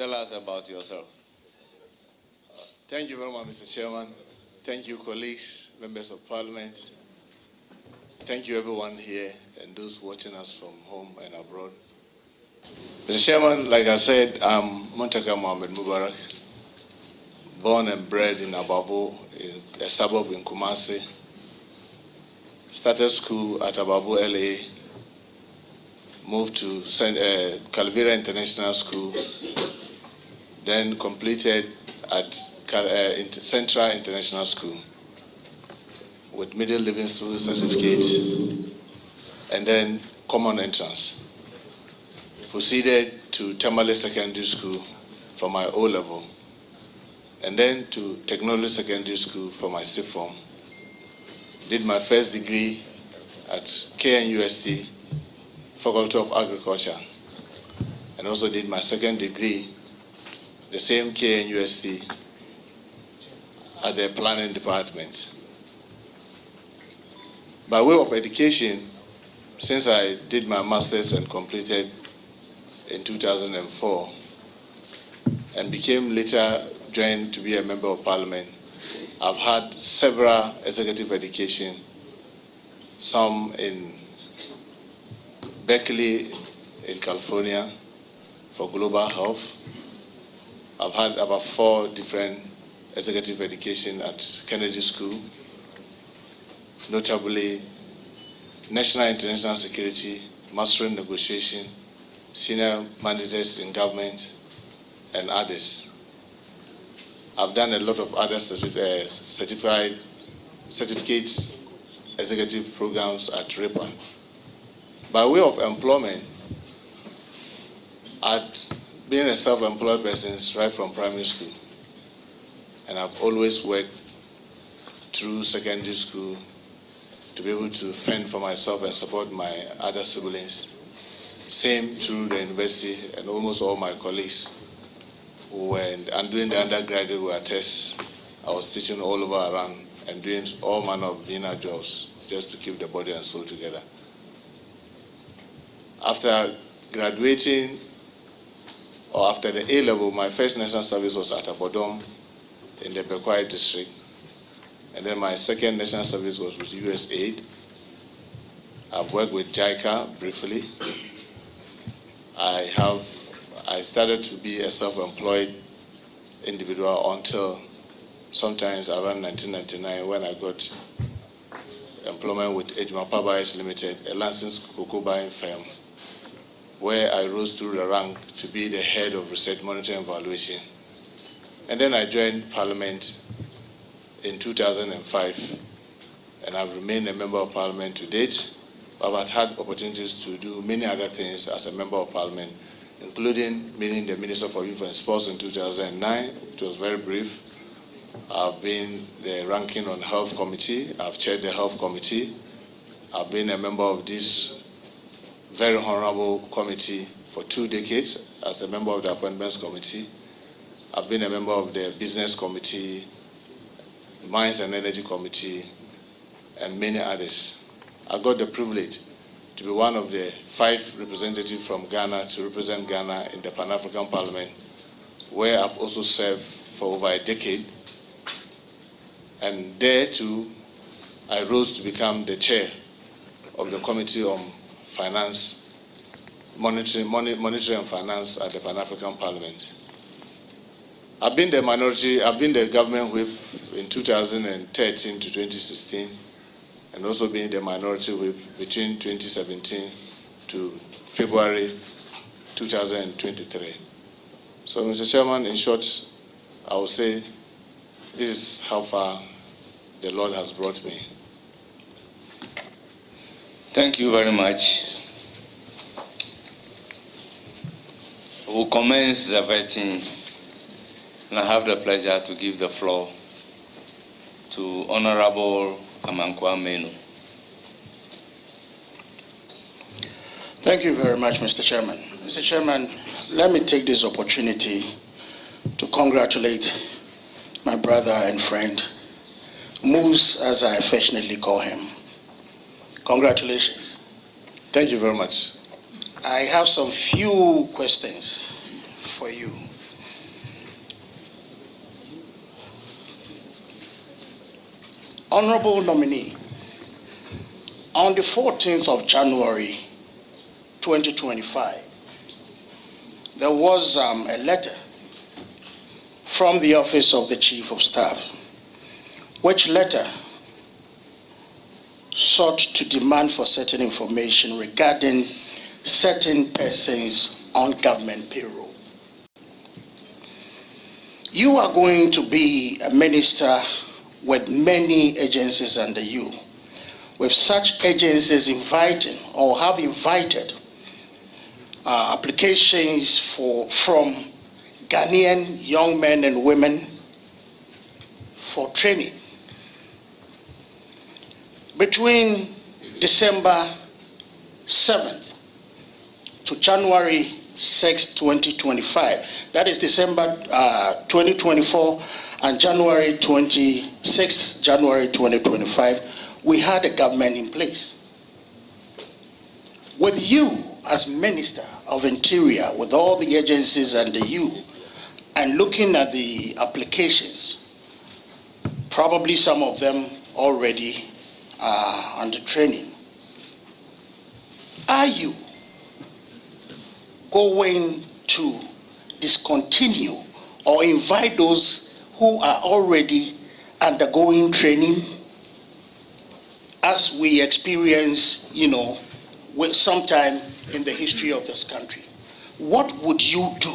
Tell us about yourself. Thank you very much, Mr. Chairman. Thank you, colleagues, members of parliament. Thank you, everyone here and those watching us from home and abroad. Mr. Chairman, like I said, I'm Muntaka Mohammed Mubarak, born and bred in Ababo, in a suburb in Kumasi. Started school at Ababo, LA. Moved to Calvera International School. Then completed at Central International School with middle living school certificate and then common entrance. Proceeded to Tamale Secondary School for my O-level and then to Technology Secondary School for my C form. Did my first degree at KNUST, Faculty of Agriculture, and also did my second degree, the same KNUST, at the Planning Department. By way of education, since I did my master's and completed in 2004, and became later joined to be a member of parliament, I've had several executive education, some in Berkeley in California for global health. I've had about 4 different executive education at Kennedy School, notably National International Security, Mastering Negotiation, Senior Managers in Government, and others. I've done a lot of other certificates, executive programs at RIPA. By way of employment, I've been a self-employed person right from primary school. And I've always worked through secondary school to be able to fend for myself and support my other siblings. Same through the university, and almost all my colleagues who were doing the undergraduate were tests. I was teaching all over around and doing all manner of dinner jobs just to keep the body and soul together. After graduating, or after the A-level, my first national service was at Abodom in the Bekwai district. And then my second national service was with USAID. I've worked with JICA briefly. I started to be a self-employed individual until sometimes around 1999 when I got employment with Ejima Pabais Limited, a licensed cocoa buying firm, where I rose through the rank to be the head of research monitoring and evaluation. And then I joined Parliament in 2005, and I've remained a member of Parliament to date. I've had opportunities to do many other things as a member of Parliament, including meeting the Minister for Youth and Sports in 2009. It was very brief. I've been the ranking on Health Committee. I've chaired the Health Committee. I've been a member of this very honorable committee for 2 decades as a member of the Appointments Committee. I've been a member of the Business Committee, Mines and Energy Committee, and many others. I got the privilege to be one of the 5 representatives from Ghana to represent Ghana in the Pan-African Parliament, where I've also served for over a decade. And there too, I rose to become the chair of the Committee on Finance, Monetary and Finance at the Pan-African Parliament. I've been the government whip in 2013 to 2016, and also been the minority whip between 2017 to February 2023. So, Mr. Chairman, in short, I will say this is how far the Lord has brought me. Thank you very much. We'll commence the vetting, and I have the pleasure to give the floor to Honorable Amankwa Menu. Thank you very much, Mr. Chairman. Mr. Chairman, let me take this opportunity to congratulate my brother and friend, Moose, as I affectionately call him. Congratulations. Thank you very much. I have some few questions for you. Honorable nominee, on the 14th of January 2025, there was a letter from the Office of the Chief of Staff, which letter sought to demand for certain information regarding certain persons on government payroll. You are going to be a minister with many agencies under you, with such agencies inviting or have invited applications from Ghanaian young men and women for training. Between December 7th to January 6, 2025, that is December 2024 and January 26, January 2025, we had a government in place. With you as Minister of Interior, with all the agencies under you, and looking at the applications, probably some of them already are under training. Are you going to discontinue or invite those who are already undergoing training, as we experience, with sometime in the history of this country? What would you do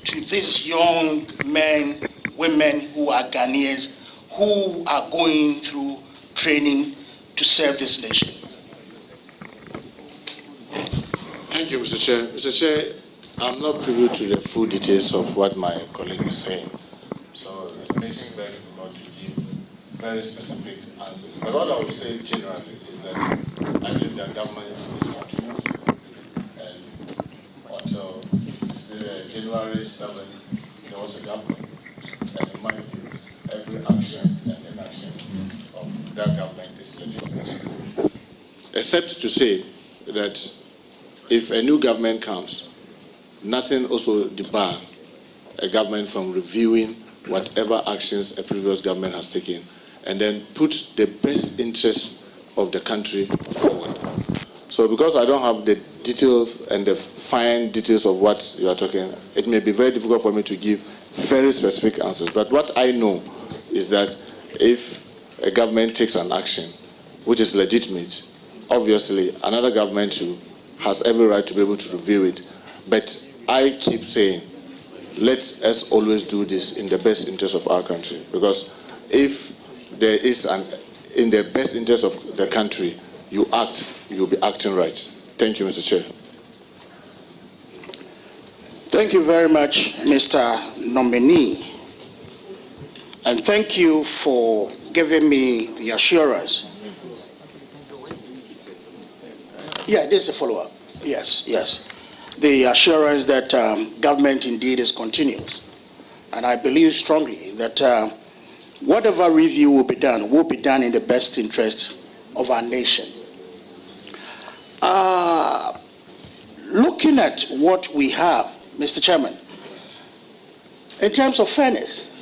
to these young men, women who are Ghanaians, who are going through training to serve this nation? Thank you, Mr. Chair. Mr. Chair, I'm not privy to the full details of what my colleague is saying. So it makes it very difficult to give very specific answers. But what I would say generally is that I believe that government is continuing. And until January 7th, there was a government. And in my view, every action and inaction of that government is legitimate. Except to say that if a new government comes, nothing also debar a government from reviewing whatever actions a previous government has taken and then put the best interests of the country forward. So because I don't have the details and the fine details of what you are talking, it may be very difficult for me to give very specific answers. But what I know is that if a government takes an action which is legitimate, obviously another government too has every right to be able to review it. But I keep saying, let us always do this in the best interest of our country. Because if there is in the best interest of the country, you act, you'll be acting right. Thank you, Mr. Chair. Thank you very much, Mr. Nominee. And thank you for giving me the assurance. Yeah, this is a follow-up. Yes. The assurance that government indeed is continuous. And I believe strongly that whatever review will be done in the best interest of our nation. Looking at what we have, Mr. Chairman, in terms of fairness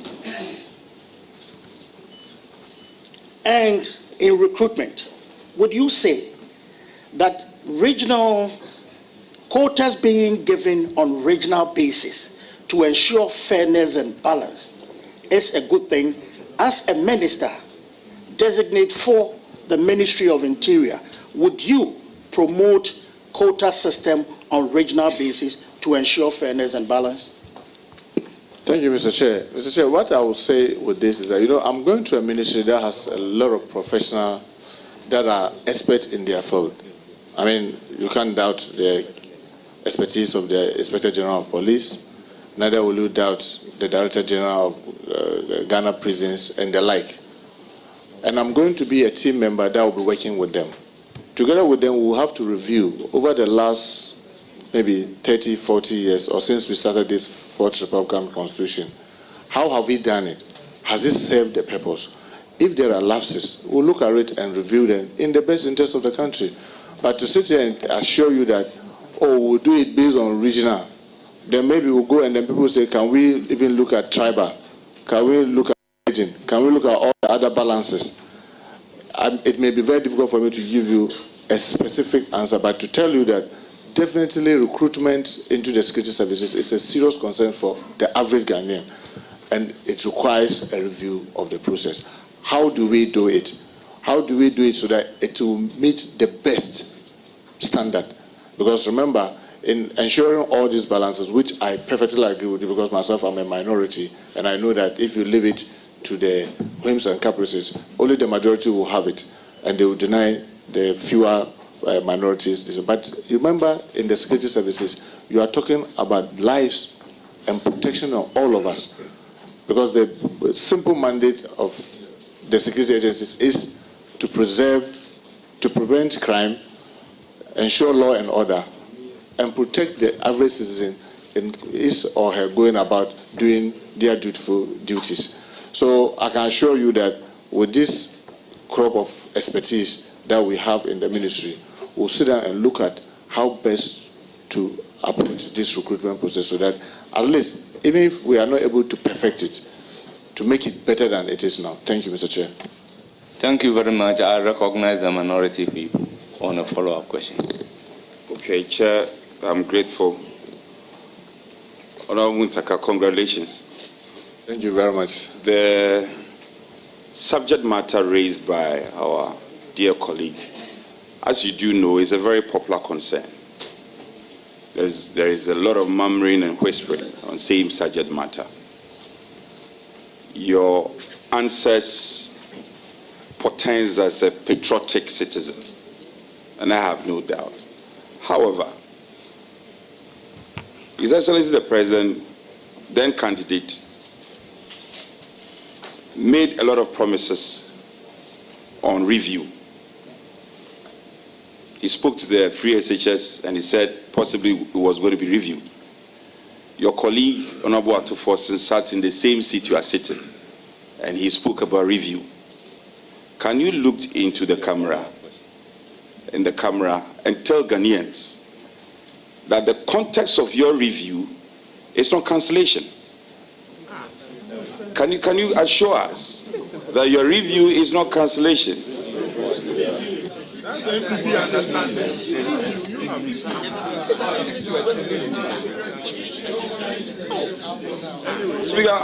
and in recruitment, would you say that regional quotas being given on regional basis to ensure fairness and balance is a good thing? As a minister designate for the Ministry of Interior, would you promote quota system on regional basis to ensure fairness and balance? Thank you, Mr. Chair. Mr. Chair, what I will say with this is that, I'm going to a ministry that has a lot of professionals that are experts in their field. I mean, you can't doubt the expertise of the Inspector General of Police, neither will you doubt the Director General of Ghana Prisons and the like. And I'm going to be a team member that will be working with them. Together with them, we will have to review over the last maybe 30, 40 years, or since we started this Fourth Republican Constitution, how have we done it? Has it served the purpose? If there are lapses, we'll look at it and review them in the best interest of the country. But to sit here and assure you that, we'll do it based on regional, then maybe we'll go and then people say, can we even look at tribal? Can we look at agent? Can we look at all the other balances? It may be very difficult for me to give you a specific answer, but to tell you that definitely recruitment into the security services is a serious concern for the average Ghanaian, and it requires a review of the process. How do we do it? How do we do it so that it will meet the best standard? Because remember, in ensuring all these balances, which I perfectly agree with you because myself I'm a minority, and I know that if you leave it to the whims and caprices, only the majority will have it, and they will deny the fewer minorities. But remember, in the security services, you are talking about lives and protection of all of us, because the simple mandate of the security agencies is to prevent crime, ensure law and order, and protect the average citizen in his or her going about doing their dutiful duties. So I can assure you that with this crop of expertise that we have in the ministry, we'll sit down and look at how best to approach this recruitment process so that at least, even if we are not able to perfect it, to make it better than it is now. Thank you, Mr. Chair. Thank you very much. I recognize the minority people on a follow-up question. Okay, Chair, I'm grateful. Honorable Muntaka, congratulations. Thank you very much. The subject matter raised by our dear colleague, as you do know, is a very popular concern. There is a lot of murmuring and whispering on same subject matter. Your answers portends as a patriotic citizen, and I have no doubt. However, His Excellency the President, then candidate, made a lot of promises on review. He spoke to the free SHS and he said possibly it was going to be reviewed. Your colleague, Honorable Atufosin, sat in the same seat you are sitting, and he spoke about review. Can you look into the camera, and tell Ghanaians that the context of your review is not cancellation? Can you assure us that your review is not cancellation? Speaker,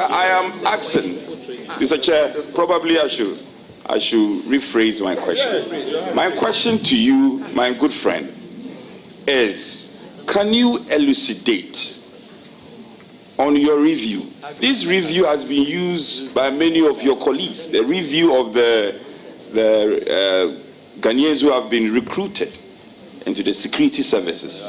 I am asking, Mr. Chair, probably I should rephrase my question. My question to you, my good friend, is can you elucidate on your review? This review has been used by many of your colleagues, the review of the Ghanaians who have been recruited into the security services.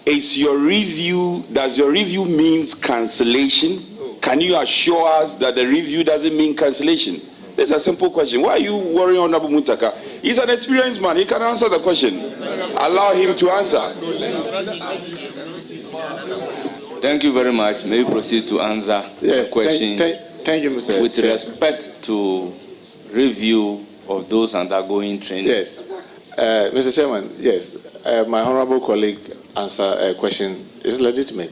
Does your review means cancellation? Can you assure us that the review doesn't mean cancellation? This is a simple question. Why are you worrying on Abu Muntaka? He's an experienced man. He can answer the question. Allow him to answer. Thank you very much. May we proceed to answer the question. Thank you, Mr. With Chair. respect to review of those undergoing training. Yes. Mr. Chairman, yes. My honorable colleague answer a question is legitimate.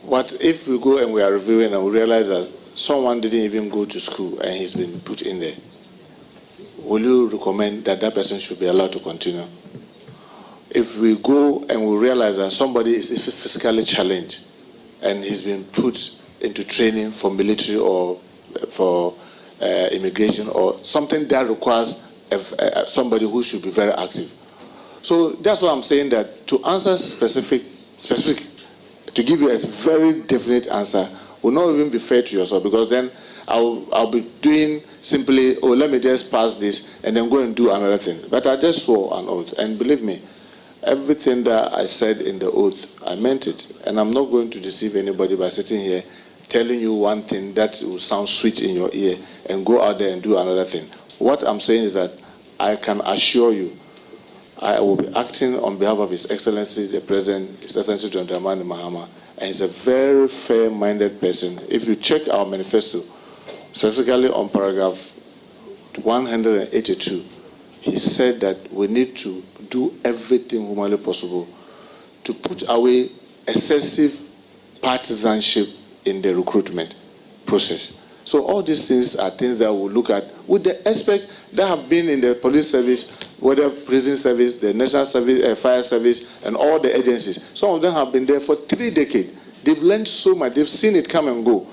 What if we go and we are reviewing and we realize that someone didn't even go to school and he's been put in there? Will you recommend that that person should be allowed to continue? If we go and we realize that somebody is physically challenged and he's been put into training for military or for immigration or something that requires somebody who should be very active. So that's what I'm saying, that to answer specific, to give you a very definite answer will not even be fair to yourself, because then I'll be doing simply, oh, let me just pass this and then go and do another thing. But I just swore an oath, and believe me, everything that I said in the oath, I meant it. And I'm not going to deceive anybody by sitting here telling you one thing that will sound sweet in your ear and go out there and do another thing. What I'm saying is that I can assure you I will be acting on behalf of His Excellency the President, His Excellency John Dramani Mahama, and he's a very fair-minded person. If you check our manifesto, specifically on paragraph 182, he said that we need to do everything humanly possible to put away excessive partisanship in the recruitment. process. So all these things are things that we'll look at with the aspects that have been in the police service, whether prison service, the national service, fire service, and all the agencies. Some of them have been there for 3 decades. They've learned so much. They've seen it come and go.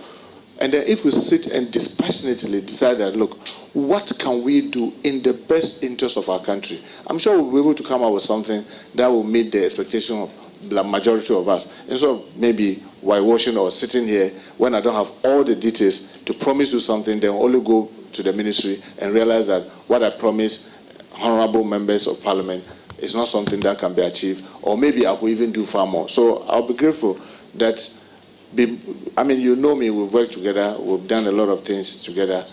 And then if we sit and dispassionately decide that, look, what can we do in the best interest of our country? I'm sure we'll be able to come up with something that will meet the expectation of the majority of us. Instead of maybe whitewashing or sitting here when I don't have all the details to promise you something, then only go to the ministry and realize that what I promised honorable members of parliament is not something that can be achieved, or maybe I could even do far more. So I'll be grateful that, I mean, you know me, we've worked together, we've done a lot of things together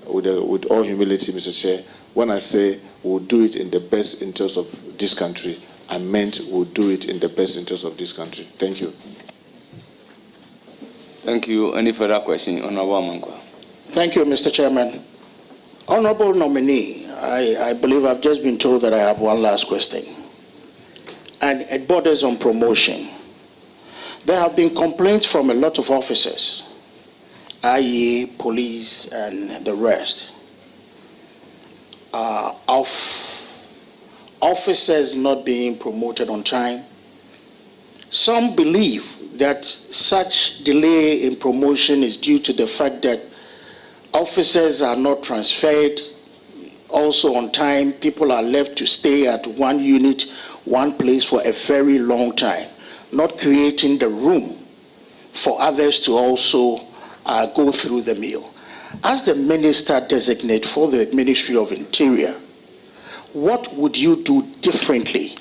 with all humility, Mr. Chair. When I say we'll do it in the best interest of this country, I meant we'll do it in the best interest of this country. Thank you. Thank you. Any further question? Honorable Amankwa. Thank you, Mr. Chairman. Honorable nominee, I believe I've just been told that I have one last question. And it borders on promotion. There have been complaints from a lot of officers, i.e. police and the rest, of officers not being promoted on time. Some believe that such delay in promotion is due to the fact that officers are not transferred also on time. People are left to stay at one unit, one place for a very long time, not creating the room for others to also go through the meal. As the minister designate for the Ministry of Interior, what would you do differently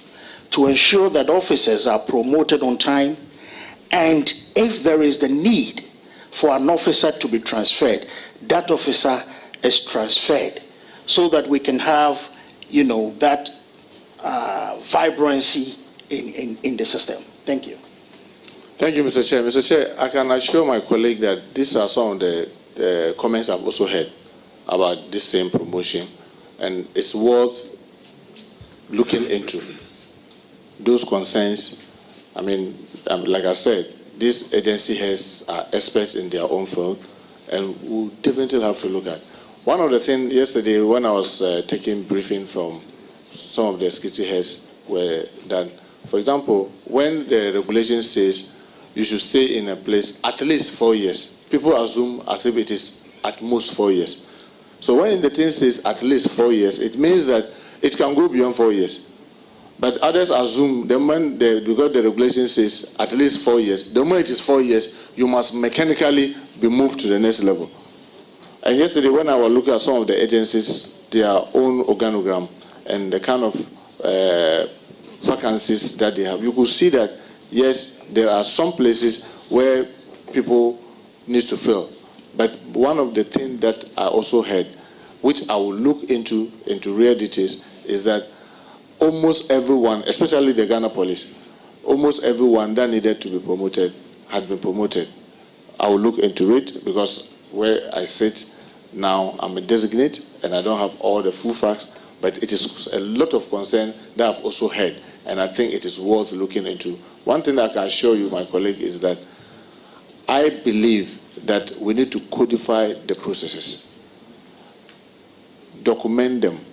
to ensure that officers are promoted on time? And if there is the need for an officer to be transferred, that officer is transferred so that we can have, you know, that vibrancy in the system. Thank you. Thank you, Mr. Chair. Mr. Chair, I can assure my colleague that these are some of the comments I've also heard about this same promotion, and it's worth looking into. Those concerns, I mean, like I said, this agency has experts in their own field, and we'll definitely have to look at. One of the things yesterday when I was taking briefing from some of the security heads were that, for example, when the regulation says you should stay in a place at least 4 years, people assume as if it is at most 4 years. So when the thing says at least 4 years, it means that it can go beyond 4 years. But others assume because the regulation says at least 4 years, the moment it is 4 years, you must mechanically be moved to the next level. And yesterday when I was looking at some of the agencies, their own organogram and the kind of vacancies that they have, you could see that, yes, there are some places where people need to fill. But one of the things that I also heard, which I will look into real details, is that almost everyone, especially the Ghana police, almost everyone that needed to be promoted had been promoted. I will look into it because where I sit now, I'm a designate and I don't have all the full facts, but it is a lot of concern that I've also heard, and I think it is worth looking into. One thing I can assure you, my colleague, is that I believe that we need to codify the processes, document them.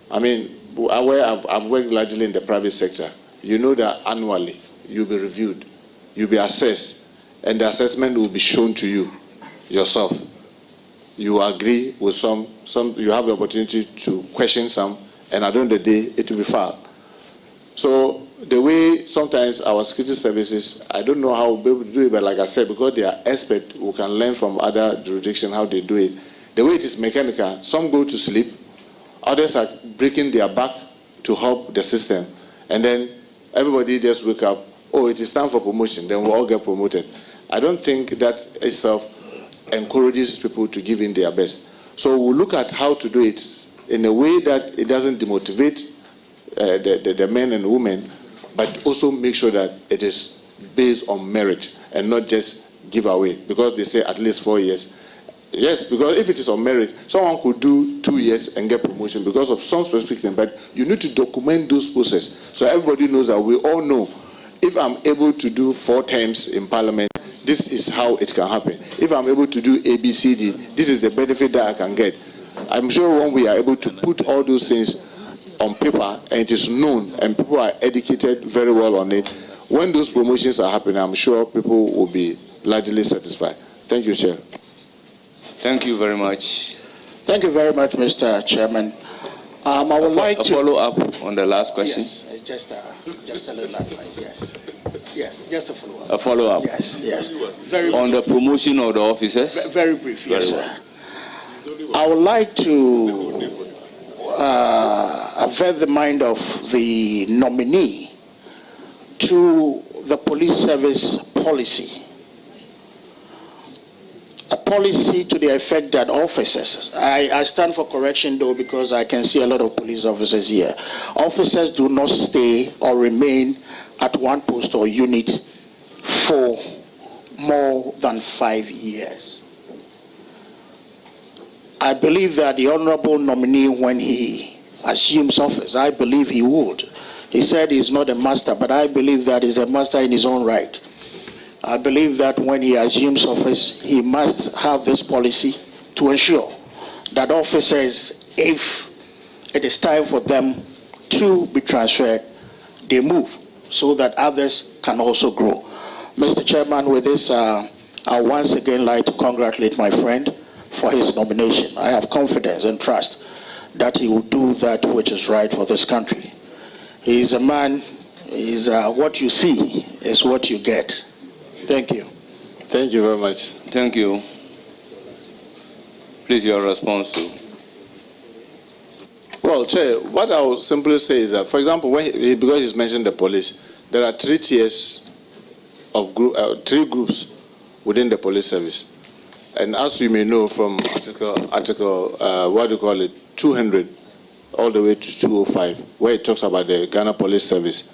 I mean, I've worked largely in the private sector. You know that annually you'll be reviewed, you'll be assessed, and the assessment will be shown to you yourself. You agree with some, you have the opportunity to question some, and at the end of the day, it will be filed. So the way sometimes our security services, I don't know how we'll be able to do it, but like I said, because they are experts who can learn from other jurisdictions how they do it, the way it is mechanical, some go to sleep, others are breaking their back to help the system, and then everybody just wake up, oh, it is time for promotion, then we'll all get promoted. I don't think that itself encourages people to give in their best. So we'll look at how to do it in a way that it doesn't demotivate the men and women, but also make sure that it is based on merit and not just give away, because they say at least 4 years. Yes, because if it is on merit, someone could do 2 years and get promotion because of some specific thing, but you need to document those processes so everybody knows that we all know if I'm able to do 4 terms in parliament, this is how it can happen. If I'm able to do A, B, C, D, this is the benefit that I can get. I'm sure when we are able to put all those things on paper and it is known and people are educated very well on it, when those promotions are happening, I'm sure people will be largely satisfied. Thank you, Chair. Thank you very much. Thank you very much, Mr. Chairman. I would like to follow up on the last question. Yes, just a little advice. Yes, yes, just a follow up. A follow up. Yes, yes. Very on the promotion of the officers. Very brief. Yes, sir. I would like to avert the mind of the nominee to the police service policy. A policy to the effect that officers, I stand for correction though because I can see a lot of police officers here. Officers do not stay or remain at one post or unit for more than 5 years. I believe that the honorable nominee, when he assumes office, I believe he would. He said he's not a master, but I believe that he's a master in his own right. I believe that when he assumes office, he must have this policy to ensure that officers, if it is time for them to be transferred, they move so that others can also grow. Mr. Chairman, with this, I once again like to congratulate my friend for his nomination. I have confidence and trust that he will do that which is right for this country. He is a man, what you see is what you get. Thank you. Thank you very much. Thank you. Please, your response to. Well, Chair, what I will simply say is that, for example, because he's mentioned the police, there are 3 tiers of 3 groups within the police service. And as you may know from article 200 all the way to 205, where it talks about the Ghana Police Service,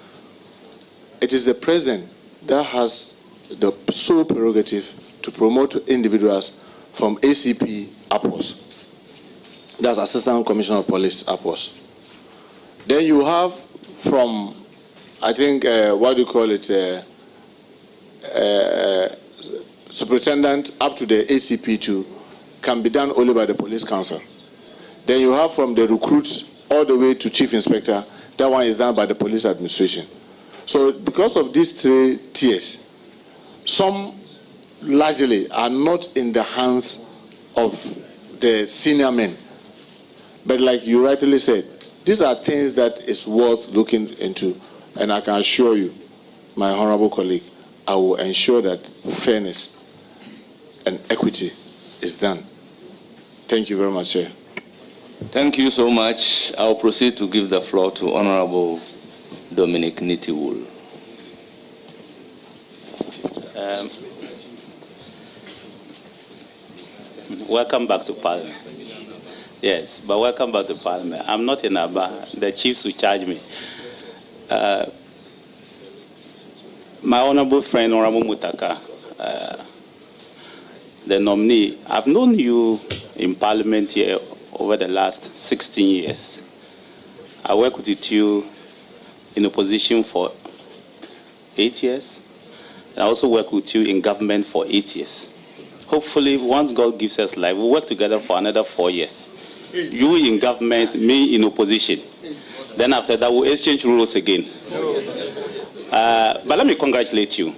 it is the president that has the sole prerogative to promote individuals from ACP upwards. That's Assistant Commissioner of Police upwards. Then you have from, I think, superintendent up to the ACP2 can be done only by the police council. Then you have from the recruits all the way to chief inspector, that one is done by the police administration. So because of these 3 tiers, some largely are not in the hands of the senior men. But like you rightly said, these are things that is worth looking into. And I can assure you, my honorable colleague, I will ensure that fairness and equity is done. Thank you very much, Chair. Thank you so much. I'll proceed to give the floor to Honorable Dominic Nitiwul. Welcome back to Parliament. Yes, but welcome back to Parliament. I'm not in Aba. The chiefs will charge me. My honorable friend, Honorable Mutaka, the nominee, I've known you in Parliament here over the last 16 years. I worked with you in opposition for 8 years. I also worked with you in government for 8 years. Hopefully, once God gives us life, we'll work together for another 4 years. You in government, me in opposition. Then after that, we'll exchange roles again. But let me congratulate you,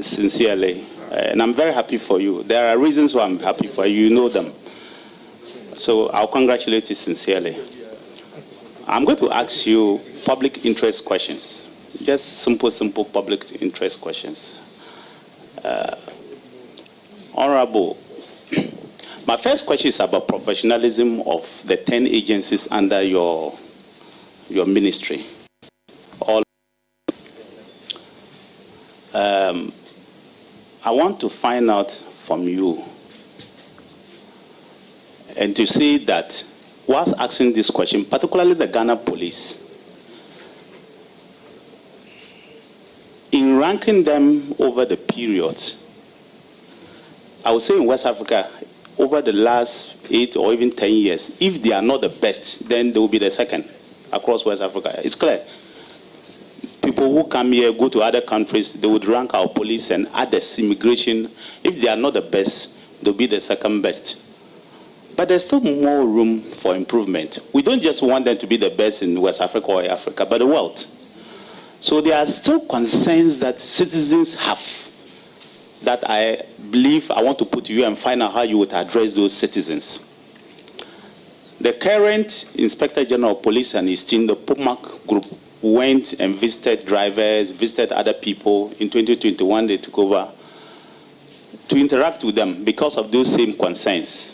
sincerely. And I'm very happy for you. There are reasons why I'm happy for you. You know them. So I'll congratulate you sincerely. I'm going to ask you public interest questions. Just simple public interest questions. Honorable, my first question is about professionalism of the 10 agencies under your ministry. I want to find out from you and to see that whilst asking this question, particularly the Ghana Police, in ranking them over the period, I would say in West Africa, over the last 8 or even 10 years, if they are not the best, then they will be the second across West Africa. It's clear. people who come here, go to other countries, they would rank our police and others, immigration. If they are not the best, they'll be the second best. But there's still more room for improvement. We don't just want them to be the best in West Africa or Africa, but the world. So there are still concerns that citizens have that I believe I want to put to you and find out how you would address those citizens. The current Inspector General of Police and his team, the POMAC group, went and visited drivers, visited other people. In 2021, they took over to interact with them because of those same concerns.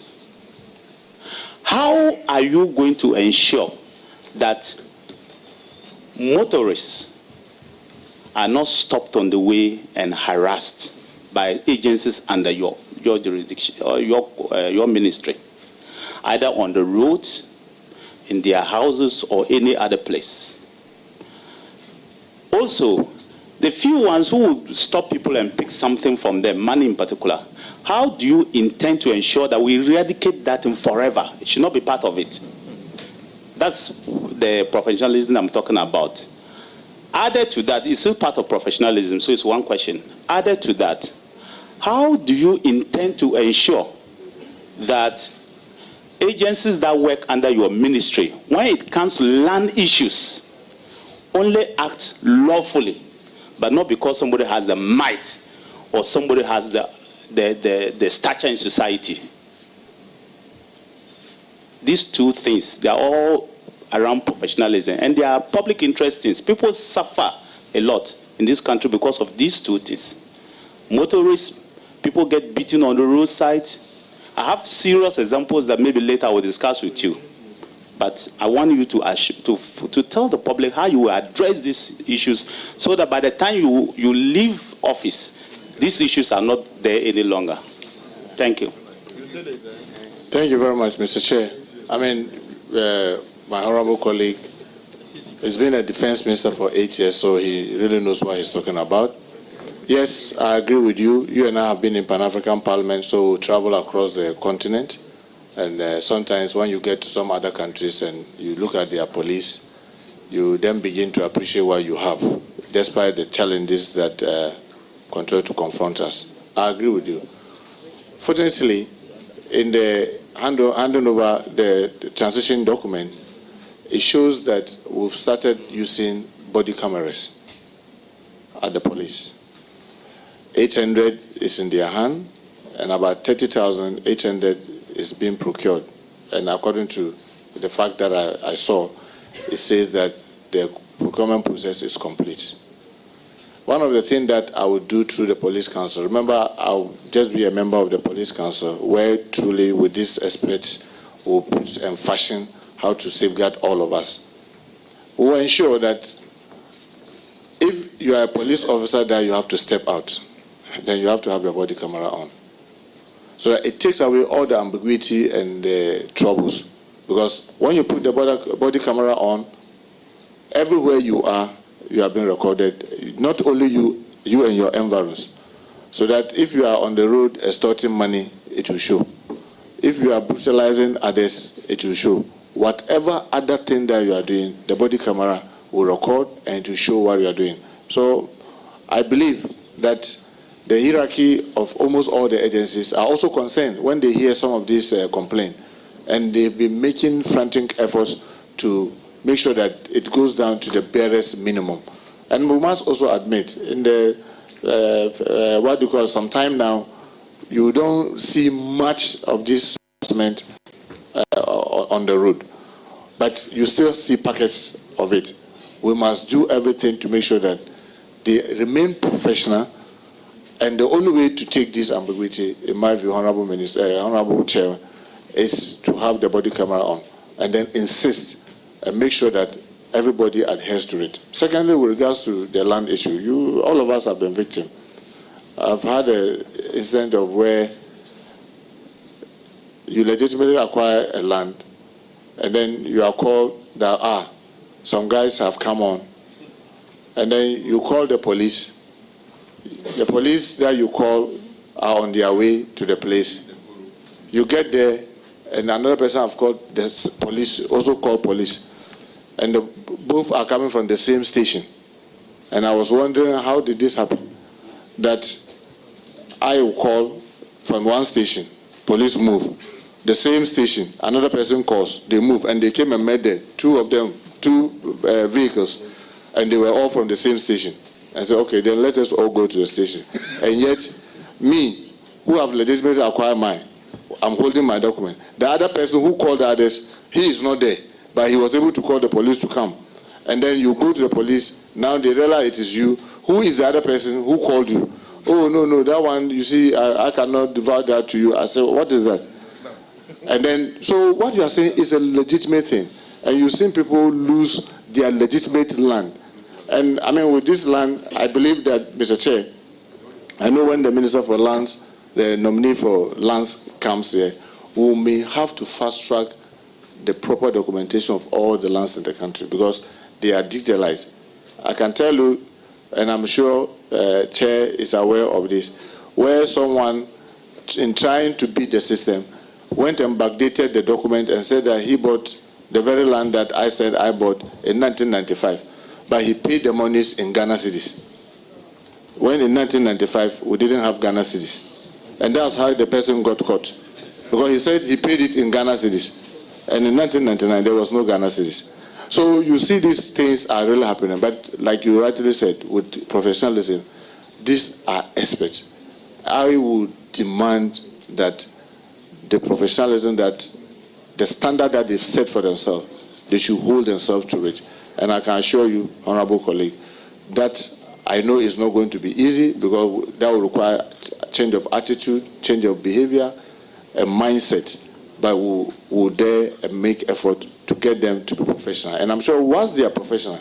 How are you going to ensure that motorists are not stopped on the way and harassed by agencies under your jurisdiction or your ministry, either on the road, in their houses, or any other place? Also, the few ones who will stop people and pick something from them, money in particular, how do you intend to ensure that we eradicate that thing forever? It should not be part of it. That's the professionalism I'm talking about. Added to that, it's still part of professionalism, so it's one question. Added to that, how do you intend to ensure that agencies that work under your ministry, when it comes to land issues, only act lawfully, but not because somebody has the might or somebody has the stature in society? These two things, they are all around professionalism, and they are public interest things. People suffer a lot in this country because of these two things. Motorists, people get beaten on the roadside. I have serious examples that maybe later I will discuss with you. But I want you to tell the public how you will address these issues so that by the time you leave office, these issues are not there any longer. Thank you. Thank you very much, Mr. Chair. I mean, my honorable colleague has been a defense minister for 8 years, so he really knows what he's talking about. Yes, I agree with you. You and I have been in Pan-African Parliament, so we travel across the continent. And sometimes when you get to some other countries and you look at their police, you then begin to appreciate what you have, despite the challenges that continue to confront us. I agree with you. Fortunately, in the handing over the transition document, it shows that we've started using body cameras at the police. 800 is in their hand, and about 30,800 is being procured. And according to the fact that I saw, it says that the procurement process is complete. One of the things that I would do through the police council, remember, I'll just be a member of the police council, where truly with these experts will put and fashion how to safeguard all of us. We will ensure that if you are a police officer that you have to step out, then you have to have your body camera on, so that it takes away all the ambiguity and the troubles. Because when you put the body camera on, everywhere you are being recorded, not only you and your environs. So that if you are on the road extorting money, it will show. If you are brutalizing others, it will show. Whatever other thing that you are doing, the body camera will record and it will show what you are doing. So I believe that the hierarchy of almost all the agencies are also concerned when they hear some of these complaints. And they've been making frantic efforts to make sure that it goes down to the barest minimum. And we must also admit, in the, what you call some time now, you don't see much of this harassment on the road. But you still see packets of it. We must do everything to make sure that they remain professional. And the only way to take this ambiguity, in my view, Honorable Minister, Honorable Chair, is to have the body camera on and then insist and make sure that everybody adheres to it. Secondly, with regards to the land issue, all of us have been victims. I've had an incident of where you legitimately acquire a land and then you are called that, some guys have come on, and then you call the police. The police that you call are on their way to the place. You get there, and another person have called the police, also called police. And both are coming from the same station. And I was wondering, how did this happen? That I will call from one station, police move. The same station, another person calls, they move, and they came and met there, two of them, two vehicles, and they were all from the same station. I said, okay, then let us all go to the station. And yet, me, who have legitimately acquired mine, I'm holding my document. The other person who called the others, he is not there, but he was able to call the police to come. And then you go to the police, now they realize it is you. Who is the other person who called you? Oh, no, that one, you see, I cannot divulge that to you. I said, what is that? And then, so what you are saying is a legitimate thing. And you've seen people lose their legitimate land. And I mean, with this land, I believe that, Mr. Chair, I know when the Minister for Lands, the nominee for lands comes here, we may have to fast track the proper documentation of all the lands in the country because they are digitalized. I can tell you, and I'm sure Chair is aware of this, where someone, in trying to beat the system, went and backdated the document and said that he bought the very land that I said I bought in 1995, but he paid the monies in Ghana cedis. When in 1995, we didn't have Ghana cedis. And that's how the person got caught. Because he said he paid it in Ghana cedis. And in 1999, there was no Ghana cedis. So you see these things are really happening. But like you rightly said, with professionalism, these are experts. I would demand that the professionalism, that the standard that they've set for themselves, they should hold themselves to it. And I can assure you, honorable colleague, that I know it's not going to be easy because that will require a change of attitude, change of behavior, a mindset. But we'll dare and make effort to get them to be professional. And I'm sure once they are professional,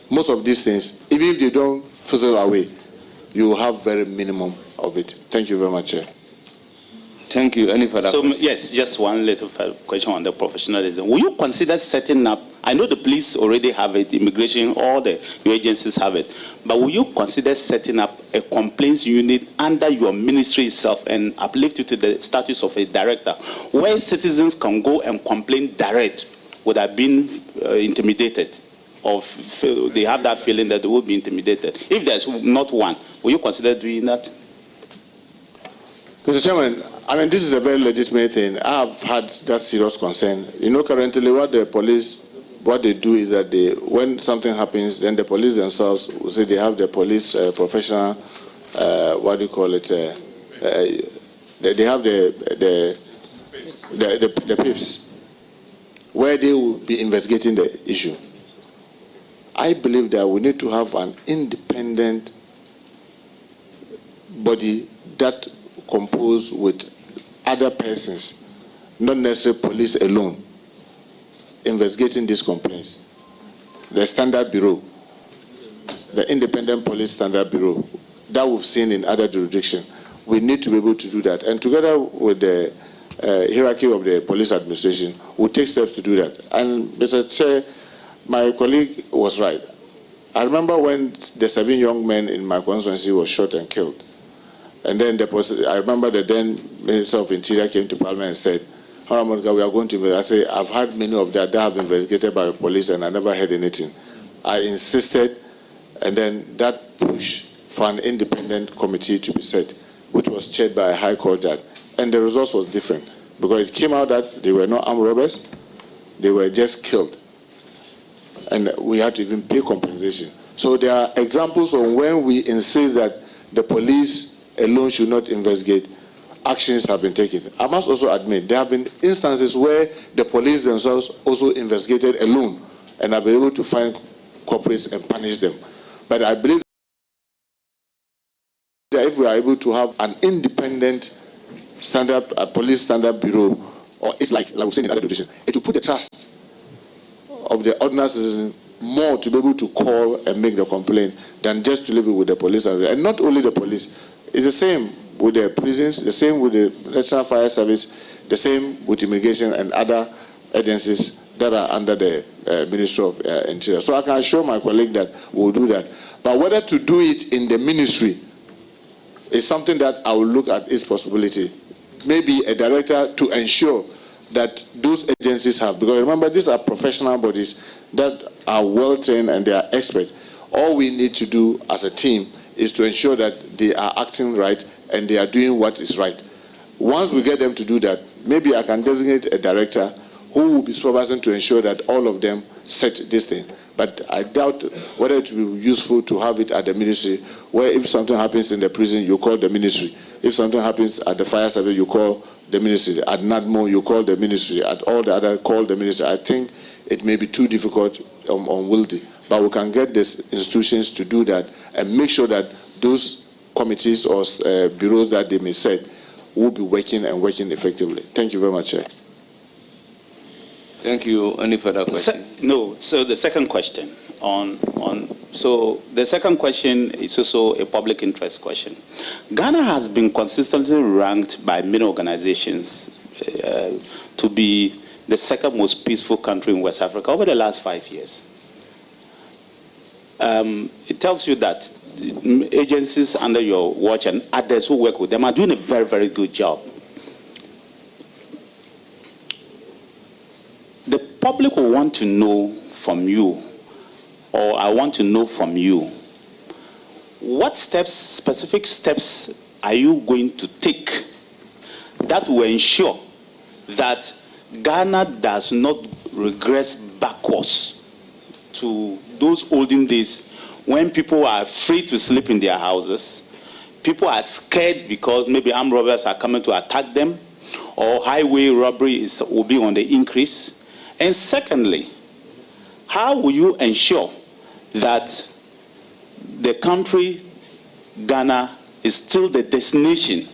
most of these things, even if they don't fizzle away, you will have very minimum of it. Thank you very much, Chair. Thank you. Any further questions? Yes, just one little question on the professionalism. Will you consider setting up, I know the police already have it, immigration, all the agencies have it, but will you consider setting up a complaints unit under your ministry itself and uplift you to the status of a director, where citizens can go and complain direct without being intimidated, or they have that feeling that they will be intimidated? If there's not one, will you consider doing that? Mr. Chairman, I mean, this is a very legitimate thing. I have had that serious concern. You know, currently what the police, what they do is that they, when something happens, then the police themselves will say they have the police professional, what do you call it? They have the PIPs, where they will be investigating the issue. I believe that we need to have an independent body that composed with other persons, not necessarily police alone, investigating these complaints. The Standard Bureau, the Independent Police Standard Bureau, that we've seen in other jurisdictions, we need to be able to do that. And together with the hierarchy of the police administration, we'll take steps to do that. And Mr. Chair, my colleague was right. I remember when the 7 young men in my constituency were shot and killed. And then I remember the then Minister of Interior came to Parliament and said, Honorable Monica, we are going to investigate. I say, I've had many of that have been investigated by the police and I never heard anything. I insisted, and then that push for an independent committee to be set, which was chaired by a High Court judge. And the results was different, because it came out that they were not armed robbers, they were just killed. And we had to even pay compensation. So there are examples of when we insist that the police alone should not investigate, actions have been taken. I must also admit, there have been instances where the police themselves also investigated alone and have been able to find culprits and punish them. But I believe that if we are able to have an independent standard, police standard bureau, or it's like we said in other jurisdictions, it will put the trust of the ordinary citizen more to be able to call and make the complaint than just to leave it with the police. And not only the police, it's the same with the prisons, the same with the National Fire Service, the same with immigration and other agencies that are under the Ministry of Interior. So I can assure my colleague that we'll do that. But whether to do it in the ministry is something that I will look at its possibility. Maybe a director to ensure that those agencies have, because remember, these are professional bodies that are well trained and they are experts. All we need to do as a team is to ensure that they are acting right and they are doing what is right. Once we get them to do that, maybe I can designate a director who will be supervising to ensure that all of them set this thing. But I doubt whether it will be useful to have it at the ministry, where if something happens in the prison, you call the ministry. If something happens at the fire service, you call the ministry. At NADMO, you call the ministry. At all the other, call the ministry. I think it may be too difficult, unwieldy. But we can get these institutions to do that and make sure that those committees or bureaus that they may set will be working and working effectively. Thank you very much, Chair. Thank you. Any further questions? No. So the second question so the second question is also a public interest question. Ghana has been consistently ranked by many organizations to be the second most peaceful country in West Africa over the last 5 years. It tells you that agencies under your watch and others who work with them are doing a very, very good job. The public will want to know from you, or I want to know from you, what steps, specific steps, are you going to take that will ensure that Ghana does not regress backwards to those olden days when people are free to sleep in their houses, people are scared because maybe armed robbers are coming to attack them, or highway robbery will be on the increase? And secondly, how will you ensure that the country, Ghana, is still the destination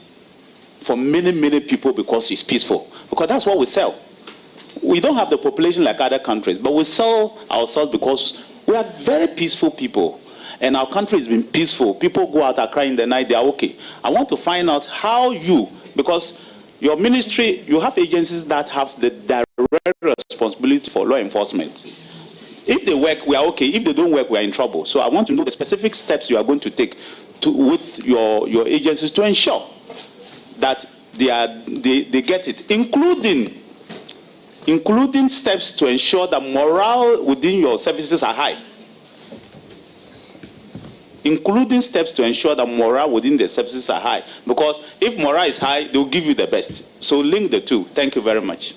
for many, many people because it's peaceful? Because that's what we sell. We don't have the population like other countries, but we sell ourselves because we are very peaceful people. And our country has been peaceful. People go out and cry in the night, they are okay. I want to find out how you, because your ministry, you have agencies that have the direct responsibility for law enforcement. If they work, we are okay. If they don't work, we are in trouble. So I want to know the specific steps you are going to take with your agencies to ensure that they get it, including steps to ensure that morale within your services are high. Including steps to ensure that morale within the services are high. Because if morale is high, they'll give you the best. So link the two. Thank you very much.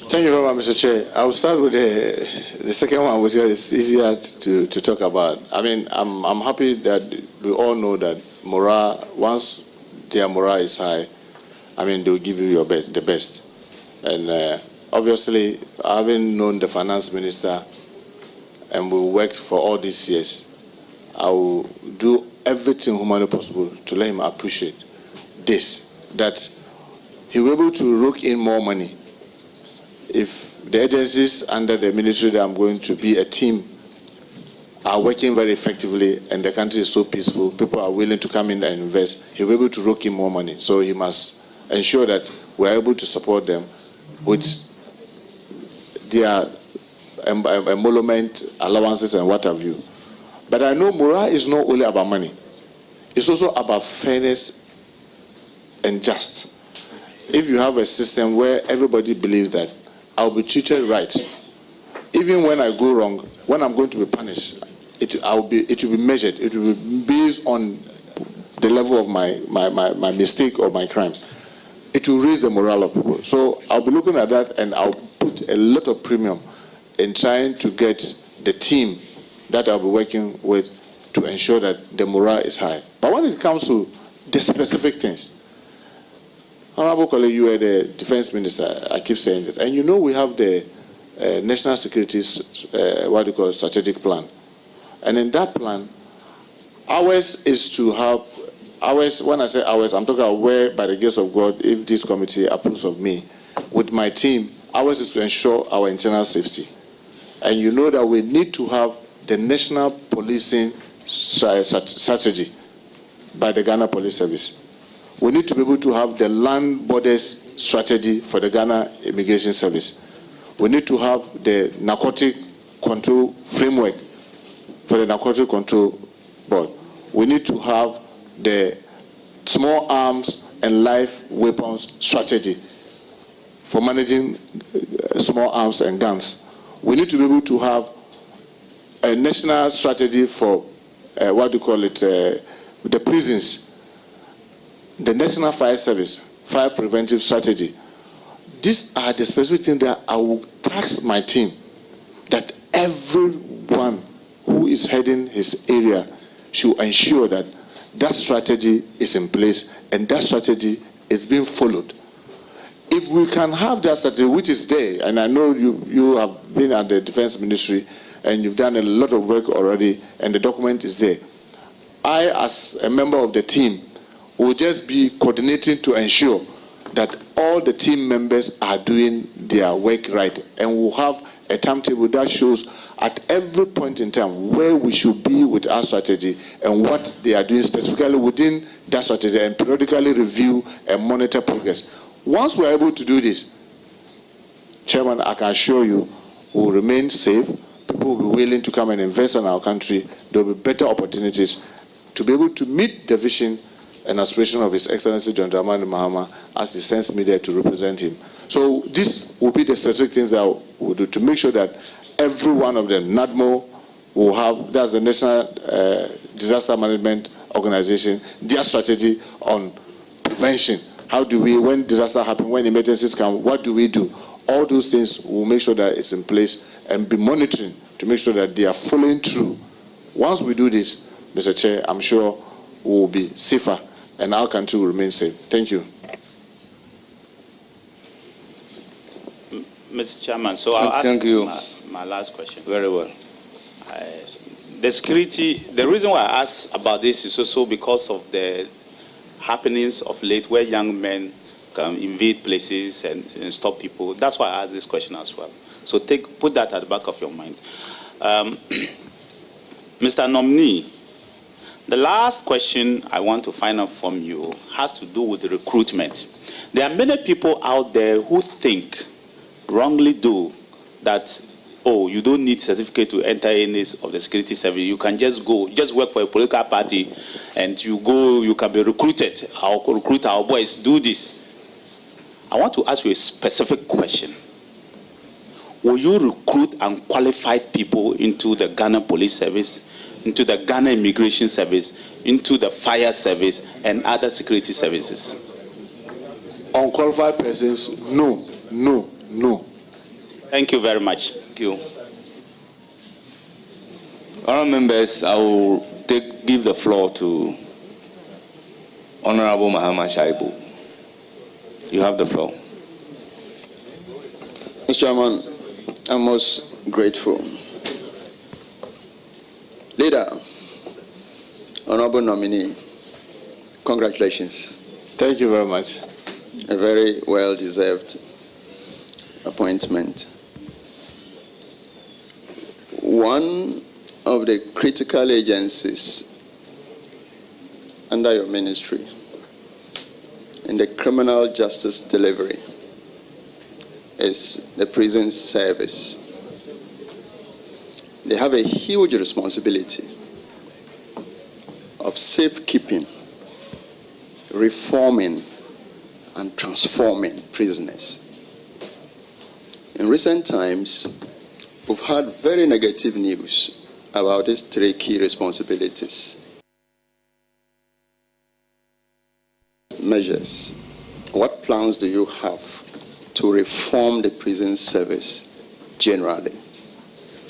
Thank you very much, Mr. Chair. I will start with the second one, which is easier to talk about. I mean, I'm happy that we all know that morale, once their morale is high, I mean, they'll give you the best. And obviously, having known the finance minister and we worked for all these years, I will do everything humanly possible to let him appreciate this, that he will be able to rook in more money. If the agencies under the ministry that I'm going to be a team are working very effectively and the country is so peaceful, people are willing to come in and invest, he will be able to rook in more money. So he must ensure that we're able to support them with their emolument allowances and what have you. But I know morale is not only about money. It's also about fairness and just. If you have a system where everybody believes that I'll be treated right, even when I go wrong, when I'm going to be punished, it will be measured. It will be based on the level of my mistake or my crime. It will raise the morale of people. So I'll be looking at that, and I'll put a lot of premium in trying to get the team that I'll be working with to ensure that the morale is high. But when it comes to the specific things, Honorable colleague, you are the defense minister, I keep saying that. And you know we have the national security, strategic plan. And in that plan, ours is to have, when I say ours, I'm talking about where, by the grace of God, if this committee approves of me, with my team, ours is to ensure our internal safety. And you know that we need to have the national policing strategy by the Ghana Police Service. We need to be able to have the land borders strategy for the Ghana Immigration Service. We need to have the narcotic control framework for the Narcotic Control Board. We need to have the small arms and live weapons strategy for managing small arms and guns. We need to be able to have a national strategy for the prisons, the National Fire Service, Fire Preventive Strategy. These are the specific things that I will task my team, that everyone who is heading his area should ensure that that strategy is in place and that strategy is being followed. If we can have that strategy, which is there, and I know you have been at the Defense Ministry and you've done a lot of work already, and the document is there. I, as a member of the team, will just be coordinating to ensure that all the team members are doing their work right, and we'll have a timetable that shows at every point in time where we should be with our strategy and what they are doing specifically within that strategy, and periodically review and monitor progress. Once we're able to do this, Chairman, I can assure you we'll remain safe. People will be willing to come and invest in our country. There will be better opportunities to be able to meet the vision and aspiration of His Excellency John Dramani Mahama as the sense media to represent him. So this will be the specific things that we'll do to make sure that every one of them, NADMO, will have, that's the National Disaster Management Organization, their strategy on prevention. How do we, when disaster happens, when emergencies come, what do we do? All those things will make sure that it's in place and be monitoring to make sure that they are following through. Once we do this, Mr. Chair, I'm sure we will be safer and our country will remain safe. Thank you. Mr. Chairman, so I'll ask my last question. Very well. The security, the reason why I asked about this is also because of the happenings of late where young men can invade places and stop people. That's why I asked this question as well. So put that at the back of your mind. Mr. Nominee, the last question I want to find out from you has to do with the recruitment. There are many people out there who think, wrongly do, that, oh, you don't need certificate to enter any of the security service. You can just go, just work for a political party, and you go, you can be recruited. I'll recruit our boys, do this. I want to ask you a specific question. Will you recruit unqualified people into the Ghana Police Service, into the Ghana Immigration Service, into the Fire Service, and other security services? Unqualified persons, no, no, no. Thank you very much. Thank you. Honourable members, I will give the floor to Honourable Mahama Shaibu. You have the floor. Mr. Chairman, I'm most grateful. Leader, Honourable Nominee, congratulations. Thank you very much. A very well-deserved appointment. One of the critical agencies under your ministry in the criminal justice delivery is the prison service. They have a huge responsibility of safekeeping, reforming, and transforming prisoners. In recent times, we've had very negative news about these three key responsibilities. Measures. What plans do you have to reform the prison service generally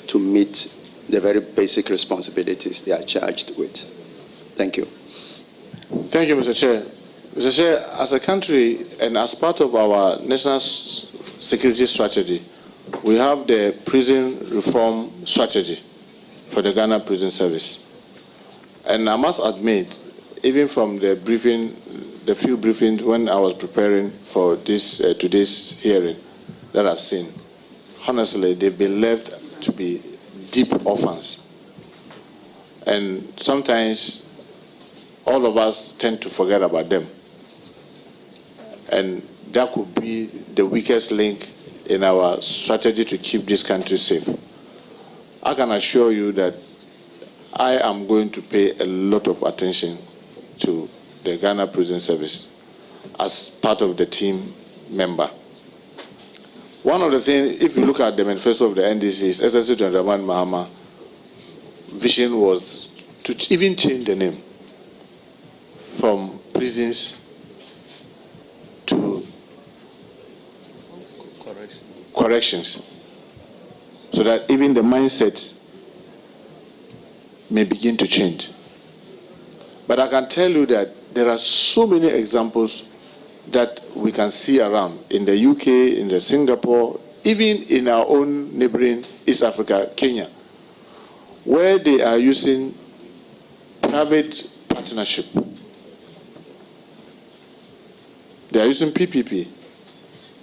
to meet the very basic responsibilities they are charged with? Thank you. Thank you, Mr. Chair. Mr. Chair, as a country and as part of our national security strategy, we have the prison reform strategy for the Ghana Prison Service. And I must admit, even from the briefing, the few briefings when I was preparing for this today's hearing that I've seen, honestly, they've been left to be deep orphans. And sometimes all of us tend to forget about them. And that could be the weakest link in our strategy to keep this country safe. I can assure you that I am going to pay a lot of attention to the Ghana Prison Service as part of the team member. One of the things, if you look at the manifesto of the NDC, is Excellency John Dramani Mahama vision was to even change the name from prisons to corrections, so that even the mindset may begin to change. But I can tell you that there are so many examples that we can see around in the UK, in the Singapore, even in our own neighboring East Africa, Kenya, where they are using private partnership. They are using PPP,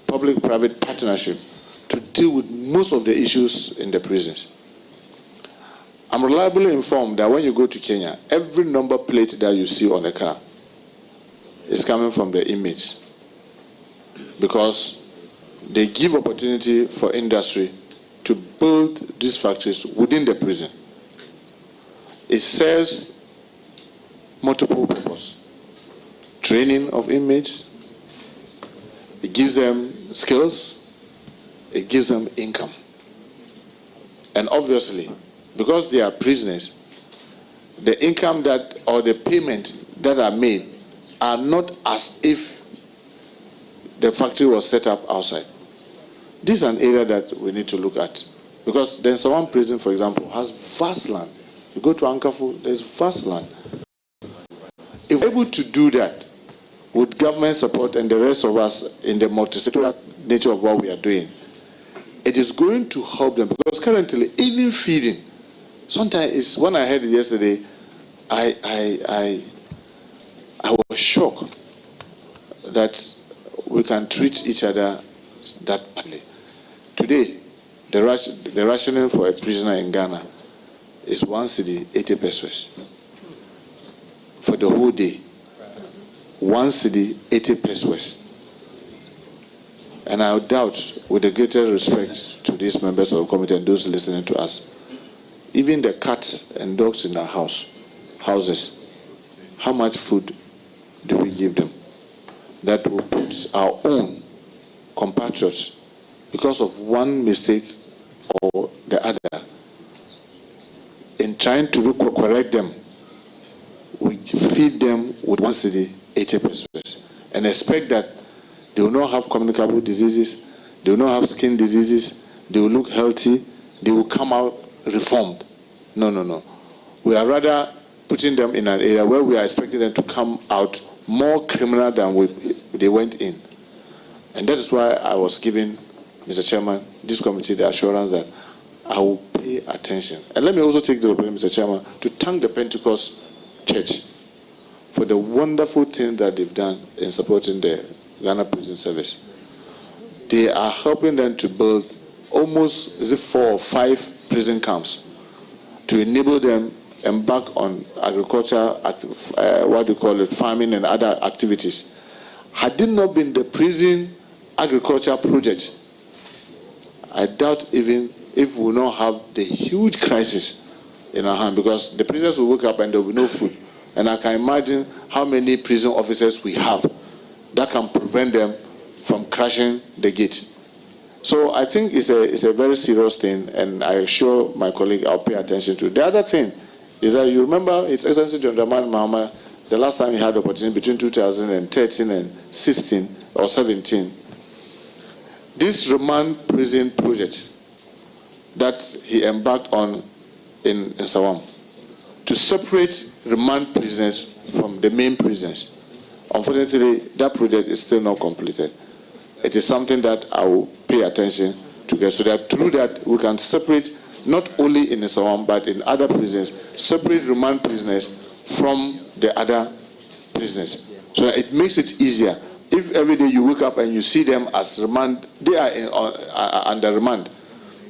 public-private partnership, to deal with most of the issues in the prisons. I'm reliably informed that when you go to Kenya, every number plate that you see on the car is coming from the inmates, because they give opportunity for industry to build these factories within the prison. It serves multiple purposes: training of inmates, it gives them skills, it gives them income. And obviously, because they are prisoners, the income that, or the payment that are made, are not as if the factory was set up outside. This is an area that we need to look at, because the Nsawam prison, for example, has vast land. You go to Ankafu, there's vast land. If we're able to do that with government support and the rest of us in the multisectoral nature of what we are doing, it is going to help them, because currently, even feeding, sometimes it's, when I heard it yesterday, I was shocked that we can treat each other that badly. Today, the rationing for a prisoner in Ghana is 1 cedi, 80 pesos. For the whole day, 1 cedi, 80 pesos. And I doubt, with the greatest respect to these members of the committee and those listening to us, even the cats and dogs in our houses, how much food do we give them that will put our own compatriots, because of one mistake or the other, in trying to correct them, we feed them with 1 cedi, 80 pesos, and expect that they will not have communicable diseases, they will not have skin diseases, they will look healthy, they will come out reformed. No, no, no. We are rather putting them in an area where we are expecting them to come out more criminal than they went in. And that is why I was giving, Mr. Chairman, this committee the assurance that I will pay attention. And let me also take the opportunity, Mr. Chairman, to thank the Pentecost Church for the wonderful thing that they've done in supporting the Ghana Prison Service. They are helping them to build almost 4 or 5 prison camps to enable them embark on agriculture, farming and other activities. Had it not been the prison agriculture project, I doubt even if we will not have the huge crisis in our hand, because the prisoners will wake up and there will be no food. And I can imagine how many prison officers we have that can prevent them from crashing the gate. So I think it's a very serious thing, and I assure my colleague I'll pay attention to. The other thing is that you remember His Excellency John Dramani Mahama, the last time he had the opportunity between 2013 and 16 or 17, this remand prison project that he embarked on in Nsawam, to separate remand prisoners from the main prisons. Unfortunately, that project is still not completed. It is something that I will pay attention to get, so that through that we can separate, not only in Nsawam but in other prisons, separate remand prisoners from the other prisoners, so that it makes it easier. If every day you wake up and you see them as remand, they are under remand.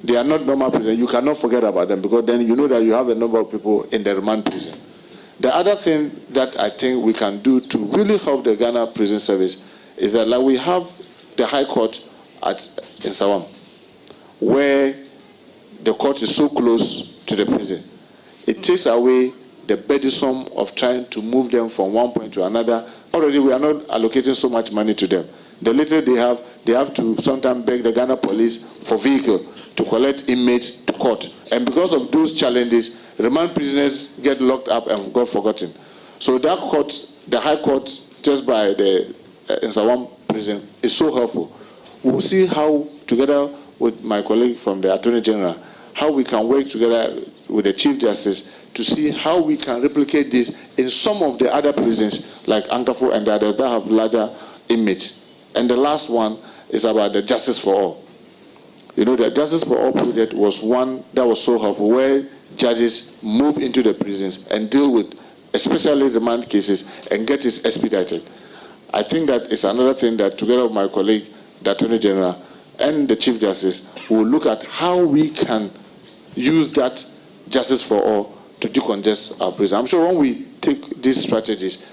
They are not normal prisoners. You cannot forget about them, because then you know that you have a number of people in the remand prison. The other thing that I think we can do to really help the Ghana Prison Service is that, like, we have the High Court in Nsawam, where the court is so close to the prison. It takes away the burdensome of trying to move them from one point to another. Already we are not allocating so much money to them. The little they have to sometimes beg the Ghana police for vehicle to collect inmates to court. And because of those challenges, remand prisoners get locked up and got forgotten. So that court, the High Court, just by the Nsawam prison, is so helpful. We'll see how, together with my colleague from the Attorney General, how we can work together with the Chief Justice to see how we can replicate this in some of the other prisons, like Ankafo and the others that have larger inmates. And the last one is about the Justice for All. You know, the Justice for All project was one that was so helpful, where judges move into the prisons and deal with especially remand cases and get it expedited. I think that is another thing that, together with my colleague, the Attorney General, and the Chief Justice, will look at how we can use that Justice for All to decongest our prisons. I'm sure when we take these strategies,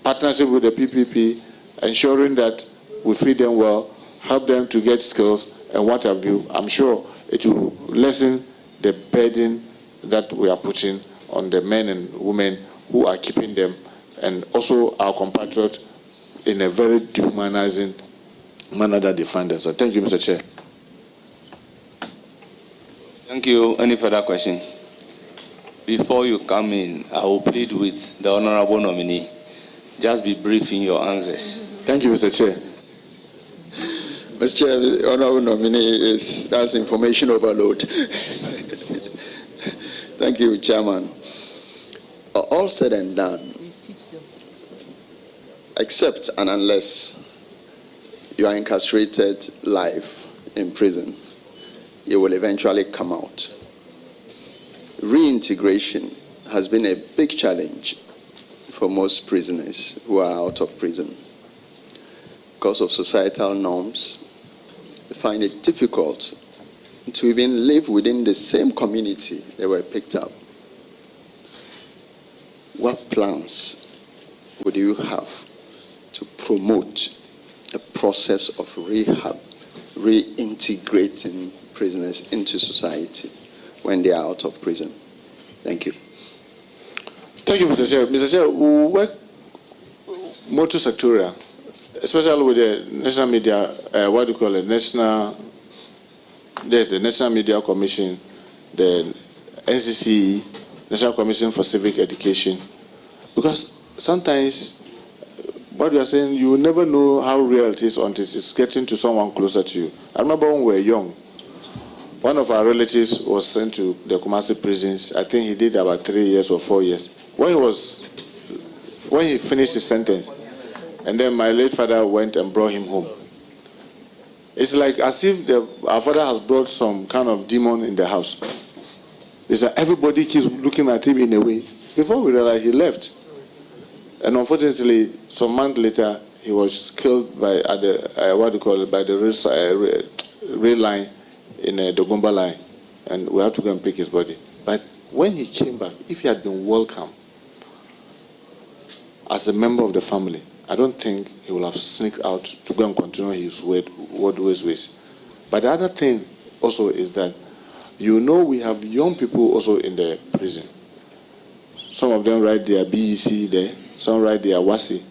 partnership with the PPP, ensuring that we feed them well, help them to get skills and what have you, I'm sure it will lessen the burden that we are putting on the men and women who are keeping them, and also our compatriots, in a very dehumanizing manner that they find us. So thank you, Mr. Chair. Thank you. Any further question? Before you come in, I will plead with the honorable nominee. Just be brief in your answers. Thank you, Mr. Chair. Mr. Chair, the honorable nominee that's information overload. Thank you, Chairman. All said and done, except and unless you are incarcerated life in prison, you will eventually come out. Reintegration has been a big challenge for most prisoners who are out of prison. Because of societal norms, they find it difficult to even live within the same community they were picked up. What plans would you have to promote a process of rehab, reintegrating prisoners into society when they are out of prison? Thank you. Thank you, Mr. Chair. Mr. Chair, we work multi-sectorial, especially with the national media, what do you call it, there's the National Media Commission, the NCCE, National Commission for Civic Education. Because sometimes what you are saying, you will never know how real it is until it's getting to someone closer to you. I remember when we were young, one of our relatives was sent to the Kumasi prisons. I think he did about 3 years or 4 years. When he finished his sentence, and then my late father went and brought him home. It's like as if our father has brought some kind of demon in the house. It's like everybody keeps looking at him in a way. Before we realized, he left. And unfortunately, some months later, he was killed by the rail line in the Gomba line, and we had to go and pick his body. But when he came back, if he had been welcome as a member of the family, I don't think he would have sneaked out to go and continue his ways. But the other thing also is that, you know, we have young people also in the prison. Some of them write their BEC there, some write their WASI.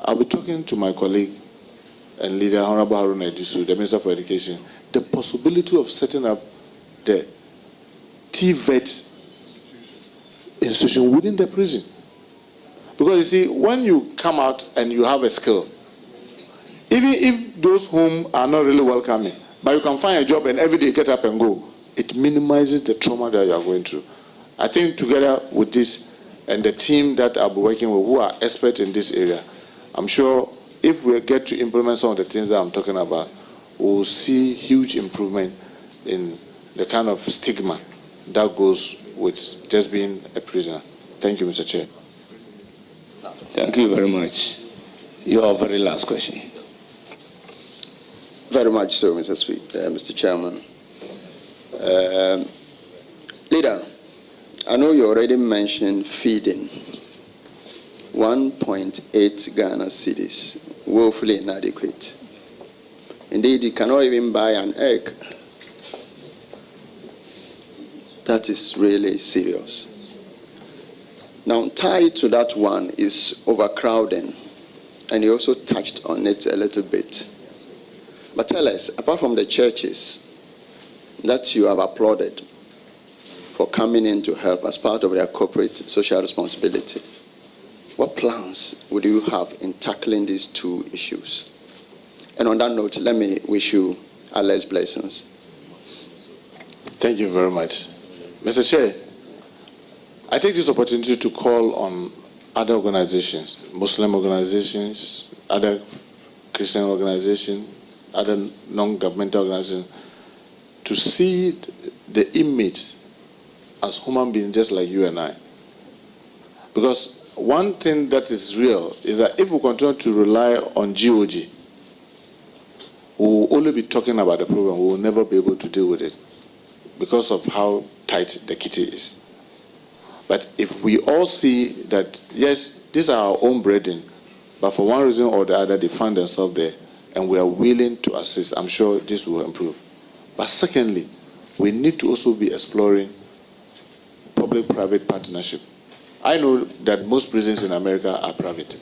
I'll be talking to my colleague and leader, Honorable Haruna Edisu, the Minister for Education, the possibility of setting up the TVET institution within the prison. Because you see, when you come out and you have a skill, even if those whom are not really welcoming, but you can find a job and every day get up and go, it minimizes the trauma that you are going through. I think together with this and the team that I'll be working with, who are experts in this area, I'm sure if we get to implement some of the things that I'm talking about, we'll see huge improvement in the kind of stigma that goes with just being a prisoner. Thank you, Mr. Chair. Thank you very much. Your very last question. Very much so, Mr. Chairman. Leader, I know you already mentioned feeding 1.8 Ghana cedis, woefully inadequate. Indeed, you cannot even buy an egg. That is really serious. Now, tied to that one is overcrowding, and you also touched on it a little bit. But tell us, apart from the churches that you have applauded for coming in to help as part of their corporate social responsibility. What plans would you have in tackling these two issues? And on that note, let me wish you Allah's blessings. Thank you very much. Mr. Chair, I take this opportunity to call on other organizations, Muslim organizations, other Christian organizations, other non-governmental organizations, to see the inmates as human beings just like you and I. Because one thing that is real is that if we continue to rely on GOG, we will only be talking about the problem. We will never be able to deal with it because of how tight the kitty is. But if we all see that, yes, these are our own brethren, but for one reason or the other, they find themselves there, and we are willing to assist, I'm sure this will improve. But secondly, we need to also be exploring public-private partnership. I know that most prisons in America are private.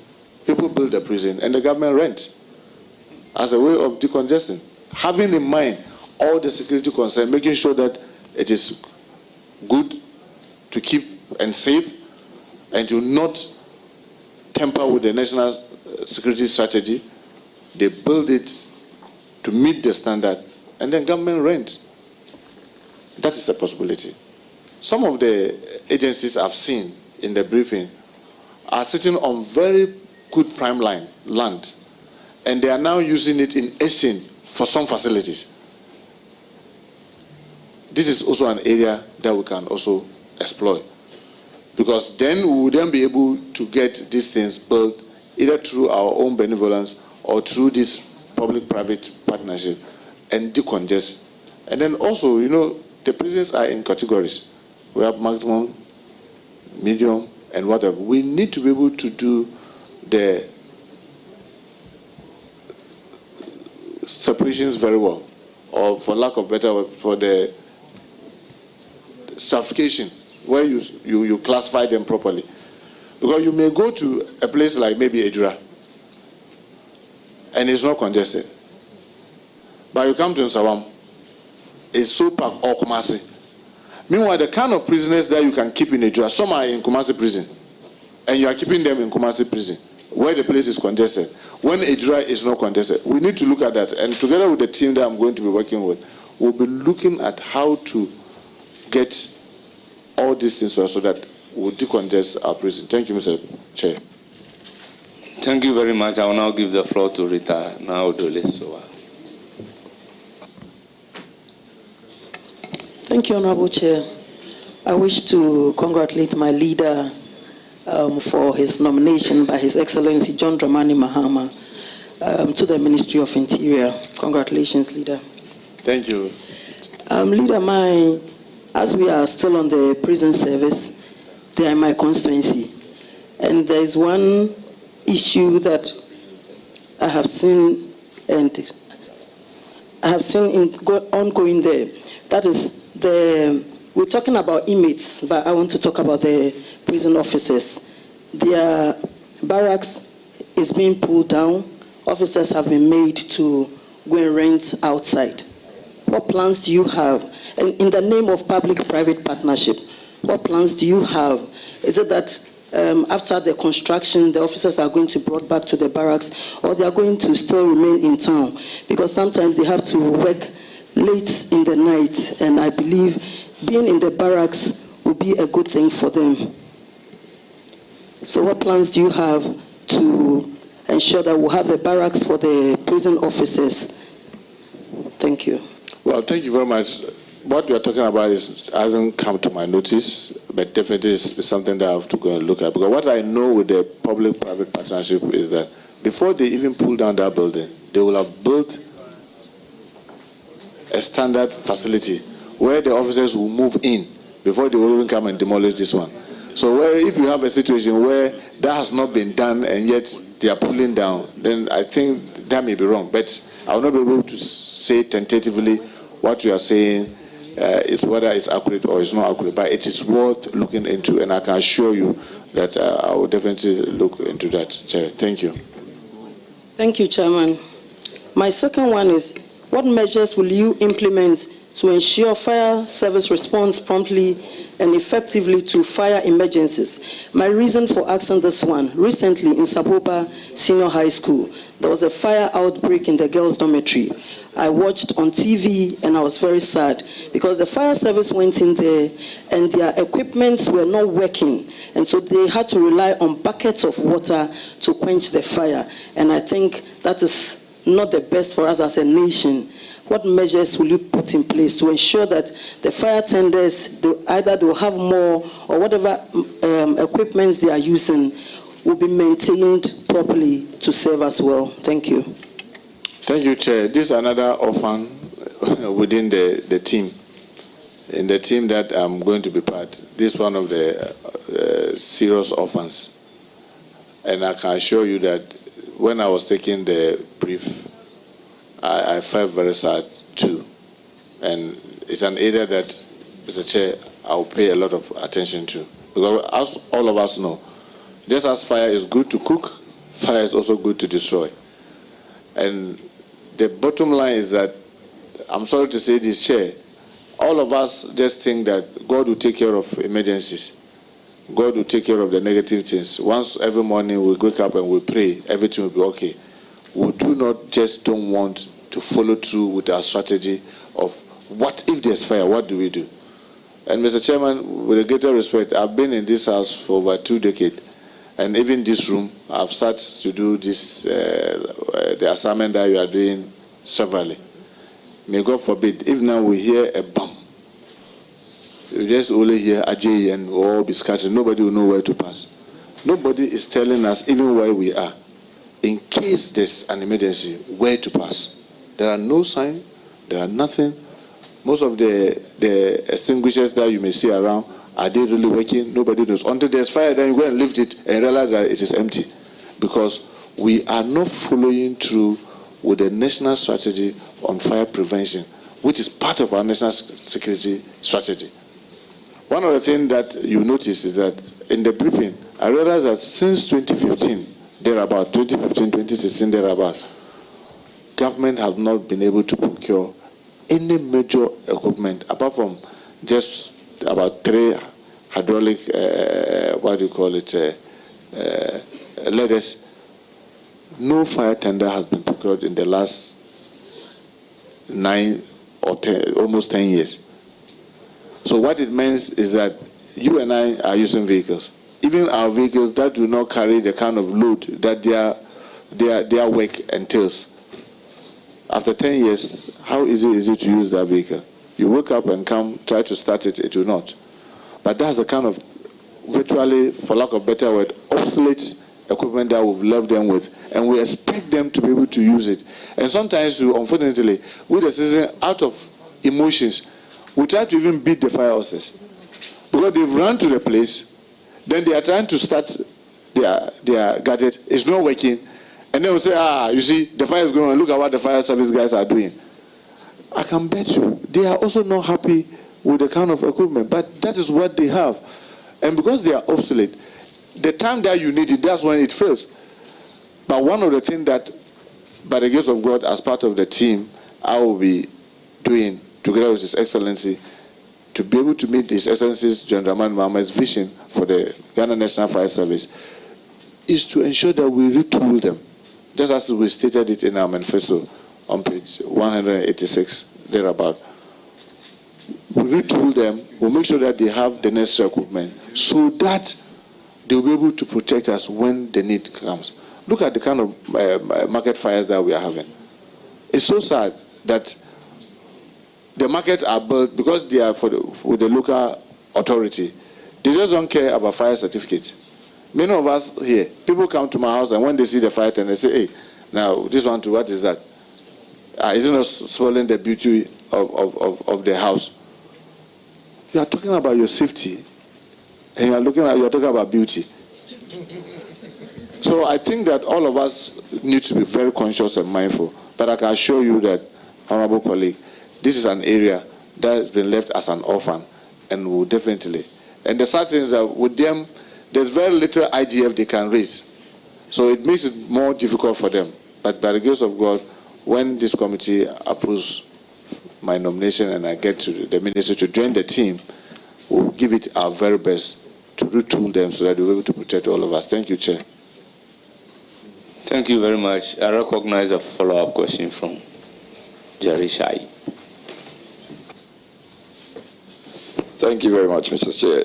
People build a prison and the government rents as a way of decongesting, having in mind all the security concerns, making sure that it is good to keep and safe and to not tamper with the national security strategy. They build it to meet the standard and then government rents. That is a possibility. Some of the agencies I've seen in the briefing are sitting on very good prime land, and they are now using it in exchange for some facilities. This is also an area that we can also exploit, because then we will then be able to get these things built either through our own benevolence or through this public-private partnership and decongest. And then also, you know, the prisons are in categories. We have maximum, medium, and whatever. We need to be able to do the separations very well, or for lack of better word, for the stratification, where you classify them properly. Because you may go to a place like maybe Ejura, and it's not congested. But you come to Nsawam, it's so packed, or Kumasi. Meanwhile, the kind of prisoners that you can keep in Ejura, some are in Kumasi prison, and you are keeping them in Kumasi prison, where the place is congested. When Ejura is not congested, we need to look at that. And together with the team that I'm going to be working with, we'll be looking at how to get all these things so that we'll decongest our prison. Thank you, Mr. Chair. Thank you very much. I will now give the floor to Rita Naudole. Thank you, Honorable Chair. I wish to congratulate my leader for his nomination by His Excellency John Dramani Mahama to the Ministry of Interior. Congratulations, Leader. Thank you. Leader, as we are still on the prison service, they are in my constituency. And there is one issue that I have seen ongoing there. That is we're talking about inmates, but I want to talk about the prison officers. Their barracks is being pulled down. Officers have been made to go and rent outside. What plans do you have? And in the name of public-private partnership, what plans do you have? Is it that after the construction, the officers are going to be brought back to the barracks, or they are going to still remain in town? Because sometimes they have to work late in the night, and I believe being in the barracks will be a good thing for them. So what plans do you have to ensure that we'll have a barracks for the prison officers? Thank you. Well, thank you very much. What you're talking about hasn't come to my notice, but definitely is something that I have to go and look at. Because what I know with the public-private partnership is that before they even pull down that building, they will have built a standard facility where the officers will move in before they will even come and demolish this one. So if you have a situation where that has not been done and yet they are pulling down, then I think that may be wrong. But I will not be able to say tentatively what you are saying is whether it's accurate or it's not accurate. But it is worth looking into, and I can assure you that I will definitely look into that, Chair. Thank you. Thank you, Chairman. My second one is, what measures will you implement to ensure fire service responds promptly and effectively to fire emergencies. My reason for asking this one, recently in Saboba Senior High School, there was a fire outbreak in the girls' dormitory. I watched on TV and I was very sad because the fire service went in there and their equipments were not working. And so they had to rely on buckets of water to quench the fire. And I think that is not the best for us as a nation. What measures will you put in place to ensure that the fire tenders, either they'll have more or whatever equipments they are using will be maintained properly to serve us well? Thank you. Thank you, Chair. This is another orphan within the team. In the team that I'm going to be part, this is one of the serious orphans. And I can assure you that when I was taking the brief, I felt very sad too. And it's an area that, Mr. Chair, I'll pay a lot of attention to. Because as all of us know, just as fire is good to cook, fire is also good to destroy. And the bottom line is that, I'm sorry to say this, Chair, all of us just think that God will take care of emergencies. God will take care of the negative things. Once every morning we wake up and we pray, everything will be okay. We do not just don't want to follow through with our strategy of what if there's fire, what do we do? And Mr. Chairman, with a greater respect, I've been in this house for over 2 decades. And even this room, I've started to do this, the assignment that you are doing severally. May God forbid, if now we hear a bomb, you just only hear Ajay and all be scattered. Nobody will know where to pass. Nobody is telling us even where we are. In case there's an emergency, where to pass. There are no signs, there are nothing. Most of the extinguishers that you may see around, are they really working? Nobody knows. Until there's fire, then you go and lift it and realize that it is empty. Because we are not following through with the national strategy on fire prevention, which is part of our national security strategy. One of the things that you notice is that in the briefing, I realized that since 2015, thereabout, 2015, 2016, thereabout, government has not been able to procure any major equipment, apart from just about 3 hydraulic, ladders. No fire tender has been procured in the last 9 or 10, almost 10 years. So what it means is that you and I are using vehicles. Even our vehicles that do not carry the kind of load that their work entails. After 10 years, how easy is it to use that vehicle? You wake up and come, try to start it, it will not. But that's the kind of virtually, for lack of a better word, obsolete equipment that we've left them with. And we expect them to be able to use it. And sometimes, unfortunately, with the citizen, out of emotions, we try to even beat the fire hoses. Because they've run to the place, then they are trying to start their gadget, it's not working, and then we say, you see, the fire is going on, look at what the fire service guys are doing. I can bet you, they are also not happy with the kind of equipment, but that is what they have. And because they are obsolete, the time that you need it, that's when it fails. But one of the things that, by the grace of God, as part of the team, I will be doing, together with His Excellency, to be able to meet His Excellency's John Dramani Mahama's vision for the Ghana National Fire Service, is to ensure that we retool them, just as we stated it in our manifesto on page 186, thereabout. We retool them, we'll make sure that they have the necessary equipment, so that they'll be able to protect us when the need comes. Look at the kind of market fires that we are having. It's so sad that the markets are built because they are with the local authority. They just don't care about fire certificates. Many of us here, people come to my house and when they see the fire and they say, hey, now this one too, what is that? Is it not spoiling the beauty of the house? You are talking about your safety and you're talking about beauty. So I think that all of us need to be very conscious and mindful. But I can assure you that, honorable colleague, this is an area that has been left as an orphan and will definitely. And the sad thing is that with them, there's very little IGF they can raise. So it makes it more difficult for them. But by the grace of God, when this committee approves my nomination and I get to the ministry to join the team, we'll give it our very best to retool them so that we'll be able to protect all of us. Thank you, Chair. Thank you very much. I recognize a follow-up question from Jerry Shai. Thank you very much, Mr. Chair.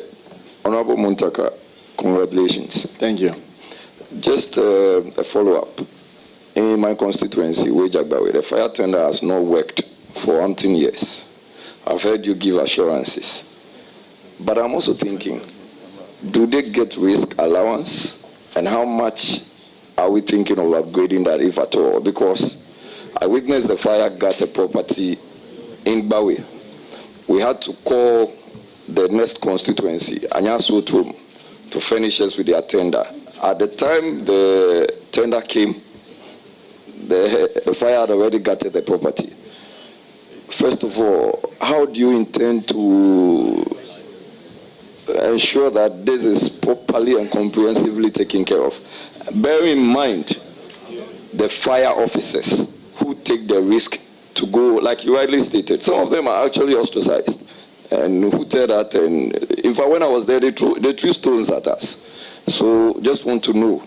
Honorable Muntaka, congratulations. Thank you. Just a follow-up. In my constituency, Wejagbawe, the fire tender has not worked for 18 years. I've heard you give assurances. But I'm also thinking, do they get risk allowance? And how much are we thinking of upgrading that, if at all? Because I witnessed the fire got a property in Bawe. We had to call the next constituency, Anyasotrum, to furnish us with their tender. At the time the tender came, the fire had already gutted the property. First of all, how do you intend to ensure that this is properly and comprehensively taken care of? Bear in mind the fire officers who take the risk to go, like you rightly stated, some of them are actually ostracized. And who tell that? And in fact, when I was there, they threw stones at us. So just want to know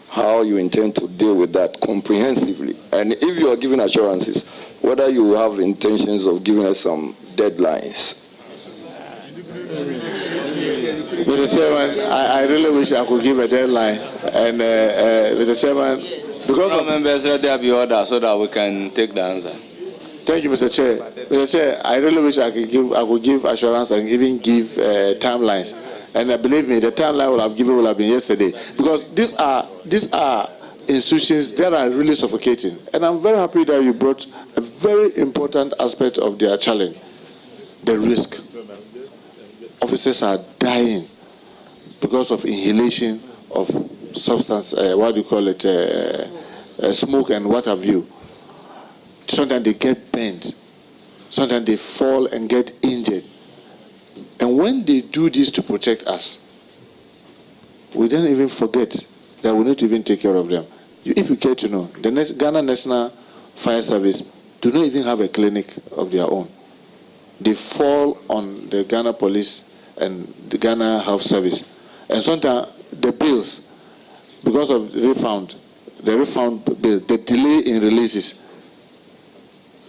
how you intend to deal with that comprehensively. And if you are giving assurances, whether you have intentions of giving us some deadlines. Mr. Chairman, I really wish I could give a deadline. And Mr. Chairman, because of members, let there be order so that we can take the answer. Thank you, Mr. Chair. Mr. Chair, I really wish I could give assurance and even give timelines. And believe me, the timeline will have been yesterday. Because these are institutions that are really suffocating. And I'm very happy that you brought a very important aspect of their challenge, the risk. Officers are dying because of inhalation of substance, smoke and what have you. Sometimes they get burned. Sometimes they fall and get injured. And when they do this to protect us, we don't even forget that we need to even take care of them. If you care to know, the Ghana National Fire Service do not even have a clinic of their own. They fall on the Ghana Police and the Ghana Health Service. And sometimes the bills, because of the refund bill, the delay in releases,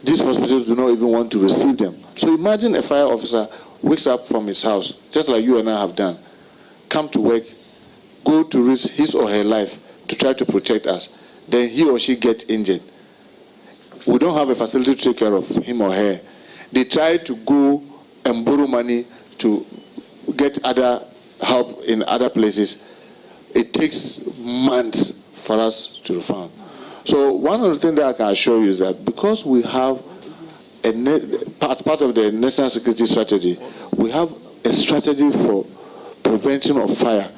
these hospitals do not even want to receive them. So imagine a fire officer wakes up from his house, just like you and I have done, come to work, go to risk his or her life to try to protect us. Then he or she gets injured. We don't have a facility to take care of him or her. They try to go and borrow money to get other help in other places. It takes months for us to refund. So one of the things that I can assure you is that because we have part of the national security strategy, we have a strategy for prevention of fire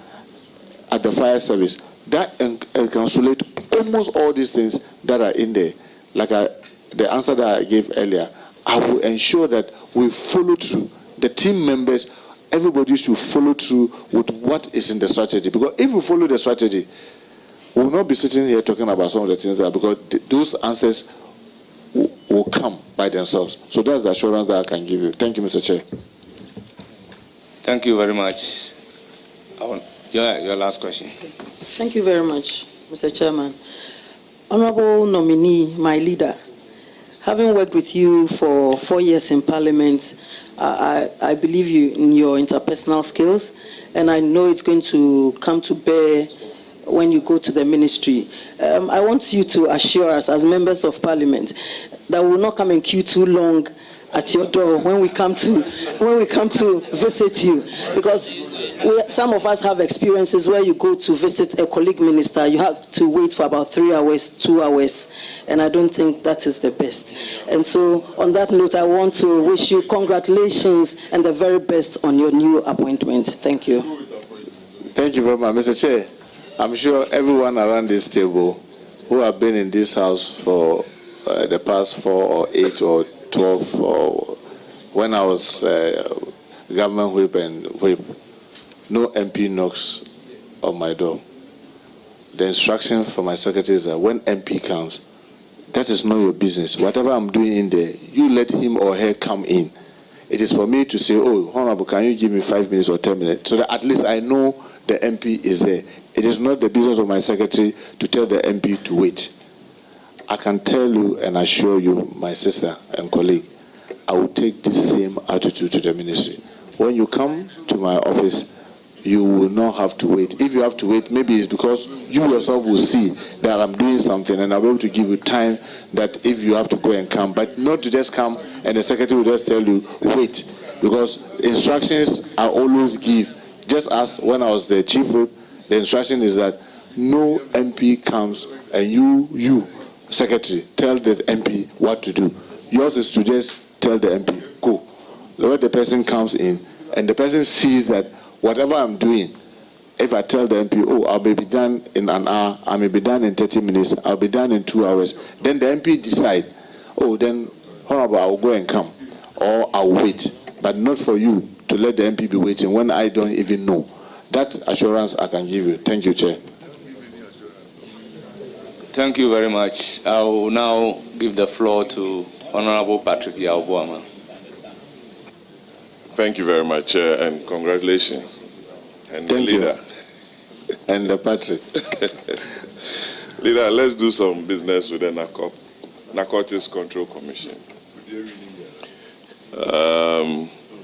at the fire service that encapsulates almost all these things that are in there. Like the answer that I gave earlier, I will ensure that we follow through. The team members, everybody should follow through with what is in the strategy. Because if we follow the strategy, we will not be sitting here talking about some of the things that, because those answers will come by themselves. So that's the assurance that I can give you. Thank you, Mr. Chair. Thank you very much. Your last question. Thank you very much, Mr. Chairman. Honorable nominee, my leader, having worked with you for 4 years in Parliament, I believe you in your interpersonal skills, and I know it's going to come to bear when you go to the ministry. I want you to assure us as members of Parliament that we will not come and queue too long at your door when we come to visit you, because some of us have experiences where you go to visit a colleague minister, you have to wait for about 3 hours, 2 hours, and I don't think that is the best. And so on that note, I want to wish you congratulations and the very best on your new appointment. Thank you. Thank you very much, Mr. Chair. I'm sure everyone around this table who have been in this house for the past 4 or 8 or 12, or when I was government whip and whip, no MP knocks on my door. The instruction from my secretary is that when MP comes, That is not your business. Whatever I'm doing in there, you let him or her come in. It is for me to say, oh, Honorable, can you give me 5 minutes or 10 minutes? So that at least I know the MP is there. It is not the business of my secretary to tell the MP to wait. I can tell you and assure you, my sister and colleague, I will take this same attitude to the ministry. When you come to my office, you will not have to wait. If you have to wait, maybe it's because you yourself will see that I'm doing something and I'll be able to give you time that if you have to go and come, but not to just come and the secretary will just tell you, wait, because instructions I always give. Just as when I was the chief whip, the instruction is that no MP comes and you, secretary, tell the MP what to do. Yours is to just tell the MP, go. When the person comes in and the person sees that whatever I'm doing, if I tell the MP, oh, I'll be done in an hour, I may be done in 30 minutes, I'll be done in 2 hours, then the MP decide, oh, then, Honorable, I'll go and come, or I'll wait. But not for you to let the MP be waiting when I don't even know. That assurance I can give you. Thank you, Chair. Thank you very much. I will now give the floor to Honorable Patrick Yaobuama. Thank you very much, and congratulations. And Thank leader. You. And the Patrick. Leader, let's do some business with the Narcotics Control Commission.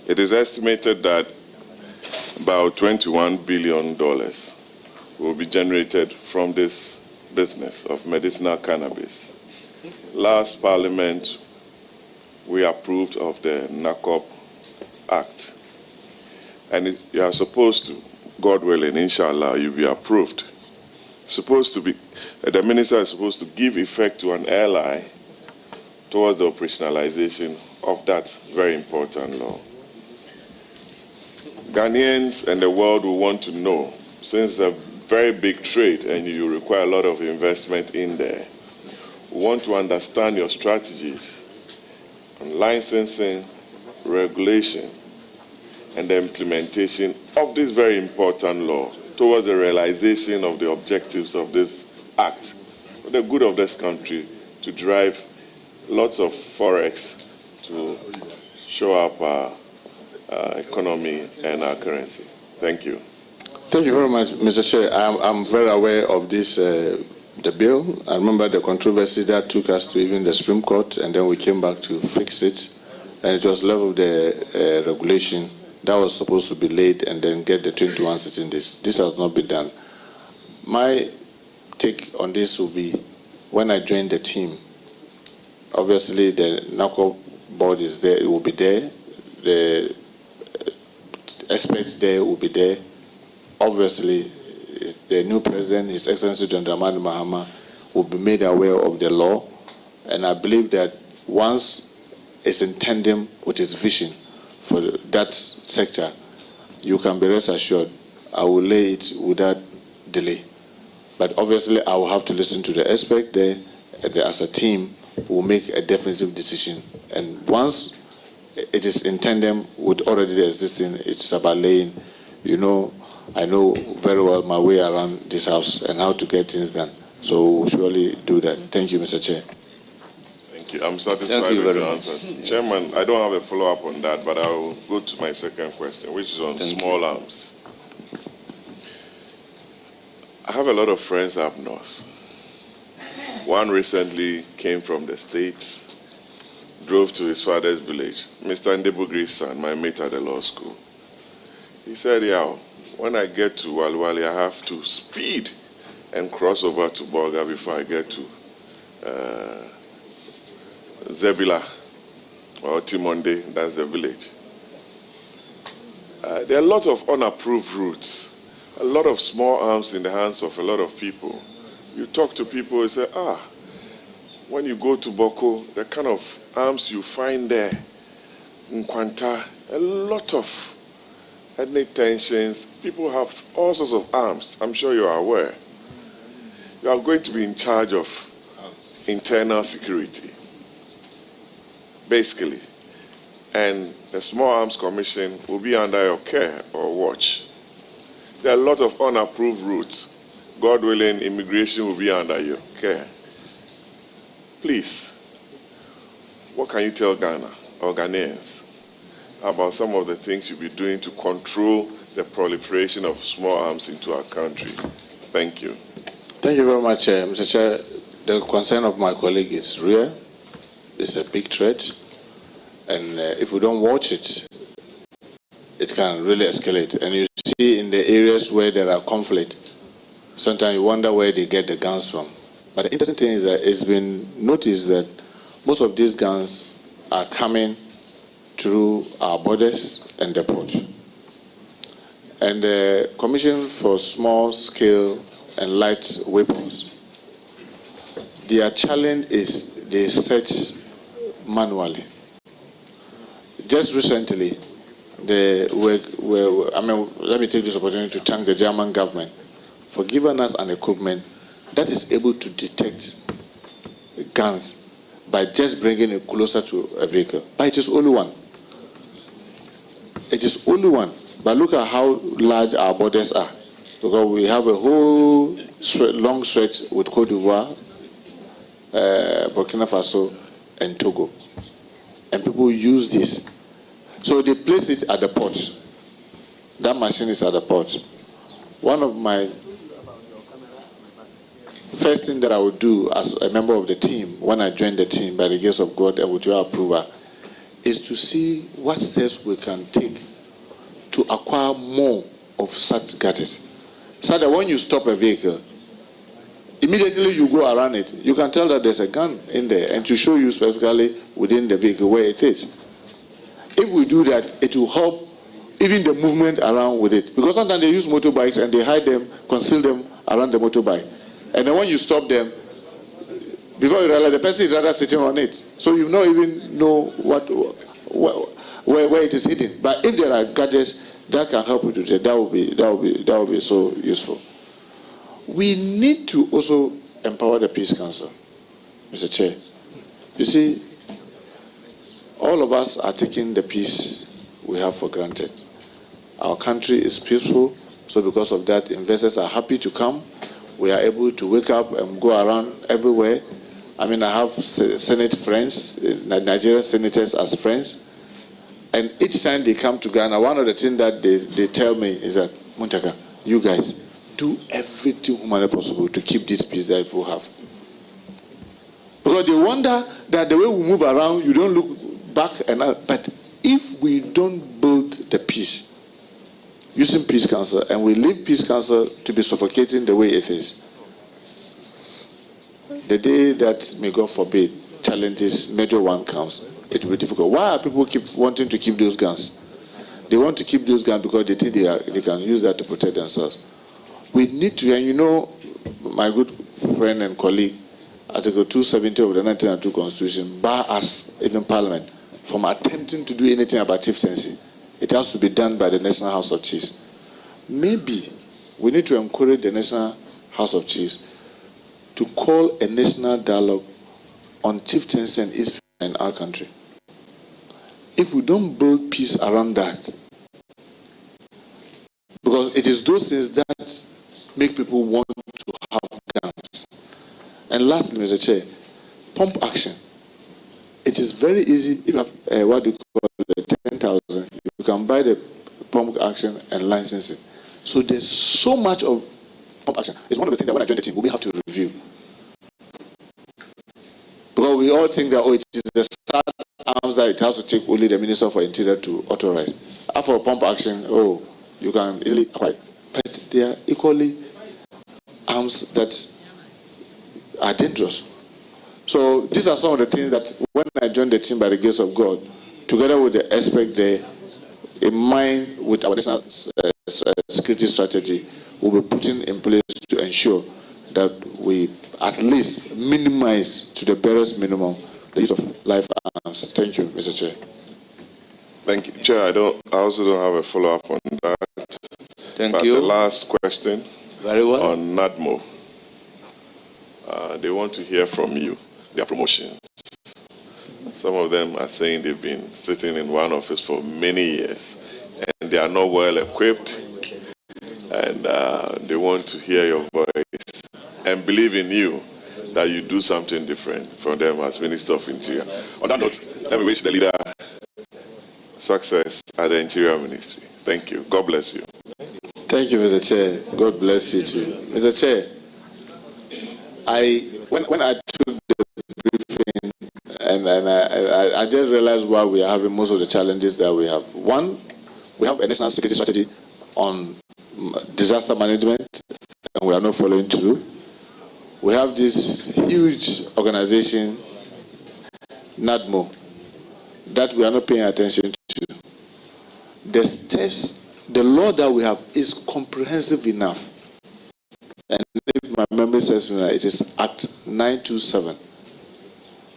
It is estimated that about $21 billion will be generated from this business of medicinal cannabis. Last Parliament, we approved of the NACOP Act. And you are supposed to, God willing, inshallah, you'll be approved. Supposed to be, the minister is supposed to give effect to an airline towards the operationalization of that very important law. Ghanaians and the world will want to know, since it's a very big trade and you require a lot of investment in there, we want to understand your strategies on licensing, regulation, and the implementation of this very important law towards the realization of the objectives of this act for the good of this country, to drive lots of forex to show up our economy and our currency. Thank you. Thank you very much, Mr. Chair. I'm very aware of this, the bill. I remember the controversy that took us to even the Supreme Court, and then we came back to fix it. And it was level of the regulation that was supposed to be laid and then get the 21 sitting days. This has not been done. My take on this will be, when I joined the team, obviously the NACO board is there, it will be there. The experts there will be there. Obviously, the new president, His Excellency John Dramani Mahama, will be made aware of the law. And I believe that once it's in tandem with his vision for that sector, you can be rest assured I will lay it without delay. But obviously, I will have to listen to the expert there. As a team, we'll make a definitive decision. And once it is in tandem with already the existing, it's about laying, I know very well my way around this house and how to get things done. So we'll surely do that. Thank you, Mr. Chair. Thank you. I'm satisfied with the answers. Chairman, I don't have a follow-up on that, but I will go to my second question, which is on small arms. I have a lot of friends up north. One recently came from the States, drove to his father's village, Mr. Ndebugri's son, my mate at the law school. He said, yeah, when I get to Walwali, I have to speed and cross over to Bolga before I get to Zebila or Timonde, that's the village. There are a lot of unapproved routes, a lot of small arms in the hands of a lot of people. You talk to people, you say, when you go to Boko, the kind of arms you find there, in Kwanta, a lot of ethnic tensions, people have all sorts of arms. I'm sure you are aware. You are going to be in charge of internal security, basically. And the Small Arms Commission will be under your care or watch. There are a lot of unapproved routes. God willing, immigration will be under your care. Please, what can you tell Ghana or Ghanaians about some of the things you'll be doing to control the proliferation of small arms into our country? Thank you. Thank you very much, Mr. Chair. The concern of my colleague is real. It's a big threat. And if we don't watch it, it can really escalate. And you see in the areas where there are conflict, sometimes you wonder where they get the guns from. But the interesting thing is that it's been noticed that most of these guns are coming through our borders and the port. And the Commission for Small Scale and Light Weapons, their challenge is they search manually. Just recently, let me take this opportunity to thank the German government for giving us an equipment that is able to detect guns by just bringing it closer to a vehicle. But it is only one. It is only one. But look at how large our borders are. Because we have a whole long stretch with Côte d'Ivoire, Burkina Faso, and Togo. And people use this. So they place it at the port. That machine is at the port. One of my first thing that I would do as a member of the team, when I joined the team by the grace of God and with your approval, is to see what steps we can take to acquire more of such gadgets. So that when you stop a vehicle, immediately you go around it, you can tell that there's a gun in there and to show you specifically within the vehicle where it is. If we do that, it will help even the movement around with it. Because sometimes they use motorbikes and they hide them, conceal them around the motorbike. And then when you stop them, before you realize the person is rather sitting on it. So you don't even know where it is hidden. But if there are gadgets that can help you to do that, that will be so useful. We need to also empower the Peace Council, Mr. Chair. You see, all of us are taking the peace we have for granted. Our country is peaceful, so because of that, investors are happy to come. We are able to wake up and go around everywhere. I mean, I have Senate friends, Nigerian senators as friends, and each time they come to Ghana, one of the things that they tell me is that, Muntaka, you guys, do everything humanly possible to keep this peace that people have. Because they wonder that the way we move around, you don't look back and out. But if we don't build the peace using Peace Council and we leave Peace Council to be suffocating the way it is, the day that, may God forbid, challenges, major one comes, it will be difficult. Why are people keep wanting to keep those guns? They want to keep those guns because they think they can use that to protect themselves. We need to, and you know, my good friend and colleague, Article 270 of the 1992 Constitution bar us, even Parliament, from attempting to do anything about chieftaincy. It has to be done by the National House of Chiefs. Maybe we need to encourage the National House of Chiefs to call a national dialogue on chieftaincy and its in our country. If we don't build peace around that, because it is those things that make people want to have guns. And lastly, Mr. Chair, pump action. It is very easy. If you have what you call the 10,000, you can buy the pump action and license it. So there's so much of pump action. It's one of the things that when I joined the team, we have to review. Because we all think that, it is the sad arms that it has to take only the Minister for Interior to authorize. After pump action, you can easily acquire. But they are equally arms that are dangerous. So these are some of the things that when I joined the team by the grace of God, together with the aspect there, in mind with our national security strategy, we'll be putting in place to ensure that we at least minimize to the barest minimum the use of live arms. Thank you, Mr. Chair. Thank you, Chair. I also don't have a follow-up on that. Thank you. The last question. Very well. On NADMO. They want to hear from you, their promotions. Some of them are saying they've been sitting in one office for many years and they are not well equipped, and they want to hear your voice and believe in you that you do something different from them as Minister of Interior. On that note, let me wish the leader success at the Interior Ministry. Thank you. God bless you. Thank you, Mr. Chair. God bless you too. Mr. Chair, when I took the briefing and I just realized why we are having most of the challenges that we have. One, we have a national security strategy on disaster management, and we are not following through. We have this huge organization, NADMO, that we are not paying attention to. The steps, the law that we have is comprehensive enough. And if my memory serves me right, it is Act 927.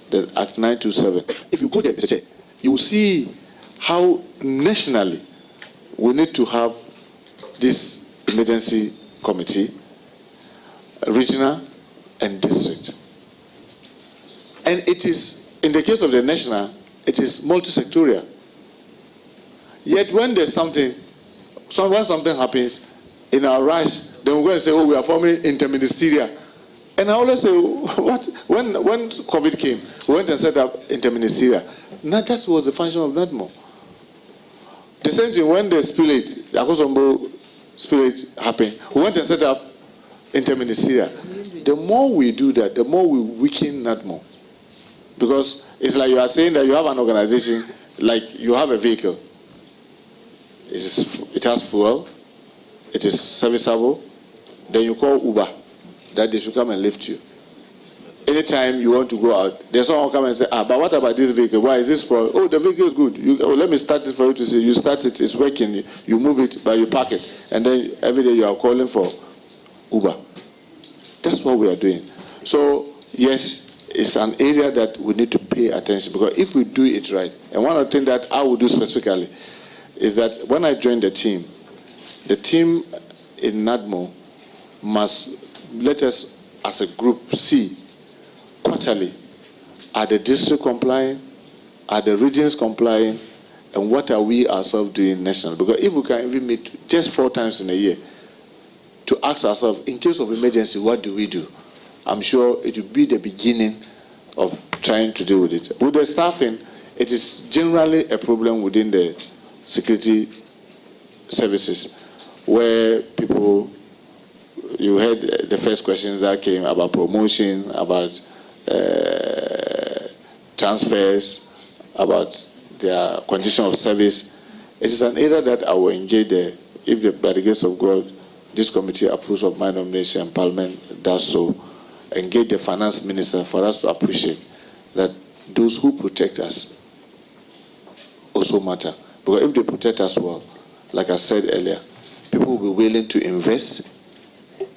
The Act 927. If you go there, Mr. Chair, you will see how nationally we need to have this emergency committee, regional and district. And it is, in the case of the national, it is multi-sectorial. Yet when there's something, when something happens, in our rush, then we're going to say, oh, we are forming interministerial. And I always say, what? When COVID came, we went and set up interministerial. Now that was the function of NADMO. The same thing when the spillage, the Akosombo spillage happened, we went and set up interministerial. The more we do that, the more we weaken NADMO. Because it's like you are saying that you have an organization, like you have a vehicle. It has fuel, it is serviceable, then you call Uber, that they should come and lift you. Anytime you want to go out, there's someone come and say, but what about this vehicle? Why is this problem? Oh, the vehicle is good. Let me start it for you to see. You start it, it's working, you move it, but you park it. And then every day you are calling for Uber. That's what we are doing. So, yes, it's an area that we need to pay attention, because if we do it right, and one of the things that I will do specifically is that when I join the team in NADMO must let us as a group see quarterly, are the district complying, are the regions complying, and what are we ourselves doing nationally? Because if we can even meet just 4 times in a year to ask ourselves, in case of emergency, what do we do? I'm sure it will be the beginning of trying to deal with it. With the staffing, it is generally a problem within the security services, where people, you heard the first questions that came about promotion, about transfers, about their condition of service. It is an area that I will engage there. If by the grace of God, this committee approves of my nomination and Parliament does so, engage the finance minister for us to appreciate that those who protect us also matter. Because if they protect us well, like I said earlier, people will be willing to invest,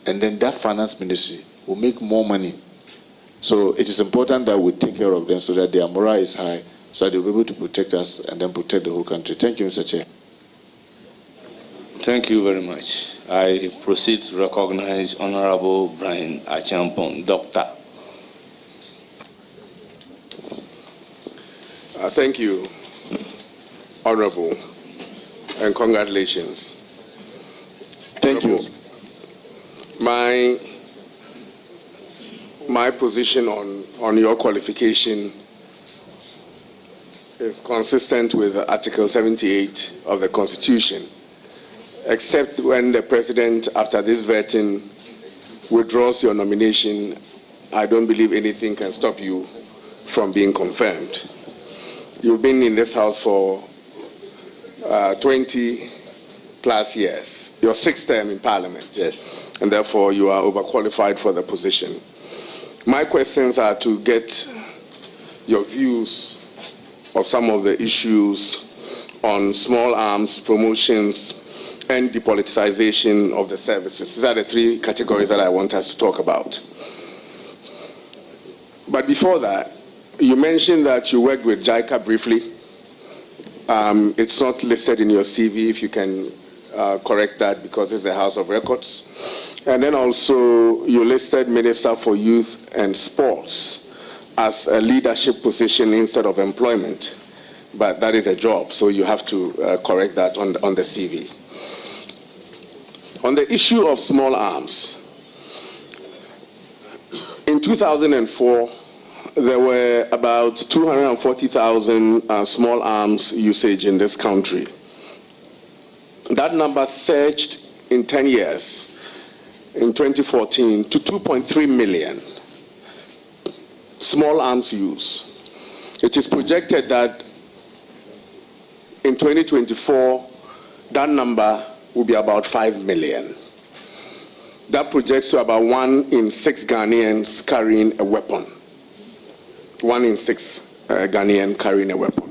and then that finance ministry will make more money. So it is important that we take care of them so that their morale is high, so that they'll be able to protect us and then protect the whole country. Thank you, Mr. Chair. Thank you very much. I proceed to recognize Honorable Brian Achampong, Doctor. Thank you, Honorable, and congratulations. Thank you. My position on your qualification is consistent with Article 78 of the Constitution, except when the President, after this vetting, withdraws your nomination. I don't believe anything can stop you from being confirmed. You've been in this House for 20 plus years. Your 6th term in Parliament. Yes. And therefore you are overqualified for the position. My questions are to get your views of some of the issues on small arms, promotions, and depoliticization of the services. These are the 3 categories that I want us to talk about. But before that, you mentioned that you worked with JICA briefly. It's not listed in your CV. If you can correct that, because it's a House of Records. And then also you listed Minister for Youth and Sports as a leadership position instead of employment. But that is a job, so you have to correct that on the CV. On the issue of small arms, in 2004, there were about 240,000 small arms usage in this country. That number surged in 10 years, in 2014, to 2.3 million small arms use. It is projected that in 2024, that number will be about 5 million. That projects to about 1 in 6 Ghanaians carrying a weapon. 1 in 6 Ghanaians carrying a weapon.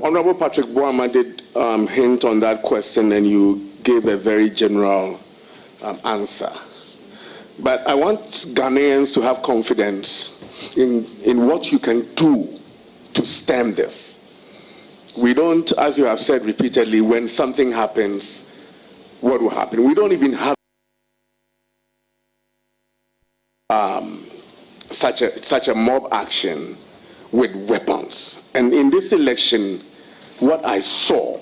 Honorable Patrick Boama did hint on that question, and you gave a very general answer. But I want Ghanaians to have confidence in what you can do to stem this. We don't, as you have said repeatedly, when something happens, what will happen? We don't even have such a mob action with weapons. And in this election, what I saw,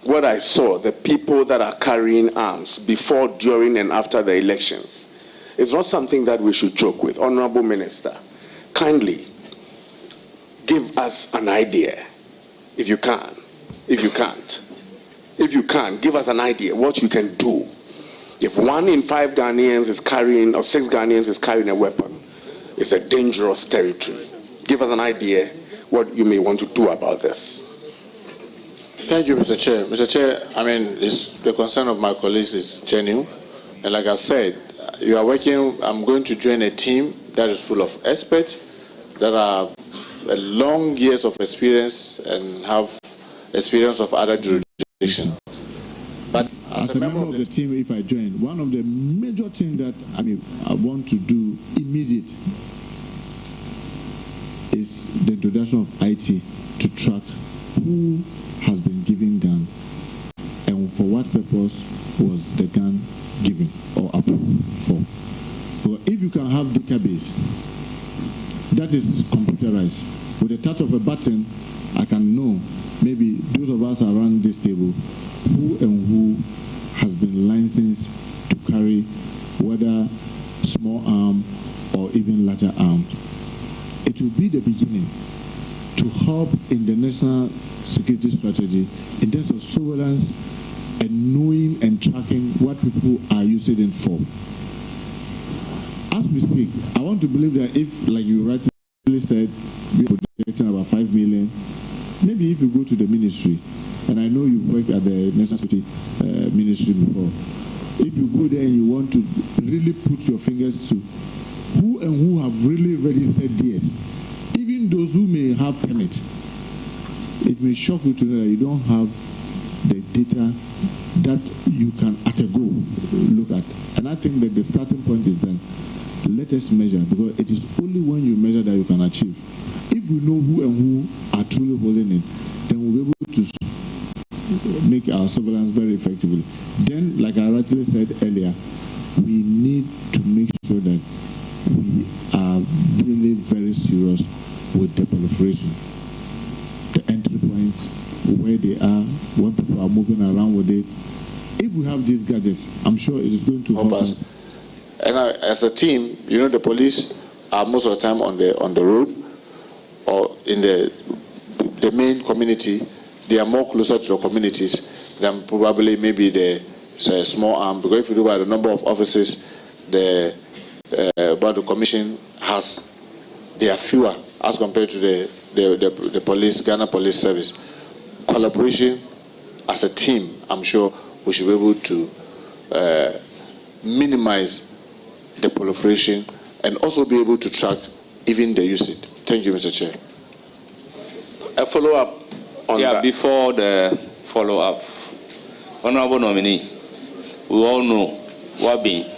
the people that are carrying arms before, during, and after the elections, is not something that we should joke with. Honorable Minister, kindly give us an idea, if you can. If you can't, give us an idea what you can do. If 1 in 5 Ghanaians is carrying, or 6 Ghanaians is carrying a weapon, it's a dangerous territory. Give us an idea what you may want to do about this. Thank you, Mr. Chair. Mr. Chair, I mean, the concern of my colleagues is genuine. And like I said, you are working, I'm going to join a team that is full of experts that are long years of experience and have experience of other jurisdictions. But as a member of the team, if I join, one of the major things that I want to do immediate is the introduction of IT to track who has been given gun and for what purpose was the gun given or approved for. So if you can have database that is computerized, with the touch of a button, I can know, maybe those of us around this table, who and who has been licensed to carry whether small arm or even larger arms. It will be the beginning to help in the national security strategy in terms of surveillance and knowing and tracking what people are using it for. As we speak, I want to believe that if, like you rightly said, we are projecting about 5 million, maybe if you go to the ministry, and I know you've worked at the National Security Ministry before, if you go there and you want to really put your fingers to who and who have really registered DS, even those who may have permit, it may shock you to know that you don't have the data that you can at a go look at. And I think that the starting point is that let us measure, because it is only when you measure that you can achieve. If we know who and who are truly holding it, then we'll be able to make our surveillance very effectively. Then, like I rightly said earlier, we need to make sure that we are really very serious with the proliferation, the entry points, where they are, when people are moving around with it. If we have these gadgets, I'm sure it is going to help us. And as a team, you know, the police are most of the time on the road or in the main community. They are more closer to the communities than probably maybe the small arm. Because if you look at the number of officers, about the commission has, they are fewer as compared to the police, Ghana Police Service. Collaboration as a team, I'm sure we should be able to minimize the proliferation and also be able to track even the usage. Thank you, Mr. Chair. A follow-up on that. Before the follow-up, Honorable Nominee, we all know Wabi.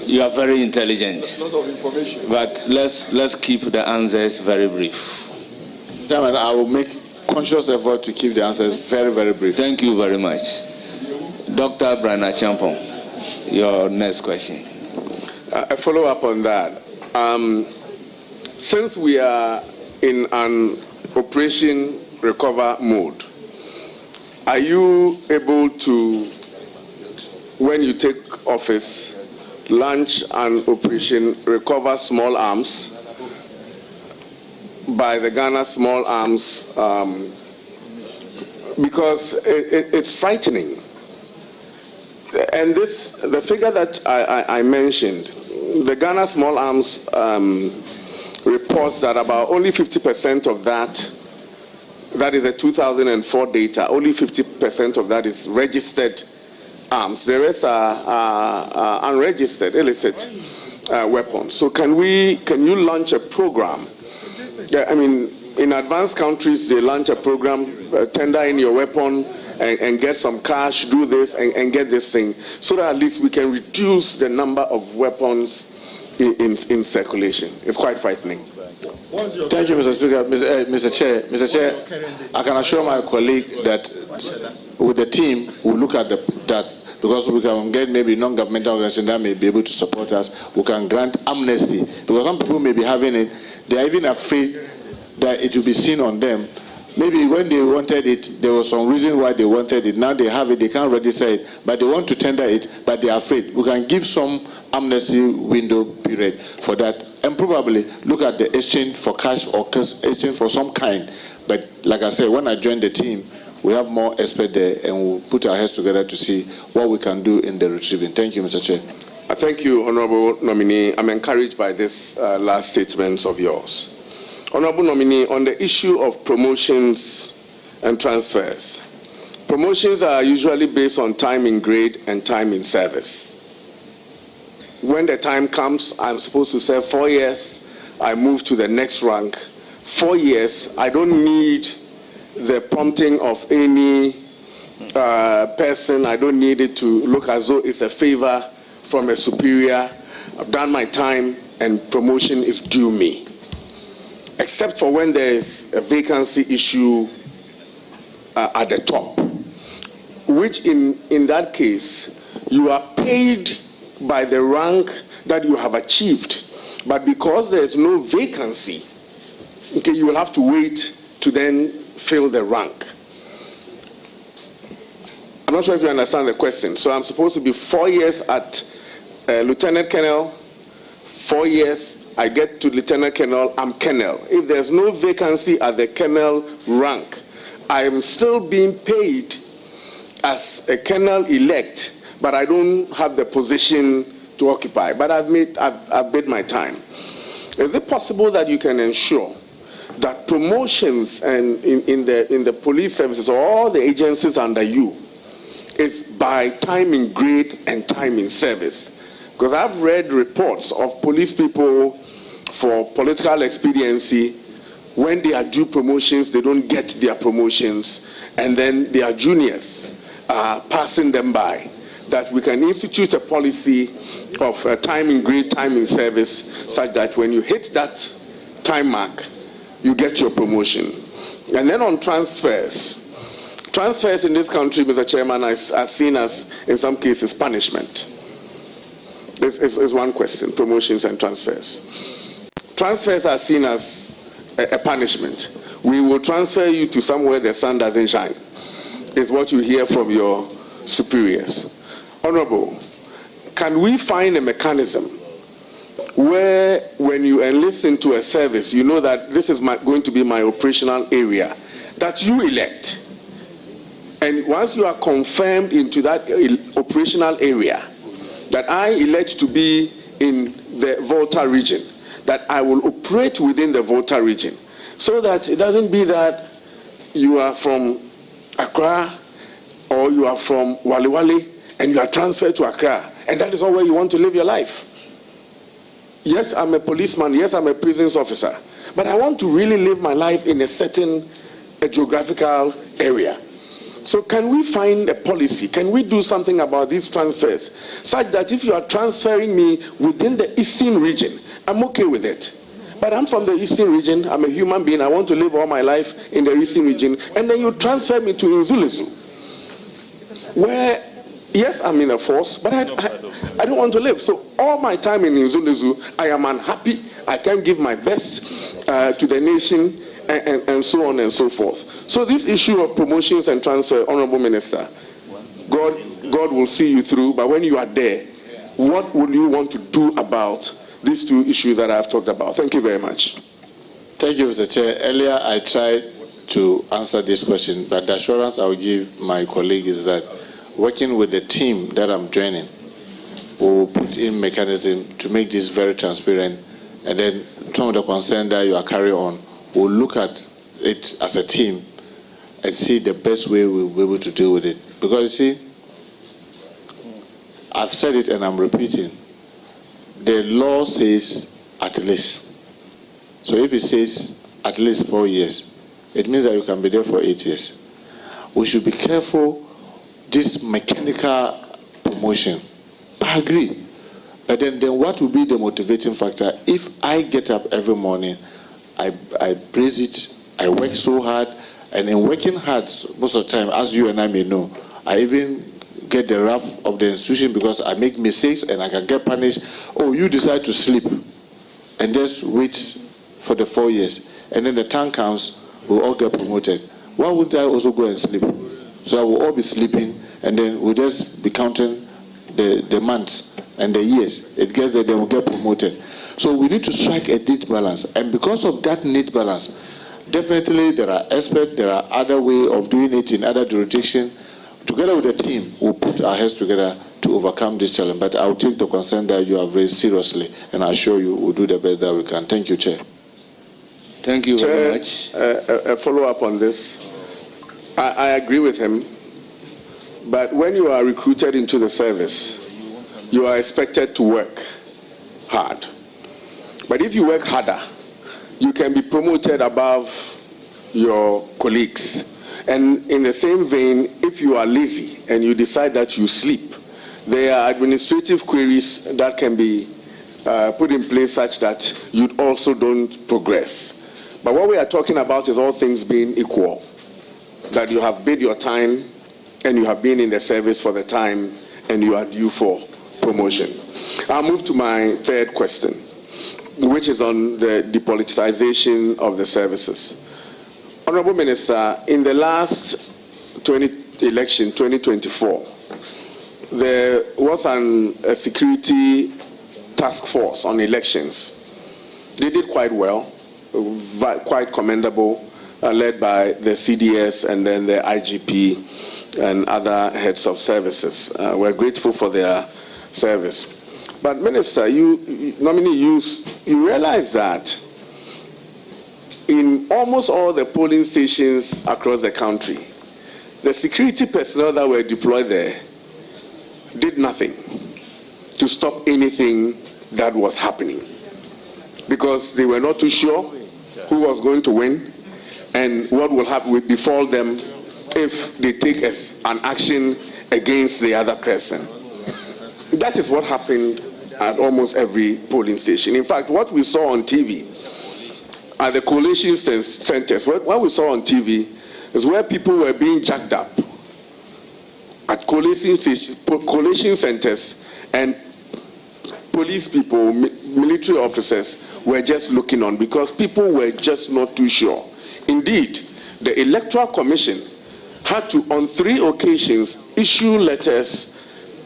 You are very intelligent. A lot of information. But let's keep the answers very brief. Chairman, I will make conscious effort to keep the answers very, very brief. Thank you very much. Dr. Brana Champong, your next question. A follow-up on that. Since we are in an operation recover mode, are you able to when you take office, launch an operation, recover small arms by the Ghana Small Arms, because it's frightening. And the figure that I mentioned, the Ghana Small Arms reports that about only 50% of that is the 2004 data, only 50% of that is registered arms. The rest are unregistered, illicit weapons. So can you launch a program? Yeah, I mean, in advanced countries, they launch a program, tender in your weapon, and get some cash, do this, and get this thing, so that at least we can reduce the number of weapons in circulation. It's quite frightening. Thank you, Mr. Speaker. Mr. Chair, I can assure my colleague that with the team, we'll look at that, because we can get maybe non-governmental organizations that may be able to support us. We can grant amnesty, because some people may be having it. They are even afraid that it will be seen on them. Maybe when they wanted it, there was some reason why they wanted it. Now they have it, they can't register it, but they want to tender it, but they are afraid. We can give some amnesty window period for that, and probably look at the exchange for cash or exchange for some kind. But like I said, when I joined the team, we have more experts there, and we'll put our heads together to see what we can do in the retrieving. Thank you, Mr. Chair. Thank you, Honorable Nominee. I'm encouraged by this last statements of yours. Honorable Nominee, on the issue of promotions and transfers, promotions are usually based on time in grade and time in service. When the time comes, I'm supposed to serve 4 years, I move to the next rank. 4 years, I don't need the prompting of any person. I don't need it to look as though it's a favor from a superior. I've done my time and promotion is due me. Except for when there's a vacancy issue at the top, which in that case, you are paid by the rank that you have achieved. But because there's no vacancy, okay, you will have to wait to then fill the rank. I'm not sure if you understand the question. So I'm supposed to be 4 years at Lieutenant Colonel, 4 years, I get to Lieutenant Colonel, I'm Colonel. If there's no vacancy at the Colonel rank, I am still being paid as a Colonel elect, but I don't have the position to occupy. But I've bid my time. Is it possible that you can ensure that promotions and in the police services or all the agencies under you is by time in grade and time in service? Because I've read reports of police people for political expediency. When they are due promotions, they don't get their promotions, and then their juniors are passing them by. That we can institute a policy of time in grade, time in service, such that when you hit that time mark, you get your promotion. And then on transfers. Transfers in this country, Mr. Chairman, are seen as, in some cases, punishment. This is one question, promotions and transfers. Transfers are seen as a punishment. We will transfer you to somewhere the sun doesn't shine. It's what you hear from your superiors. Honorable, can we find a mechanism where when you enlist into a service, you know that this is going to be my operational area, that you elect? And once you are confirmed into that operational area, that I elect to be in the Volta region, that I will operate within the Volta region, so that it doesn't be that you are from Accra or you are from Wale Wale and you are transferred to Accra, and that is all where you want to live your life. Yes, I'm a policeman, yes, I'm a prisons officer, but I want to really live my life in a certain geographical area. So can we find a policy? Can we do something about these transfers, such that if you are transferring me within the eastern region, I'm okay with it. But I'm from the eastern region, I'm a human being, I want to live all my life in the eastern region, and then you transfer me to Nzulezu, where, yes, I'm in a force, but I don't want to live. So all my time in Nzulezu, I am unhappy, I can't give my best to the nation, and so on and so forth. So this issue of promotions and transfer, Honorable Minister, God God will see you through, but when you are there, what will you want to do about these two issues that I've talked about? Thank you very much. Thank you, Mr. Chair. Earlier, I tried to answer this question, but the assurance I will give my colleague is that working with the team that I'm joining, we'll put in mechanism to make this very transparent, and then some of the concern that you are carrying on, we'll look at it as a team and see the best way we'll be able to deal with it. Because you see, I've said it and I'm repeating, the law says at least. So if it says at least 4 years, it means that you can be there for 8 years. We should be careful, this mechanical promotion. I agree. But then what will be the motivating factor? If I get up every morning, I praise it, I work so hard, and in working hard, most of the time, as you and I may know, I even get the wrath of the institution because I make mistakes and I can get punished. Oh, you decide to sleep and just wait for the 4 years. And then the time comes, we'll all get promoted. Why wouldn't I also go and sleep? So I will all be sleeping, and then we'll just be counting the months and the years. It gets there, then we'll get promoted. So we need to strike a neat balance. And because of that neat balance, definitely there are experts, there are other ways of doing it in other jurisdictions. Together with the team, we'll put our heads together to overcome this challenge. But I'll take the concern that you have raised seriously, and I assure you we'll do the best that we can. Thank you, Chair. Thank you very much. A follow-up on this. I agree with him, but when you are recruited into the service, you are expected to work hard. But if you work harder, you can be promoted above your colleagues. And in the same vein, if you are lazy and you decide that you sleep, there are administrative queries that can be put in place such that you also don't progress. But what we are talking about is all things being equal, that you have bid your time and you have been in the service for the time and you are due for promotion. I'll move to my third question, which is on the depoliticization of the services. Honorable Minister, in the last election, 2024, there was a security task force on elections. They did quite well, quite commendable, led by the CDS and then the IGP and other heads of services. We're grateful for their service. But Minister, you realize that in almost all the polling stations across the country, the security personnel that were deployed there did nothing to stop anything that was happening, because they were not too sure who was going to win and what will befall them if they take an action against the other person. That is what happened at almost every polling station. In fact, what we saw on TV at the collation centers, what we saw on TV is where people were being jacked up at collation centers, and police people, military officers were just looking on because people were just not too sure. Indeed, the Electoral Commission had to, on 3 occasions, issue letters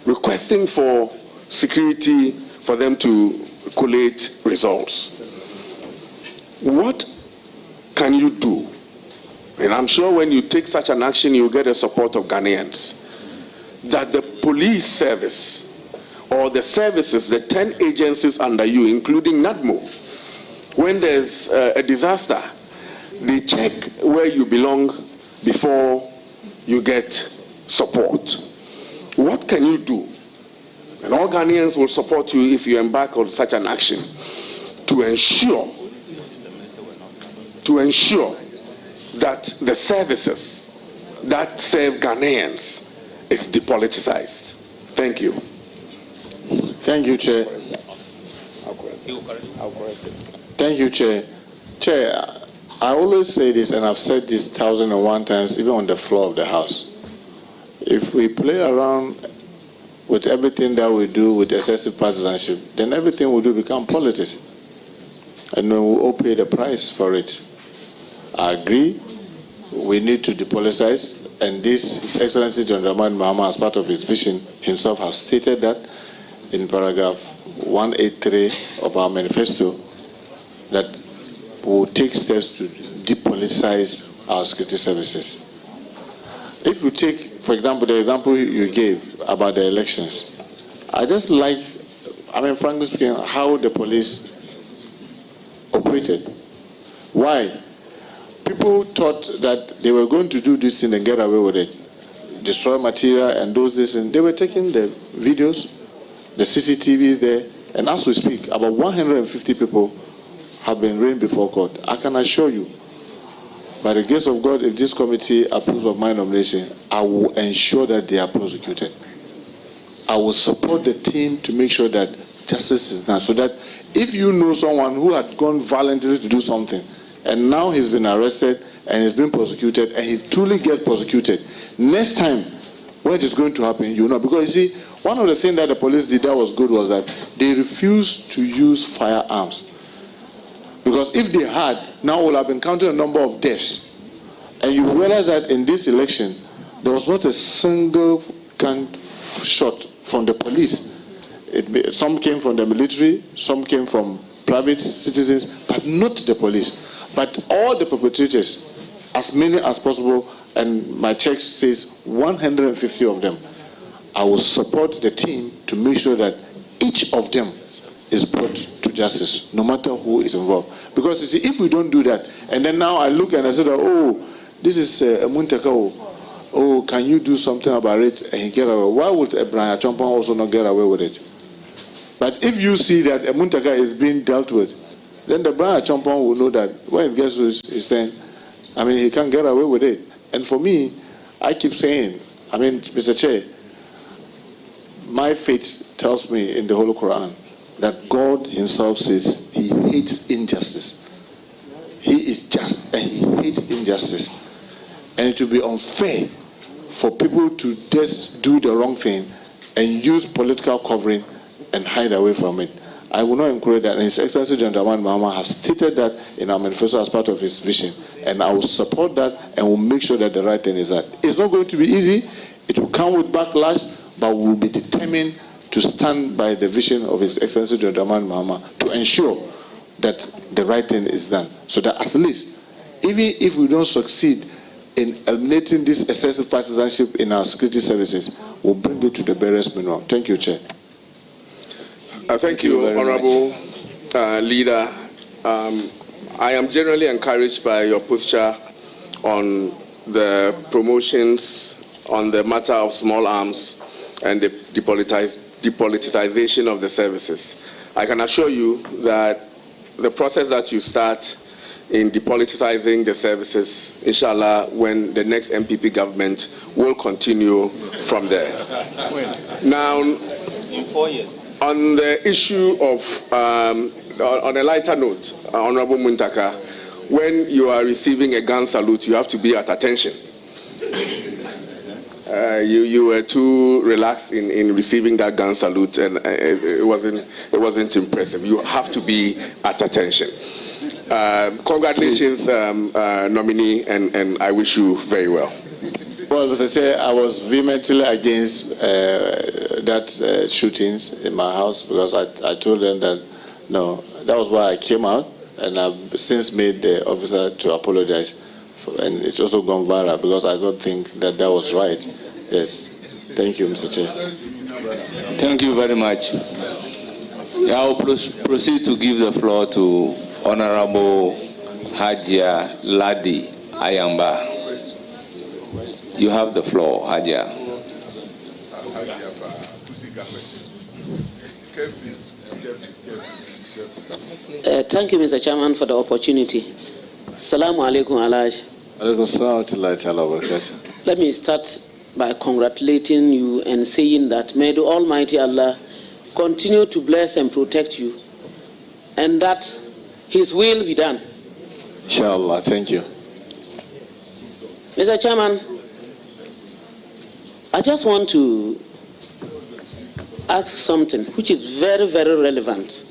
requesting for security for them to collate results. What can you do? And I'm sure when you take such an action, you'll get the support of Ghanaians, that the police service or the services, the 10 agencies under you, including NADMO, when there's a disaster, they check where you belong before you get support. What can you do? And all Ghanaians will support you if you embark on such an action to ensure that the services that serve Ghanaians is depoliticized. Thank you. Thank you, Chair. Thank you, Chair. Chair, I always say this, and I've said this 1,001 times, even on the floor of the House. If we play around with everything that we do with excessive partisanship, then everything we do become politics. And we will all pay the price for it. I agree, we need to depoliticize. And this, His Excellency John Dramani Mahama, as part of his vision, himself has stated that in paragraph 183 of our manifesto, that we will take steps to depoliticize our security services. If you take, for example, the example you gave about the elections, I just like, frankly speaking, how the police operated. Why? People thought that they were going to do this thing and get away with it, destroy material and do this, and they were taking the videos, the CCTV there, and as we speak, about 150 people have been arraigned before court. I can assure you, by the grace of God, if this committee approves of my nomination, I will ensure that they are prosecuted. I will support the team to make sure that justice is done, so that if you know someone who had gone violently to do something, and now he's been arrested and he's been prosecuted, and he truly gets prosecuted, next time when it is going to happen, you know. Because you see, one of the things that the police did that was good was that they refused to use firearms. Because if they had, now we'll have been counting a number of deaths. And you realize that in this election, there was not a single gun shot from the police. Some came from the military, some came from private citizens, but not the police. But all the perpetrators, as many as possible, and my check says 150 of them, I will support the team to make sure that each of them is brought to justice, no matter who is involved. Because you see, if we don't do that, and then now I look and I say, oh, this is Muntaka, oh, can you do something about it and he get away? Why would Brian Achompong also not get away with it? But if you see that Muntaka is being dealt with, then the Brian Achompong will know that when he gets to his turn, he can't get away with it. And for me, I keep saying, Mr. Chair, my faith tells me in the Holy Quran that God himself says he hates injustice. He is just and he hates injustice. And it will be unfair for people to just do the wrong thing and use political covering and hide away from it. I will not encourage that. And His Excellency John Dramani Mahama has stated that in our manifesto as part of his vision. And I will support that and will make sure that the right thing is that. It's not going to be easy. It will come with backlash, but we will be determined to stand by the vision of His Excellency John Dramani Mahama to ensure that the right thing is done. So that at least, even if we don't succeed in eliminating this excessive partisanship in our security services, we'll bring it to the barest minimum. Thank you, Chair. Thank you, Honorable Leader. I am generally encouraged by your posture on the promotions on the matter of small arms and the depoliticization of the services. I can assure you that the process that you start in depoliticizing the services, inshallah, when the next MPP government will continue from there. Now, in 4 years. On the issue of, on a lighter note, Honorable Muntaka, when you are receiving a gun salute, you have to be at attention. You were too relaxed in receiving that gun salute, and it wasn't impressive. You have to be at attention. Congratulations, nominee, and I wish you very well. Well, Mr. Chair, I was vehemently against that shootings in my house because I told them that, no, that was why I came out, and I've since made the officer to apologize. And it's also gone viral because I don't think that that was right. Yes. Thank you, Mr. Chair. Thank you very much. I will proceed to give the floor to Honorable Hajia Ladi Ayamba. You have the floor, Hajia. Thank you, Mr. Chairman, for the opportunity. Assalamu alaikum, Alaj. Let me start by congratulating you and saying that may the Almighty Allah continue to bless and protect you, and that His will be done. Inshallah, thank you. Mr. Chairman, I just want to ask something which is very, very relevant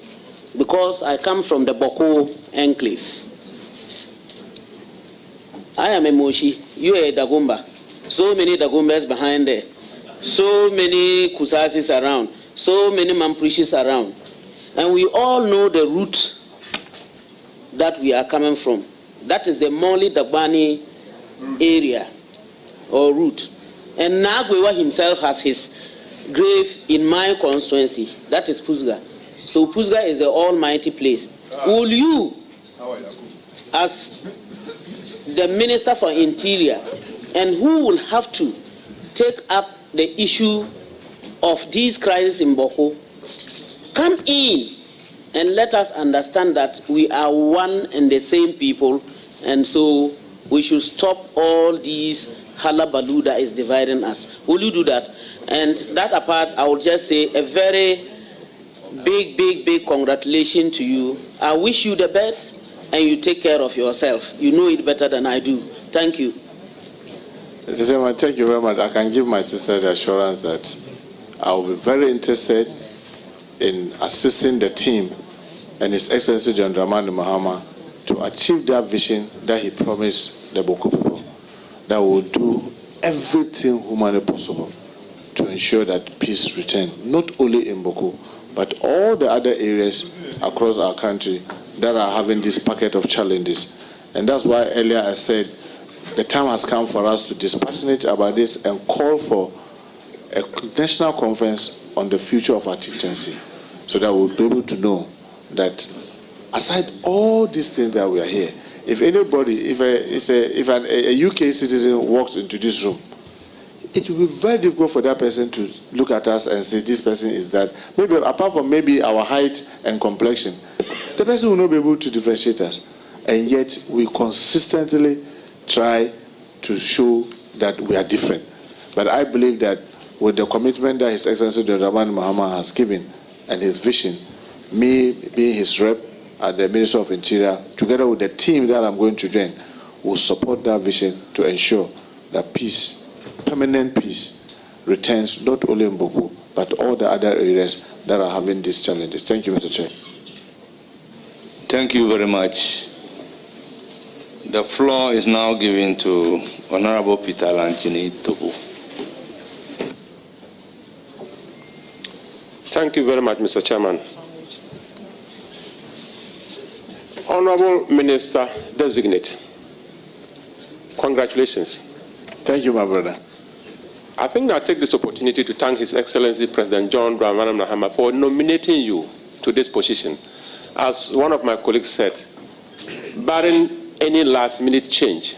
because I come from the Boko enclave. I am a Moshi, you are a Dagomba. so many Dagombes behind there, so many Kusasis around, so many Mamprishis around. And we all know the route that we are coming from. That is the Moli Dabani area or route. And Nagwewa himself has his grave in my constituency. That is Pusga. So Pusga is the almighty place. Will you, as the Minister for Interior, and who will have to take up the issue of these crises in Boko, come in and let us understand that we are one and the same people, and so we should stop all these hullabaloo that is dividing us. Will you do that? And that apart, I will just say a very big congratulations to you. I wish you the best, and you take care of yourself. You know it better than I do. Thank you. Thank you very much. I can give my sister the assurance that I will be very interested in assisting the team and His Excellency John Dramani Mahama to achieve that vision that he promised the Boko people, that will do everything humanly possible to ensure that peace returns, not only in Boko, but all the other areas across our country that are having this packet of challenges. And that's why earlier I said the time has come for us to dispassionate about this and call for a national conference on the future of our chieftaincy, so that we'll be able to know that aside all these things that we are here, if anybody, if a UK citizen walks into this room, it will be very difficult for that person to look at us and say this person is that. Maybe apart from maybe our height and complexion, the person will not be able to differentiate us. And yet we consistently try to show that we are different. But I believe that with the commitment that His Excellency Dr. Dramani Mahama has given and his vision, me being his rep at the Ministry of Interior, together with the team that I'm going to join, will support that vision to ensure that peace, permanent peace, returns not only in Boko, but all the other areas that are having these challenges. Thank you, Mr. Chair. Thank you very much. The floor is now given to Honorable Peter Lanchini Tobu. Thank you very much, Mr. Chairman. Honorable Minister Designate, congratulations. Thank you, my brother. I think I'll take this opportunity to thank His Excellency President John Dramani Mahama for nominating you to this position. As one of my colleagues said, barring any last-minute change,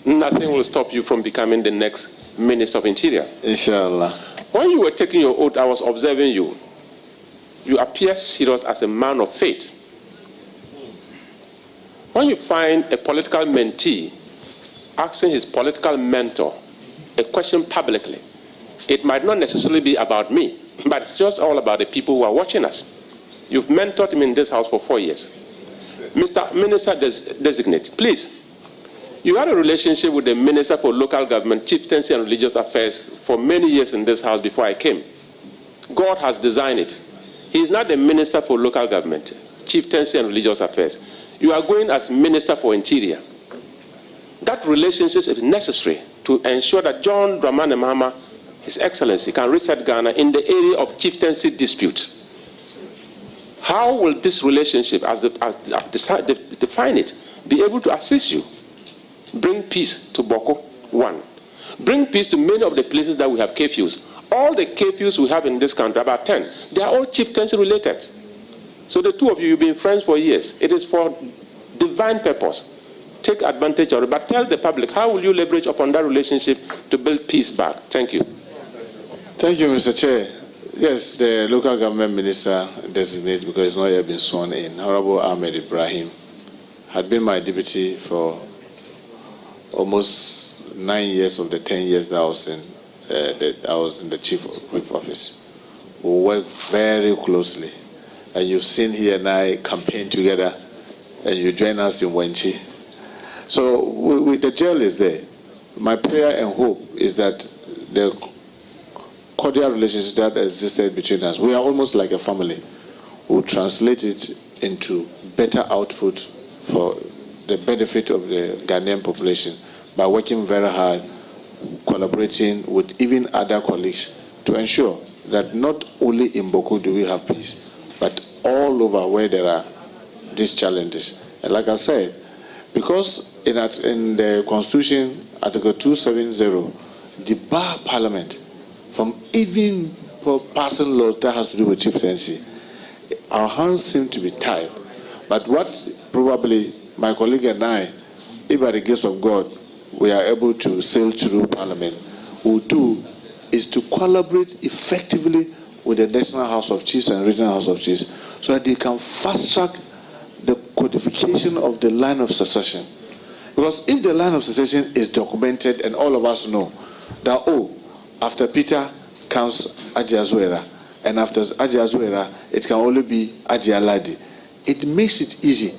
nothing will stop you from becoming the next Minister of Interior. Inshallah. When you were taking your oath, I was observing you. You appear serious as a man of faith. When you find a political mentee asking his political mentor a question publicly, it might not necessarily be about me, but it's just all about the people who are watching us. You've mentored him in this house for 4 years. Mr. Minister Designate, please, you had a relationship with the Minister for Local Government, Chieftaincy and Religious Affairs for many years in this house before I came. God has designed it. He is not the Minister for Local Government, Chieftaincy and Religious Affairs. You are going as Minister for Interior. That relationship is necessary to ensure that John Dramani Mahama, His Excellency, can reset Ghana in the area of chieftaincy dispute. How will this relationship, as define it, be able to assist you? Bring peace to Boko, one. Bring peace to many of the places that we have curfews. All the curfews we have in this country, about 10, they are all chieftaincy related. So the two of you, you've been friends for years. It is for divine purpose. Take advantage of it, but tell the public, how will you leverage upon that relationship to build peace back? Thank you. Thank you, Mr. Chair. Yes, the local government minister designate, because it's not yet been sworn in, Honorable Ahmed Ibrahim, had been my deputy for almost 9 years of the 10 years that I was in the chief whip office. We work very closely, and you've seen he and I campaign together, and you join us in Wenchi. So the jail is there. My prayer and hope is that the cordial relationship that existed between us, we are almost like a family, will translate it into better output for the benefit of the Ghanaian population by working very hard collaborating with even other colleagues to ensure that not only in Boko do we have peace, but all over where there are these challenges. And like I said, because in the Constitution, Article 270, debar Parliament from even passing laws that has to do with chieftaincy, our hands seem to be tied. But what probably my colleague and I, if by the grace of God, we are able to sail through Parliament, will do is to collaborate effectively with the National House of Chiefs and Regional House of Chiefs so that they can fast-track the codification of the line of succession. Because if the line of succession is documented and all of us know that, oh, after Peter comes Aji Azuera, and after Aji Azuera, it can only be Aji Aladi, it makes it easy.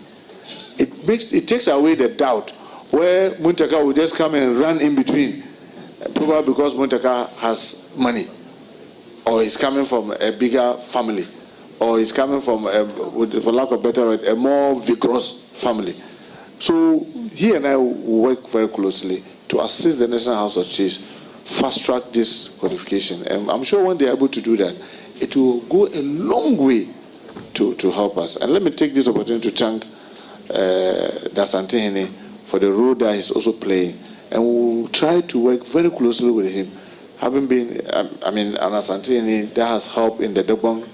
It takes away the doubt where Muntaka will just come and run in between, probably because Muntaka has money, or he's coming from a bigger family, or he's coming from, for lack of better word, a more vigorous family. So he and I will work very closely to assist the National House of Chiefs fast-track this codification. And I'm sure when they're able to do that, it will go a long way to help us. And let me take this opportunity to thank Dasantehene for the role that he's also playing. And we'll try to work very closely with him. Having been, Anasantehene, that has helped in the Debong,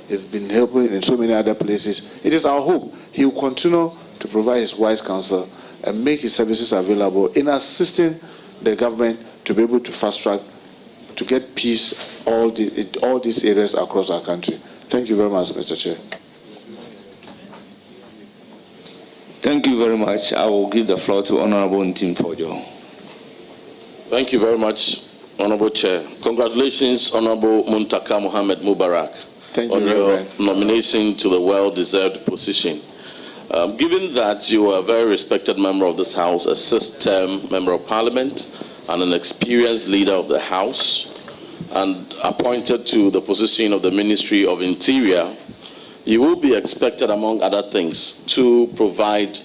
he's been helping in so many other places. It is our hope he will continue to provide his wise counsel and make his services available in assisting the government to be able to fast-track, to get peace in all these areas across our country. Thank you very much, Mr. Chair. Thank you very much. I will give the floor to Honorable Ntim Fojo. Thank you very much, Honorable Chair. Congratulations, Honorable Muntaka Mohammed Mubarak, on your nomination to the well-deserved position. Given that you are a very respected member of this House, a sixth-term member of Parliament, and an experienced leader of the House, and appointed to the position of the Ministry of Interior, you will be expected, among other things, to provide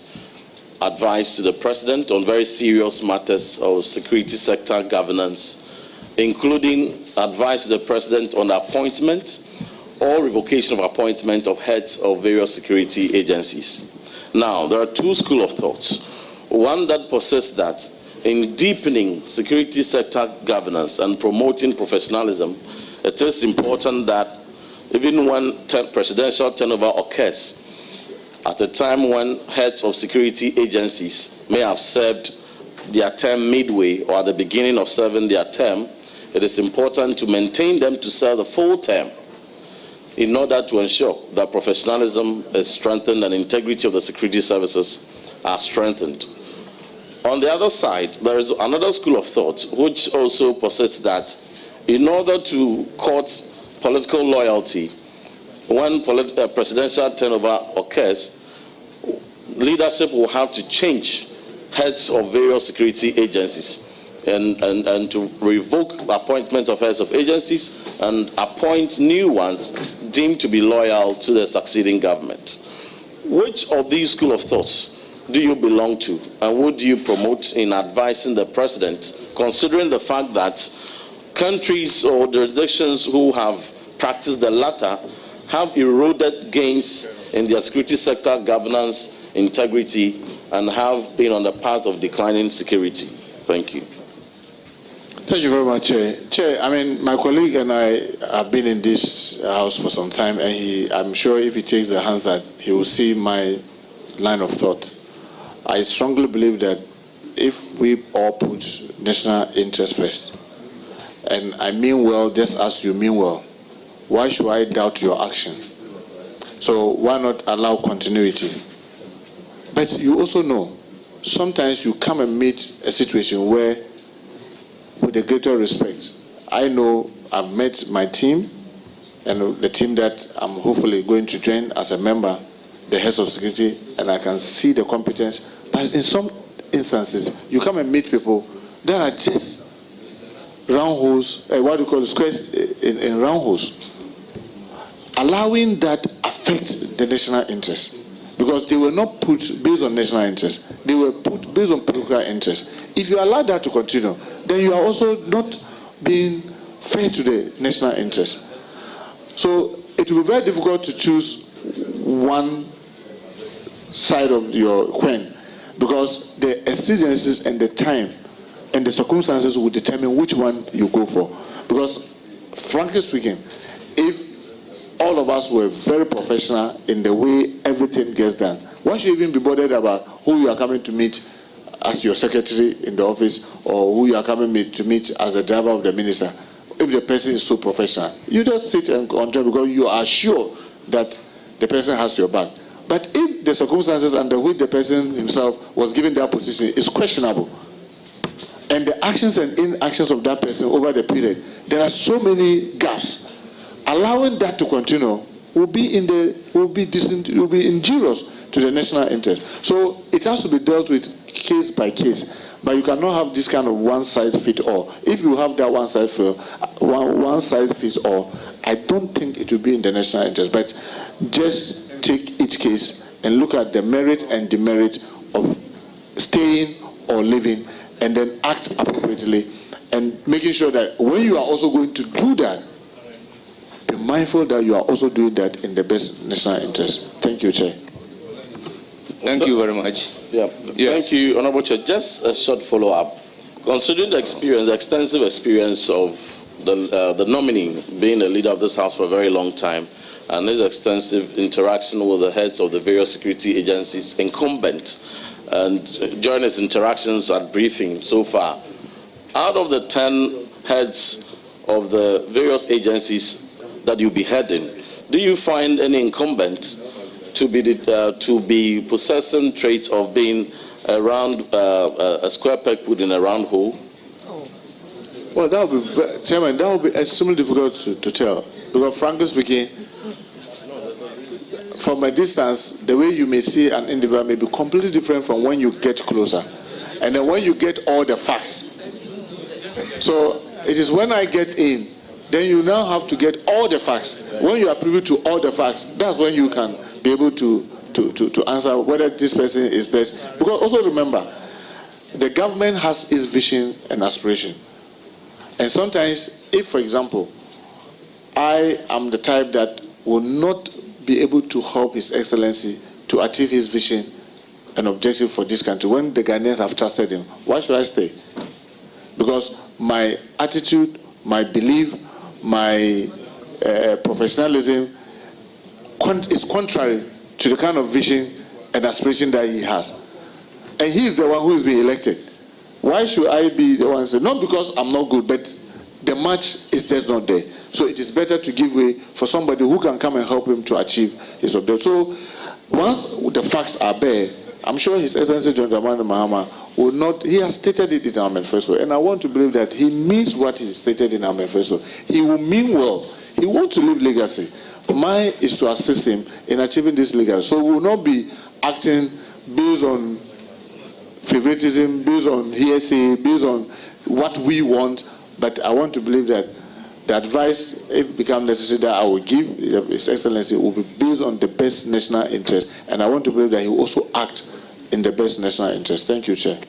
advice to the President on very serious matters of security sector governance, including advice to the President on the appointment or revocation of appointment of heads of various security agencies. Now, there are two schools of thoughts. One that persists that in deepening security sector governance and promoting professionalism, it is important that even when presidential turnover occurs, at a time when heads of security agencies may have served their term midway or at the beginning of serving their term, it is important to maintain them to serve the full term in order to ensure that professionalism is strengthened and integrity of the security services are strengthened. On the other side, there is another school of thought which also posits that in order to court political loyalty, when presidential turnover occurs, leadership will have to change heads of various security agencies and to revoke appointment of heads of agencies and appoint new ones deemed to be loyal to the succeeding government. Which of these school of thoughts do you belong to, and would you promote in advising the President, considering the fact that countries or jurisdictions who have practiced the latter have eroded gains in their security sector governance, integrity, and have been on the path of declining security? Thank you. Thank you very much, Chair. Chair, my colleague and I have been in this house for some time, and I'm sure if he takes the hands that he will see my line of thought. I strongly believe that if we all put national interest first, and I mean well just as you mean well, why should I doubt your action? So why not allow continuity? But you also know, sometimes you come and meet a situation where, with a greater respect, I know I've met my team and the team that I'm hopefully going to join as a member, the heads of security, and I can see the competence. But in some instances, you come and meet people that are just round holes, what do you call it, squares in round holes, allowing that affect the national interest. Because because they were not put based on national interest. They were put based on political interest. If you allow that to continue, then you are also not being fair to the national interest. So it will be very difficult to choose one side of your coin, because the exigencies and the time and the circumstances will determine which one you go for. Because, frankly speaking, if all of us were very professional in the way everything gets done, why should you even be bothered about who you are coming to meet as your secretary in the office, or who you are coming to meet as the driver of the minister, if the person is so professional? You just sit and control because you are sure that the person has your back. But if the circumstances under which the person himself was given that position is questionable, and the actions and inactions of that person over the period, there are so many gaps. Allowing that to continue will be injurious to the national interest. So it has to be dealt with case by case. But you cannot have this kind of one size fits all. If you have that one size fits all, I don't think it will be in the national interest. But just take each case and look at the merit and demerit of staying or leaving, and then act appropriately, and making sure that when you are also going to do that, be mindful that you are also doing that in the best national interest. Thank you, Chair. Thank you very much. Yeah. Yes. Thank you, Honorable Chair. Just a short follow-up. Considering the experience, the extensive experience of the nominee being a leader of this House for a very long time, and his extensive interaction with the heads of the various security agencies incumbent, and during his interactions at briefing so far, out of the 10 heads of the various agencies that you'll be heading, do you find any incumbent to be possessing traits of being around a square peg put in a round hole? Well, that would be, Chairman, that would be extremely difficult to tell, because frankly speaking, from a distance, the way you may see an individual may be completely different from when you get closer, and then when you get all the facts. So it is when I get in, then you now have to get all the facts. When you are privy to all the facts, that's when you can be able to answer whether this person is best. Because also remember, the government has its vision and aspiration. And sometimes, if, for example, I am the type that will not be able to help His Excellency to achieve his vision and objective for this country, when the Ghanaians have trusted him, why should I stay? Because my attitude, my belief, my professionalism is contrary to the kind of vision and aspiration that he has. And he is the one who is being elected. Why should I be the one to say, not because I'm not good, but the match is just not there. So it is better to give way for somebody who can come and help him to achieve his objective. So once the facts are there, I'm sure His Excellency John Dramani Mahama will not, he has stated it in our manifesto, and I want to believe that he means what he stated in our manifesto. He will mean well. He wants to leave legacy. Mine is to assist him in achieving this legacy. So we will not be acting based on favoritism, based on hearsay, based on what we want, but I want to believe that the advice, if it becomes necessary, that I will give His Excellency will be based on the best national interest, and I want to believe that he will also act in the best national interest. Thank you, Chair.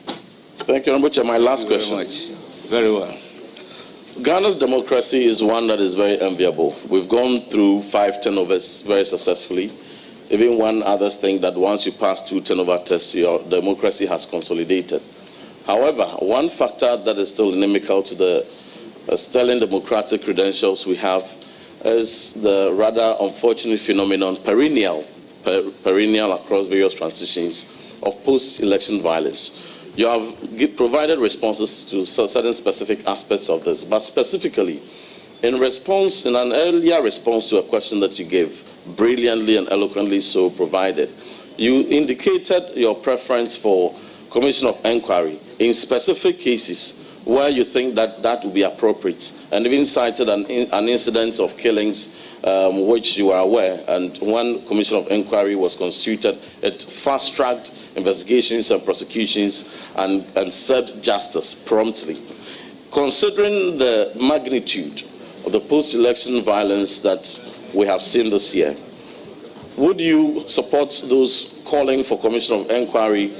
Thank you, Honorable Chair. My last question. Very much. Very well. Ghana's democracy is one that is very enviable. We've gone through 5 turnovers very successfully. Even one others think that once you pass 2 turnover tests, your democracy has consolidated. However, one factor that is still inimical to the sterling democratic credentials we have is the rather unfortunate phenomenon, perennial across various transitions, of post-election violence. You have provided responses to certain specific aspects of this, but specifically, in an earlier response to a question that you gave, brilliantly and eloquently so provided, you indicated your preference for Commission of Inquiry in specific cases where you think that would be appropriate, and even cited an incident of killings which you are aware, and one Commission of Inquiry was constituted. It fast-tracked investigations and prosecutions and served justice promptly. Considering the magnitude of the post-election violence that we have seen this year, would you support those calling for commission of inquiry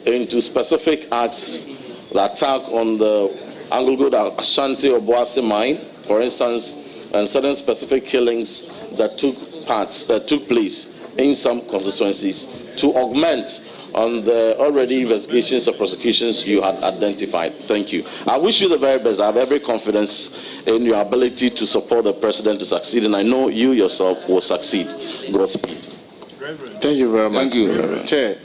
into specific acts that attack on the Anglo-Good Ashanti or Boase mine, for instance, and certain specific killings that took place in some constituencies to augment on the already investigations or prosecutions you had identified? Thank you. I wish you the very best. I have every confidence in your ability to support the president to succeed, and I know you yourself will succeed. Godspeed. Thank you very much. Thank you. Chair,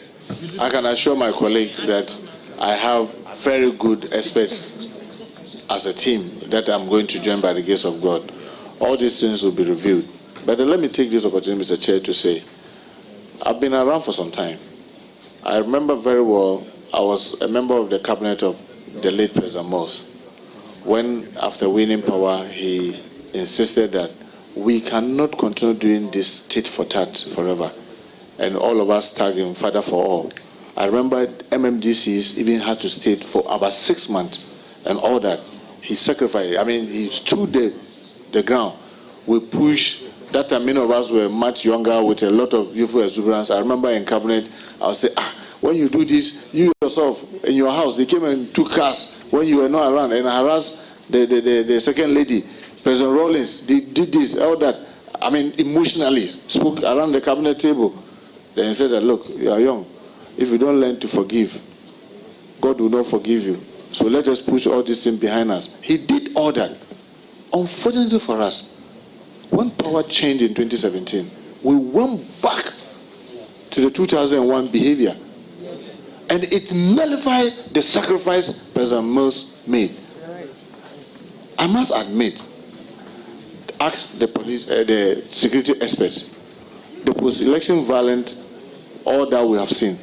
I can assure my colleague that I have very good experts as a team that I'm going to join by the grace of God. All these things will be reviewed. But let me take this opportunity, Mr. Chair, to say I've been around for some time. I remember very well I was a member of the cabinet of the late President Morse when, after winning power, he insisted that we cannot continue doing this tit for tat forever. And all of us tagged him Father for all. I remember MMDCs even had to stay for about 6 months and all that. He sacrificed. I mean, he stood the ground. We pushed. That time, many of us were much younger with a lot of youthful exuberance. I remember in cabinet, I would say, when you do this, you yourself in your house, they came and took cars when you were not around and harassed the second lady, President Rawlings. They did this, all that. I mean, emotionally spoke around the cabinet table. Then he said that, look, you are young. If you don't learn to forgive, God will not forgive you. So let us push all these things behind us. He did all that. Unfortunately for us, when power changed in 2017, we went back to the 2001 behavior. And it nullified the sacrifice President Morse made. I must admit, ask the police, the security experts, the post-election violence, all that we have seen.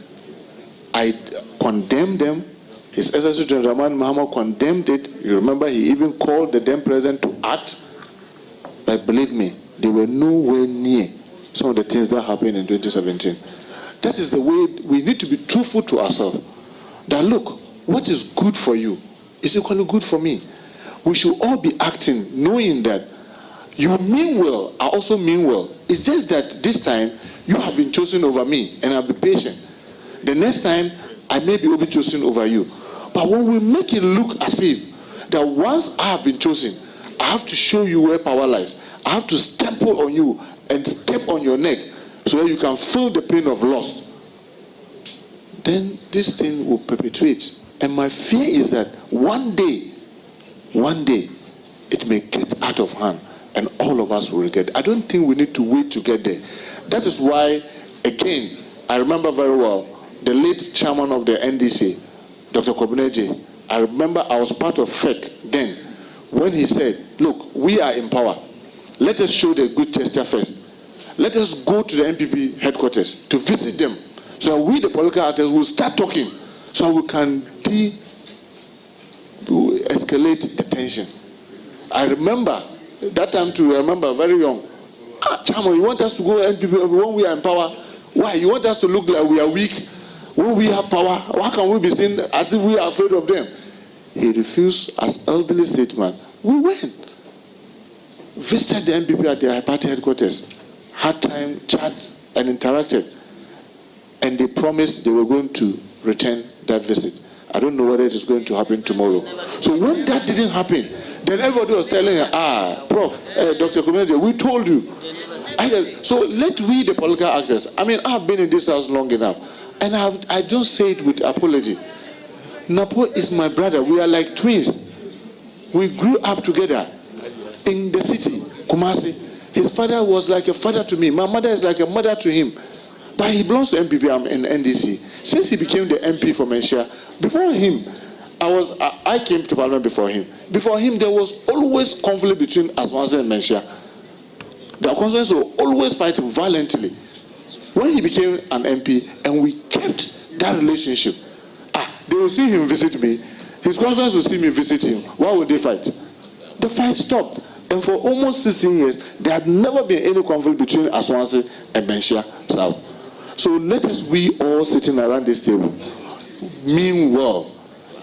I condemn them. His Excellency General Mahama condemned it. You remember he even called the then president to act. But believe me, they were nowhere near some of the things that happened in 2017. That is the way we need to be truthful to ourselves. That look, what is good for you is equally good for me. We should all be acting knowing that you mean well, I also mean well. It's just that this time you have been chosen over me and I'll be patient. The next time I may be chosen over you. But when we make it look as if that once I have been chosen, I have to show you where power lies. I have to stample on you and step on your neck so that you can feel the pain of loss. Then this thing will perpetuate. And my fear is that one day, it may get out of hand and all of us will regret. I don't think we need to wait to get there. That is why, again, I remember very well the late chairman of the NDC, Dr. Kobuneje. I remember I was part of FEC then when he said, look, we are in power. Let us show the good gesture first. Let us go to the NPP headquarters to visit them so that we, the political actors, will start talking so we can de-escalate the tension. I remember that time too, I remember very young. Chairman, you want us to go NPP when we are in power? Why? You want us to look like we are weak? When we have power, how can we be seen as if we are afraid of them? He refused as elderly statesman. We went. Visited the NPP at their party headquarters. Had time, chat, and interacted. And they promised they were going to return that visit. I don't know whether it is going to happen tomorrow. So when that didn't happen, then everybody was telling her, Prof, Dr. Kobuneje, we told you. So let we, the political actors, I mean, I've been in this house long enough. And I don't say it with apology. Napo is my brother. We are like twins. We grew up together in the city, Kumasi. His father was like a father to me. My mother is like a mother to him. But he belongs to MPP. I'm in NDC. Since he became the MP for Mensia, before him, I came to Parliament before him. Before him, there was always conflict between Aswanse and Mensia. The constituents were always fighting violently. When he became an MP, and we kept that relationship, they will see him visit me. His constituents will see me visit him. Why would they fight? The fight stopped. And for almost 16 years, there had never been any conflict between Aswanse and Mensia South. So let us, we all sitting around this table, mean well,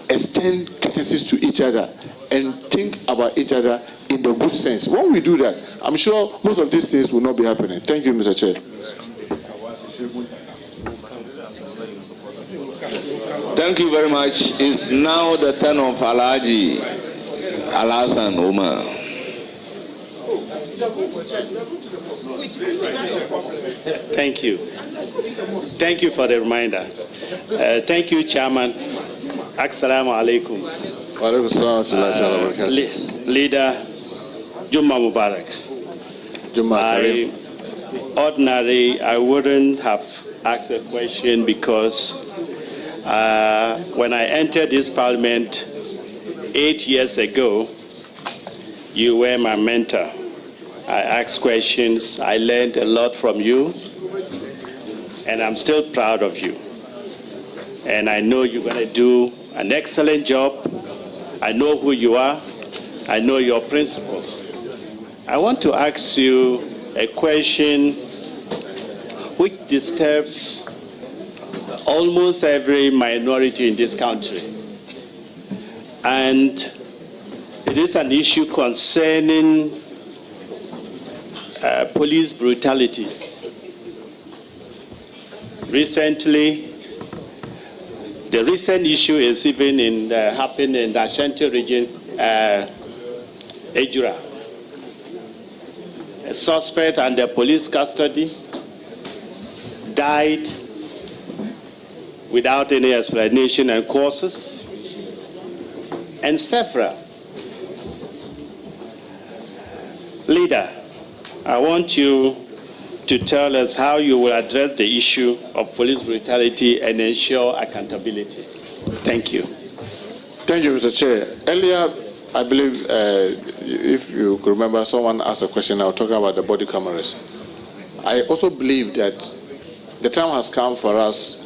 extend courtesies to each other, and think about each other in the good sense. When we do that, I'm sure most of these things will not be happening. Thank you, Mr. Chair. Thank you very much. It's now the turn of Alhaji Alhassan Omar. Thank you. Thank you for the reminder. Thank you, Chairman. Assalamu alaikum. Leader Jumma Mubarak. Ordinarily, I wouldn't have asked a question because when I entered this parliament 8 years ago, you were my mentor. I asked questions, I learned a lot from you, and I'm still proud of you. And I know you're going to do an excellent job. I know who you are. I know your principles. I want to ask you a question which disturbs almost every minority in this country. And it is an issue concerning police brutality. Recently, the recent issue is even happened in the Ashanti region, Ejura. A suspect under police custody died without any explanation and causes, and several. Leader, I want you to tell us how you will address the issue of police brutality and ensure accountability. Thank you. Thank you, Mr. Chair. Earlier, I believe, if you could remember, someone asked a question. I was talking about the body cameras. I also believe that the time has come for us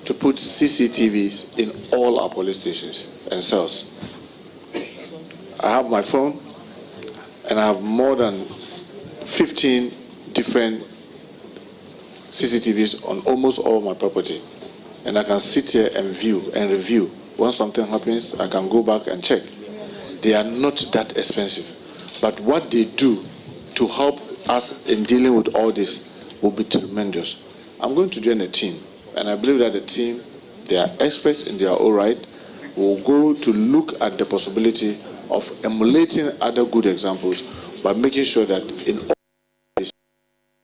to put CCTVs in all our police stations and cells. I have my phone, and I have more than 15 different CCTVs on almost all of my property. And I can sit here and view and review. When something happens, I can go back and check. They are not that expensive. But what they do to help us in dealing with all this will be tremendous. I'm going to join a team, and I believe that the team, they are experts in their own right, will go to look at the possibility of emulating other good examples by making sure that in all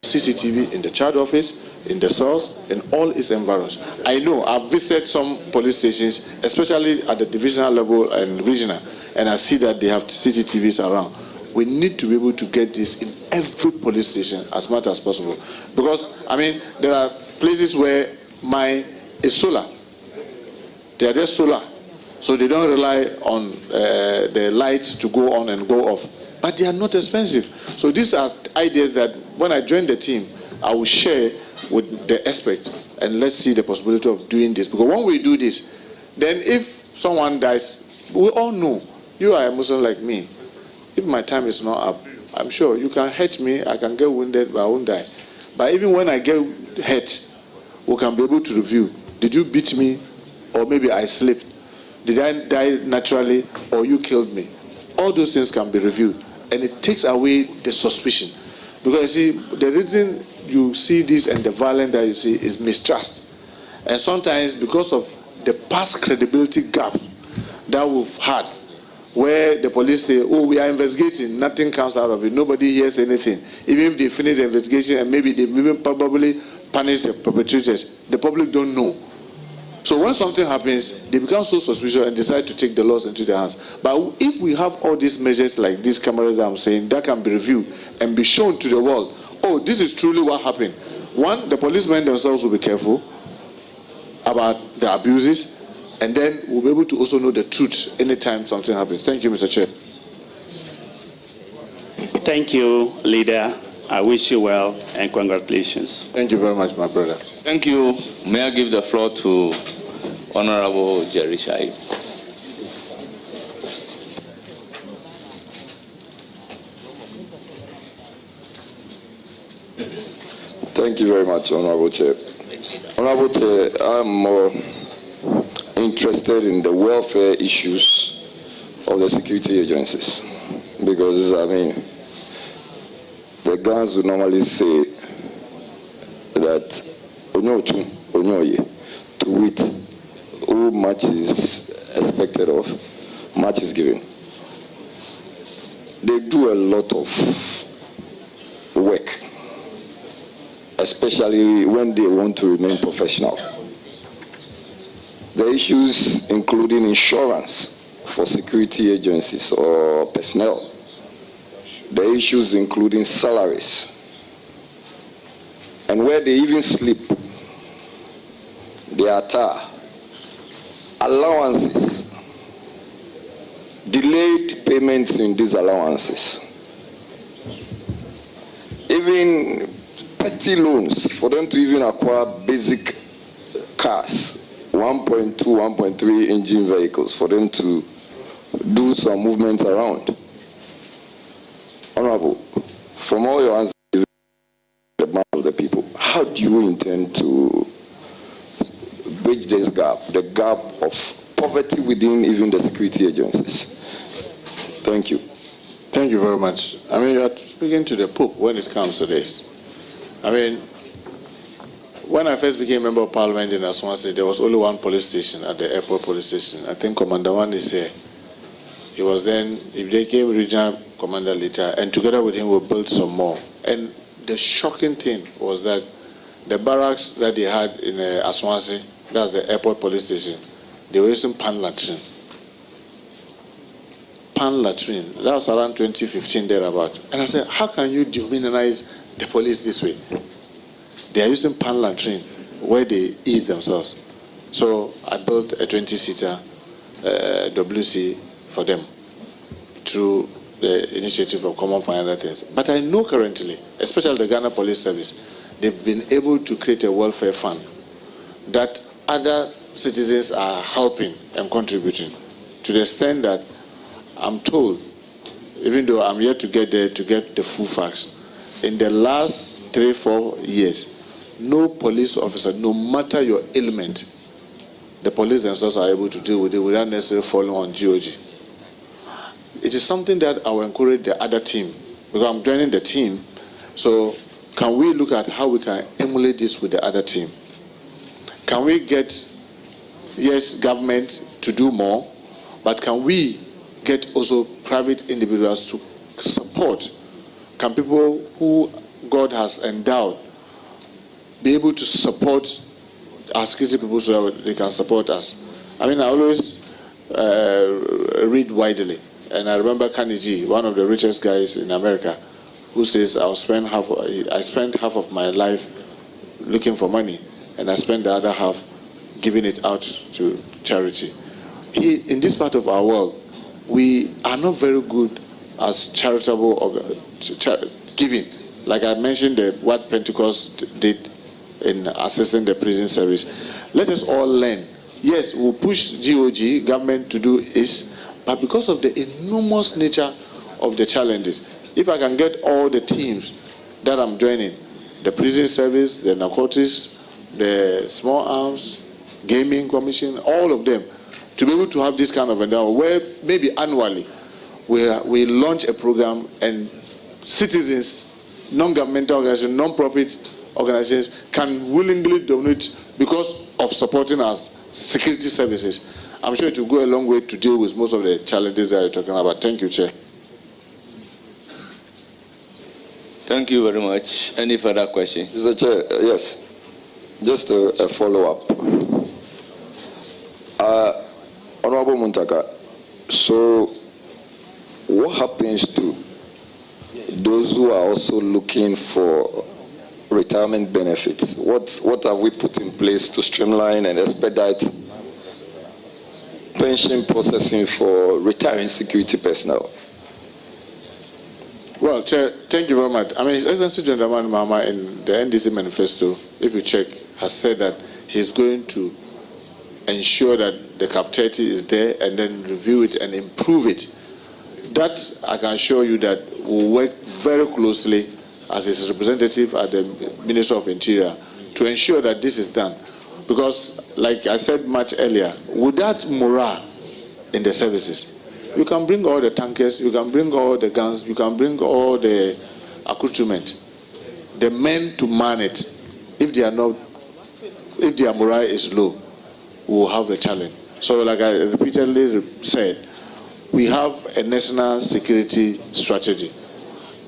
CCTV in the child office, in the cells, in all its environs. I know I've visited some police stations, especially at the divisional level and regional, and I see that they have CCTVs around. We need to be able to get this in every police station as much as possible. Because, I mean, there are places where mine is solar. They are just solar. So they don't rely on the lights to go on and go off. But they are not expensive. So these are ideas that when I join the team, I will share with the expert, and let's see the possibility of doing this. Because when we do this, then if someone dies, we all know, you are a Muslim like me. If my time is not up, I'm sure you can hurt me, I can get wounded, but I won't die. But even when I get hurt, we can be able to review. Did you beat me? Or maybe I slipped? Did I die naturally? Or you killed me? All those things can be reviewed. And it takes away the suspicion. Because you see, the reason you see this and the violence that you see is mistrust. And sometimes because of the past credibility gap that we've had, where the police say, oh, we are investigating, nothing comes out of it, nobody hears anything. Even if they finish the investigation and maybe they even probably punish the perpetrators, the public don't know. So when something happens, they become so suspicious and decide to take the laws into their hands. But if we have all these measures like these cameras that I'm saying, that can be reviewed and be shown to the world, oh, this is truly what happened. One, the policemen themselves will be careful about the abuses, and then we'll be able to also know the truth anytime something happens. Thank you, Mr. Chair. Thank you, Leader. I wish you well and congratulations. Thank you very much, my brother. Thank you. May I give the floor to Honorable Jerry Shai. Thank you very much, Honorable Chair. Honorable Chair, I'm more interested in the welfare issues of the security agencies. Because, I mean, the guns would normally say that to wit, who much is expected of, much is given. They do a lot of work, especially when they want to remain professional. The issues including insurance for security agencies or personnel. The issues including salaries. And where they even sleep, their attire, allowances, delayed payments in these allowances, even petty loans for them to even acquire basic cars, 1.2, 1.3 engine vehicles for them to do some movement around. Honorable, from all your answers, the mouth of the people, how do you intend to bridge this gap, the gap of poverty within even the security agencies? Thank you. Thank you very much. I mean, you are speaking to the Pope when it comes to this. I mean, when I first became member of parliament in Aswansi, there was only one police station at the airport police station. I think Commander One is here. He was then, if they came regional commander later, and together with him we built some more. And the shocking thing was that the barracks that they had in Aswansi, that's the airport police station, they were using pan latrine. Pan latrine. That was around 2015 thereabout. And I said, how can you dehumanize the police this way? They are using pan latrine where they ease themselves. So I built a 20-seater WC for them through the initiative of Common for other things. But I know currently, especially the Ghana Police Service, they've been able to create a welfare fund that other citizens are helping and contributing, to the extent that I'm told, even though I'm yet to get there to get the full facts, in the last 3-4 years, no police officer, no matter your ailment, the police themselves are able to deal with it without necessarily falling on GOG. It is something that I will encourage the other team, because I'm joining the team. So can we look at how we can emulate this with the other team? Can we get, yes, government to do more, but can we get also private individuals to support? Can people who God has endowed be able to support our security people so that they can support us? I mean, I always read widely. And I remember Carnegie, one of the richest guys in America, who says, I spent half of my life looking for money, and I spent the other half giving it out to charity. In this part of our world, we are not very good as charitable giving. Like I mentioned, what Pentecost did in assisting the prison service. Let us all learn. Yes, we'll push GOG, government, to do this, but because of the enormous nature of the challenges, if I can get all the teams that I'm joining, the prison service, the narcotics, the small arms, gaming commission, all of them, to be able to have this kind of endowment, where maybe annually we launch a program and citizens, non-governmental organizations, non-profit organizations can willingly donate because of supporting us security services. I'm sure it will go a long way to deal with most of the challenges that you're talking about. Thank you, Chair. Thank you very much. Any further questions? Mr. Chair, yes. Just a follow-up. Honorable Muntaka, so what happens to those who are also looking for retirement benefits? What have we put in place to streamline and expedite pension processing for retiring security personnel? Well, Chair, thank you very much. I mean, His Excellency Gentleman Mahama in the NDC manifesto, if you check, has said that he's going to ensure that the captivity is there and then review it and improve it. That, I can assure you, that we'll work very closely as his representative at the Ministry of Interior to ensure that this is done. Because, like I said much earlier, without morale in the services, you can bring all the tankers, you can bring all the guns, you can bring all the accoutrement. The men to man it, if their morale is low, we will have a challenge. So like I repeatedly said, we have a national security strategy.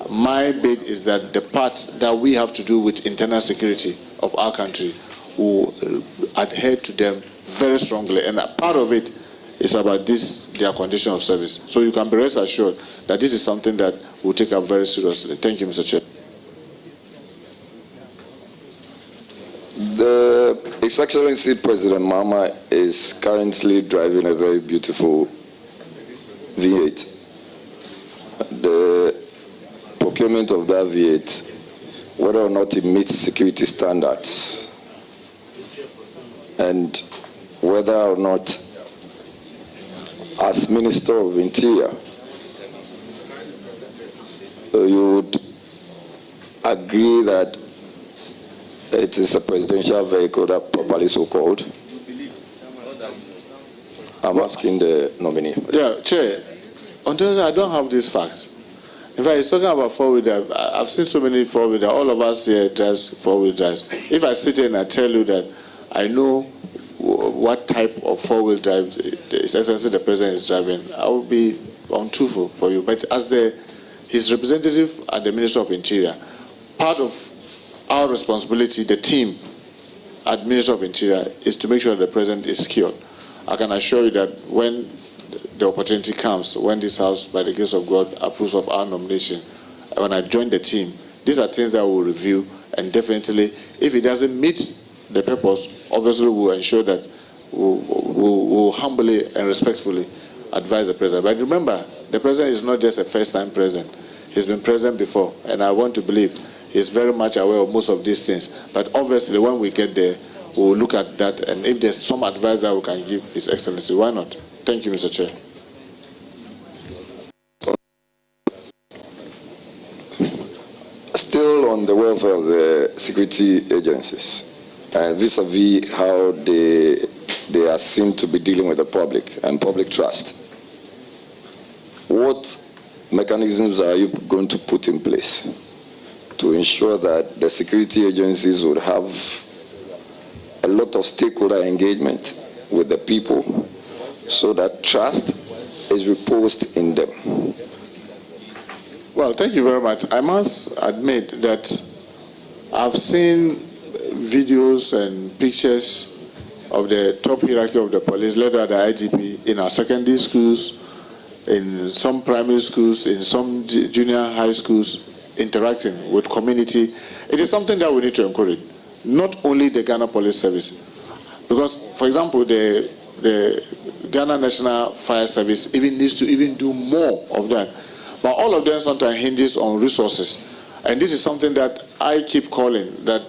My bid is that the part that we have to do with internal security of our country will adhere to them very strongly. And a part of it is about their condition of service. So you can be rest assured that this is something that we'll take up very seriously. Thank you, Mr. Chair. His Excellency President Mahama is currently driving a very beautiful V8. The procurement of that V8, whether or not it meets security standards, and whether or not, as Minister of Interior, you would agree that it is a presidential vehicle that properly so called. I'm asking the nominee. Yeah, Chair, until I don't have this fact. In fact, he's talking about four-wheel drive. I've seen so many four-wheel drive. All of us here drive four-wheel drives. If I sit here and I tell you that I know what type of four-wheel drive essentially the president is driving, I will be untruthful for you. But as his representative and the Minister of Interior, part of our responsibility, the team at Minister of Interior, is to make sure the president is secured. I can assure you that when the opportunity comes, when this House, by the grace of God, approves of our nomination, when I join the team, these are things that we'll review, and definitely, if it doesn't meet the purpose, obviously we'll ensure that we'll humbly and respectfully advise the president. But remember, the president is not just a first-time president. He's been president before, and I want to believe he's very much aware of most of these things. But obviously, when we get there, we'll look at that, and if there's some advice that we can give His Excellency, why not? Thank you, Mr. Chair. Still on the welfare of the security agencies, and vis-a-vis how they are seen to be dealing with the public and public trust, what mechanisms are you going to put in place to ensure that the security agencies would have a lot of stakeholder engagement with the people so that trust is reposed in them? Well, thank you very much. I must admit that I've seen videos and pictures of the top hierarchy of the police, led by the IGP, in our secondary schools, in some primary schools, in some junior high schools, interacting with community. It is something that we need to encourage, not only the Ghana Police Service. Because, for example, the Ghana National Fire Service even needs to do more of that. But all of them sometimes hinges on resources. And this is something that I keep calling, that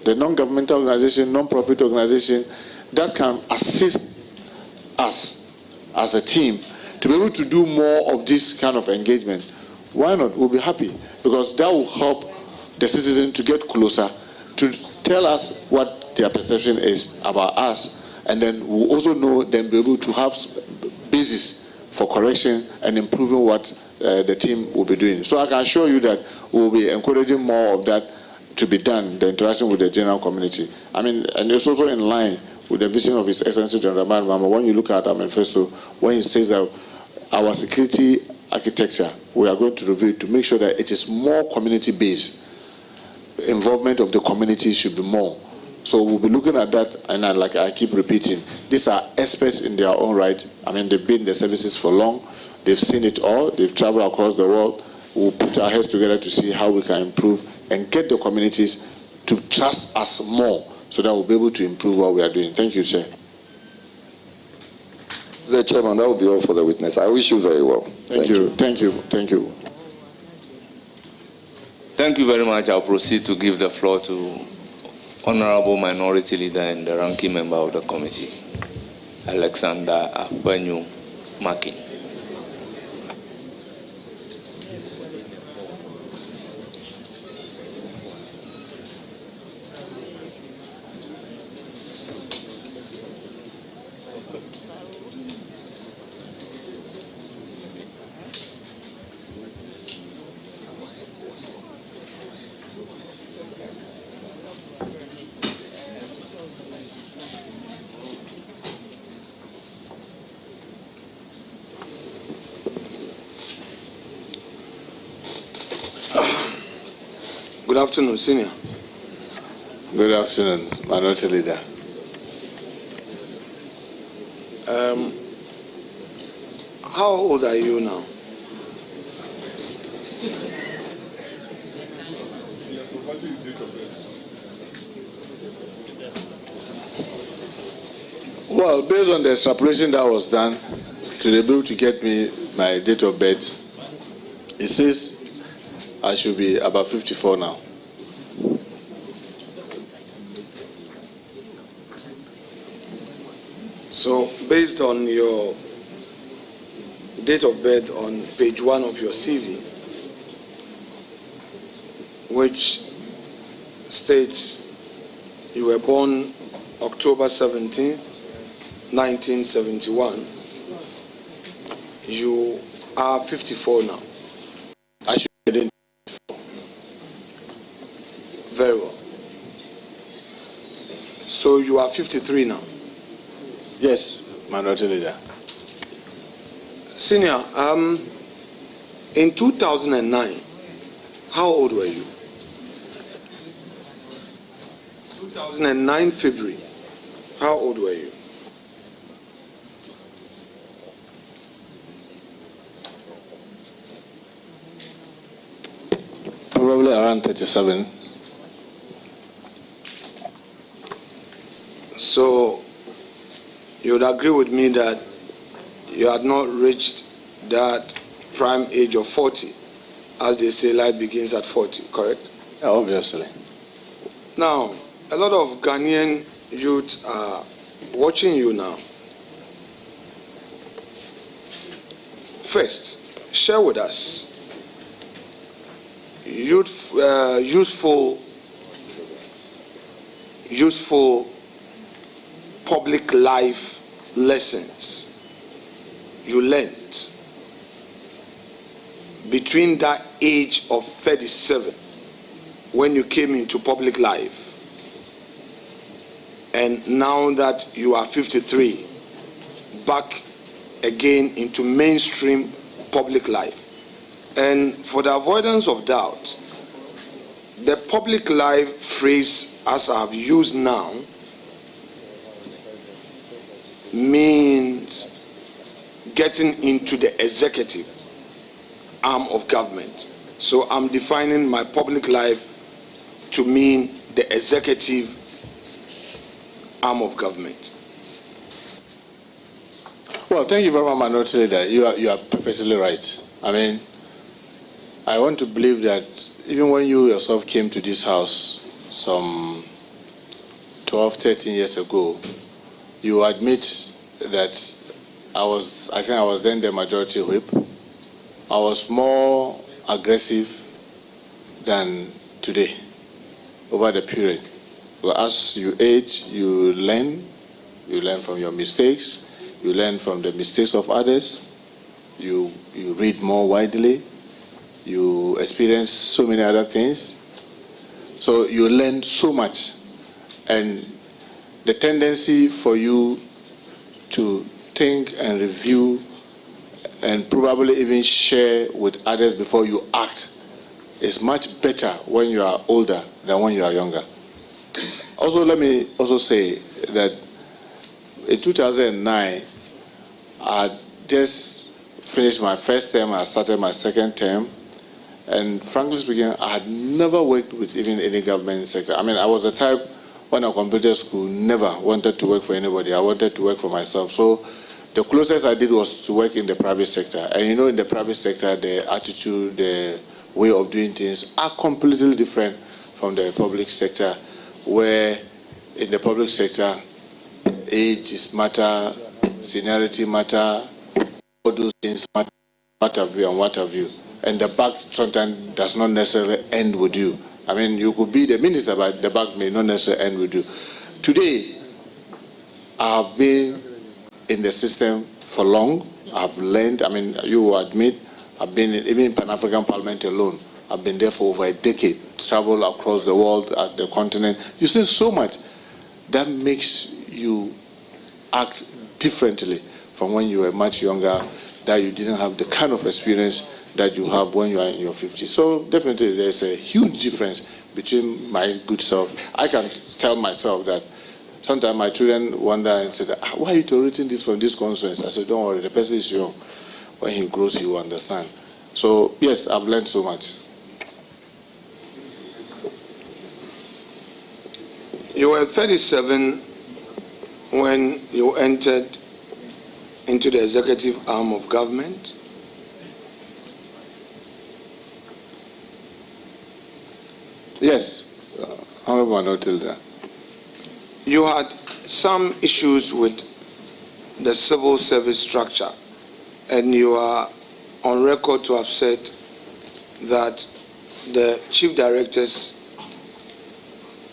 the non-governmental organization, non-profit organization, that can assist us as a team to be able to do more of this kind of engagement. Why not? We'll be happy, because that will help the citizen to get closer, to tell us what their perception is about us, and then we'll also know, then be able to have basis for correction and improving what the team will be doing. So I can assure you that we'll be encouraging more of that to be done, the interaction with the general community. I mean, and it's also in line with the vision of His Excellency General Mahama. When you look at our manifesto, when he says that our security architecture, we are going to review it to make sure that it is more community-based. Involvement of the community should be more. So we'll be looking at that, and like I keep repeating, these are experts in their own right. I mean, they've been in the services for long. They've seen it all. They've traveled across the world. We'll put our heads together to see how we can improve and get the communities to trust us more, so that we'll be able to improve what we are doing. Thank you, Chair. The Chairman, that will be all for the witness. I wish you very well. Thank you. Thank you. Thank you. Thank you very much. I'll proceed to give the floor to Honorable Minority Leader and the Ranking Member of the Committee, Alexander Afanyu Maki. Good afternoon, Senior. Good afternoon, Minority Leader. How old are you now? Well, based on the extrapolation that was done to be able to get me my date of birth, it says I should be about 54 now. So, based on your date of birth on page 1 of your CV, which states you were born October 17, 1971, you are 54 now. I should be in. Very well. So you are 53 now? Yes, Minority Leader. Senior, in 2009, how old were you? 2009 February, how old were you? Probably around 37. So you would agree with me that you had not reached that prime age of 40. As they say, life begins at 40, correct? Yeah, obviously. Now, a lot of Ghanaian youth are watching you now. First, share with us useful public life lessons you learned between that age of 37 when you came into public life and now that you are 53 back again into mainstream public life. And for the avoidance of doubt, the public life phrase as I have used now means getting into the executive arm of government. So I'm defining my public life to mean the executive arm of government. Well, thank you very much, Minority Leader. You are perfectly right. I mean, I want to believe that even when you yourself came to this house some 12, 13 years ago, you admit that I think I was then the majority whip. I was more aggressive than today over the period. But as you age, you learn from your mistakes, you learn from the mistakes of others, you read more widely, you experience so many other things. So you learn so much. And the tendency for you to think and review and probably even share with others before you act is much better when you are older than when you are younger. Also, let me also say that in 2009, I had just finished my first term, I started my second term, and frankly speaking, I had never worked with even any government sector. I mean, I was the type, when I completed school, never wanted to work for anybody. I wanted to work for myself. So the closest I did was to work in the private sector. And you know, in the private sector, the attitude, the way of doing things are completely different from the public sector, where in the public sector, age is matter, seniority matter, all those things matter, what have you and what have you. And the buck sometimes does not necessarily end with you. I mean, you could be the minister, but the buck may not necessarily end with you. Today, I have been in the system for long. I've learned, I mean, you will admit, I've been even in Pan-African Parliament alone. I've been there for over a decade, traveled across the world, at the continent. You see so much that makes you act differently from when you were much younger, that you didn't have the kind of experience that you have when you are in your 50s. So definitely there's a huge difference between my good self. I can tell myself that sometimes my children wonder and say, why are you tolerating this from this constituency? I said, don't worry, the person is young. When he grows, he will understand. So, yes, I've learned so much. You were 37 when you entered into the executive arm of government. Yes, Honorable Anotilda. You had some issues with the civil service structure, and you are on record to have said that the chief directors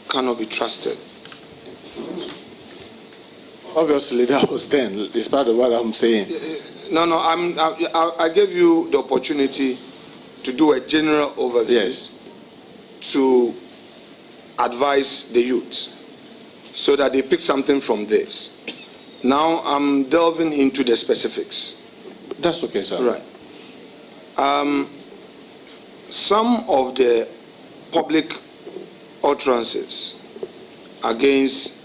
cannot be trusted. Obviously, that was then. It's part of what I'm saying. No, I gave you the opportunity to do a general overview. Yes. To advise the youth so that they pick something from this. Now I'm delving into the specifics. That's okay, sir. Right. Some of the public utterances against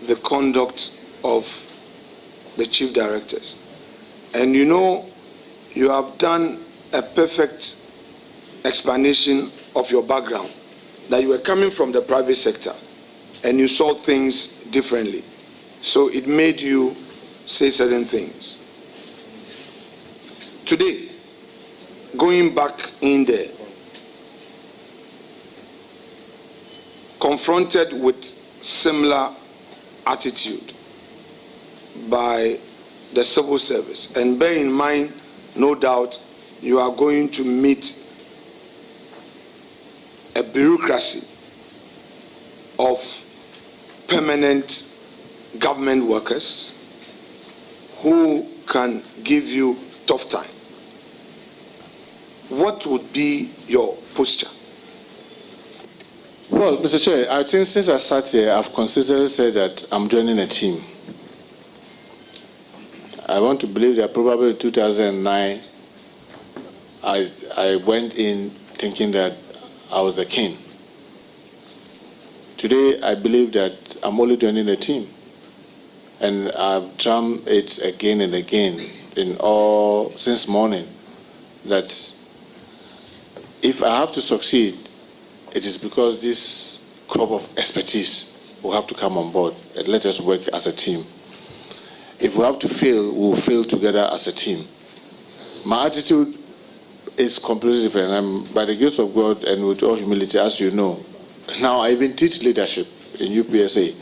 the conduct of the chief directors. And you know, you have done a perfect explanation of your background, that you were coming from the private sector and you saw things differently. So it made you say certain things. Today, going back in there, confronted with similar attitude by the civil service, and bear in mind, no doubt, you are going to meet a bureaucracy of permanent government workers who can give you tough time. What would be your posture? Well, Mr. Chair, I think since I sat here, I've consistently said that I'm joining a team. I want to believe that probably in 2009, I went in thinking that I was the king. Today, I believe that I'm only joining a team. And I've drummed it again and again since morning that if I have to succeed, it is because this crop of expertise will have to come on board and let us work as a team. If we have to fail, we will fail together as a team. My attitude is completely different. I'm, by the grace of God and with all humility, as you know, now I even teach leadership in UPSA.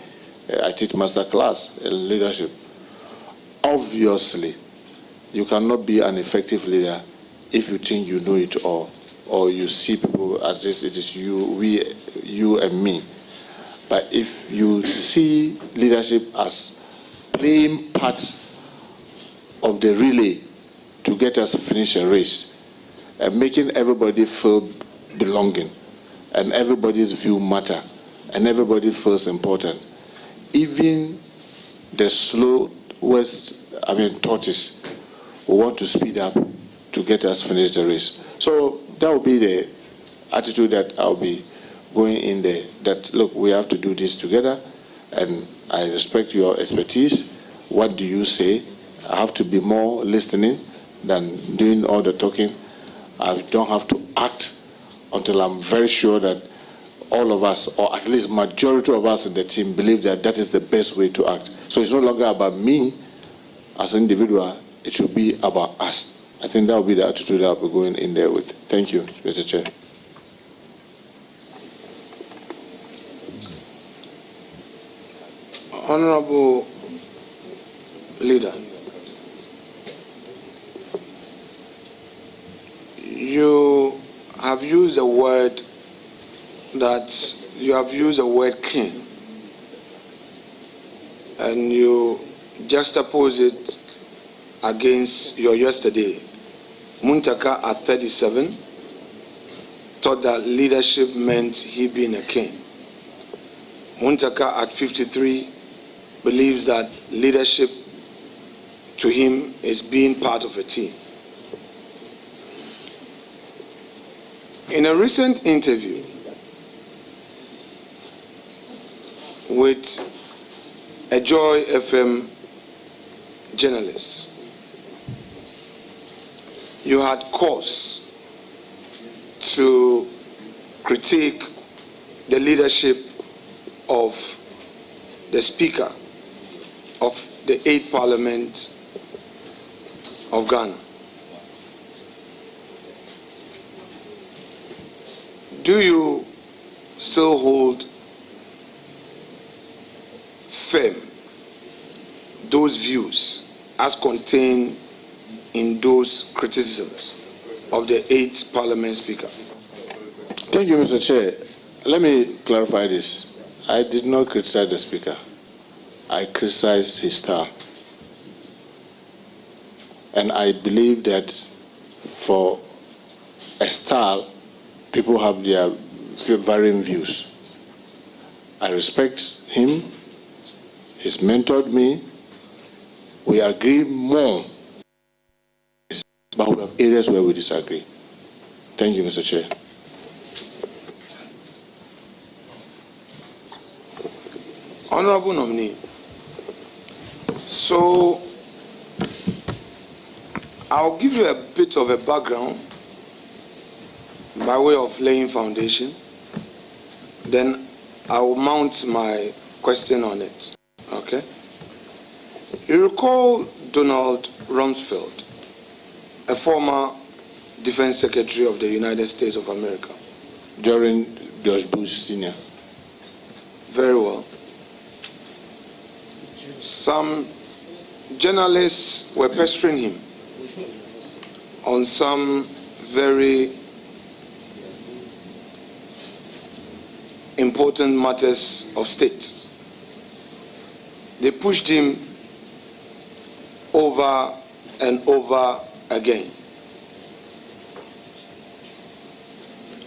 I teach master class in leadership. Obviously, you cannot be an effective leader if you think you know it all, or you see people as this, it is you and me. But if you see leadership as playing parts of the relay to get us to finish a race, and making everybody feel belonging, and everybody's view matter, and everybody feels important. Even the slowest, tortoise will want to speed up to get us finish the race. So that will be the attitude that I'll be going in there, that look, we have to do this together, and I respect your expertise. What do you say? I have to be more listening than doing all the talking. I don't have to act until I'm very sure that all of us, or at least majority of us in the team, believe that that is the best way to act. So it's no longer about me as an individual, it should be about us. I think that will be the attitude I'll be going in there with. Thank you, Mr. Chair. Honorable Leader, you have used a word king, and you juxtapose it against your yesterday. Muntaka at 37 thought that leadership meant he being a king. Muntaka at 53 believes that leadership to him is being part of a team. In a recent interview, with a Joy FM journalist. You had cause to critique the leadership of the Speaker of the 8th Parliament of Ghana. Do you still hold firm those views as contained in those criticisms of the 8th Parliament Speaker? Thank you, Mr. Chair. Let me clarify this. I did not criticize the Speaker. I criticized his style. And I believe that for a style, people have their varying views. I respect him. He's mentored me. We agree more, but we have areas where we disagree. Thank you, Mr. Chair. Honorable nominee, so I'll give you a bit of a background by way of laying foundation. Then I will mount my question on it. Okay? You recall Donald Rumsfeld, a former Defense Secretary of the United States of America. During George Bush Sr. Very well. Some journalists were pestering him on some very important matters of state. They pushed him over and over again.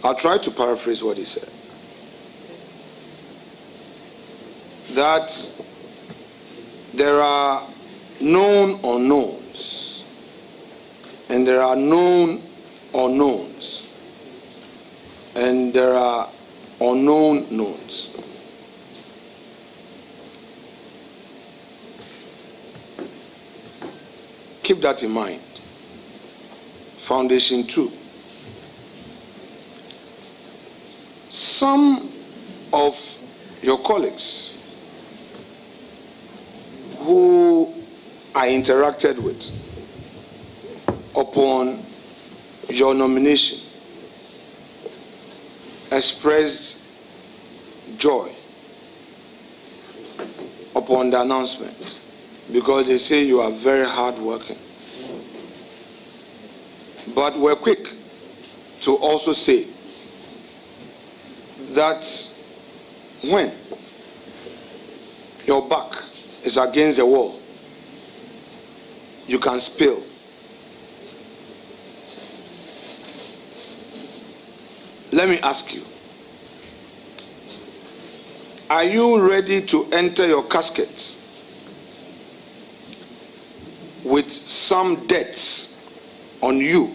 I'll try to paraphrase what he said. That there are known unknowns, and there are known unknowns, and there are unknown knowns. Keep that in mind. Foundation 2. Some of your colleagues who I interacted with upon your nomination expressed joy upon the announcement because they say you are very hardworking. But we're quick to also say that when your back is against the wall, you can spill. Let me ask you, are you ready to enter your casket with some debts on you,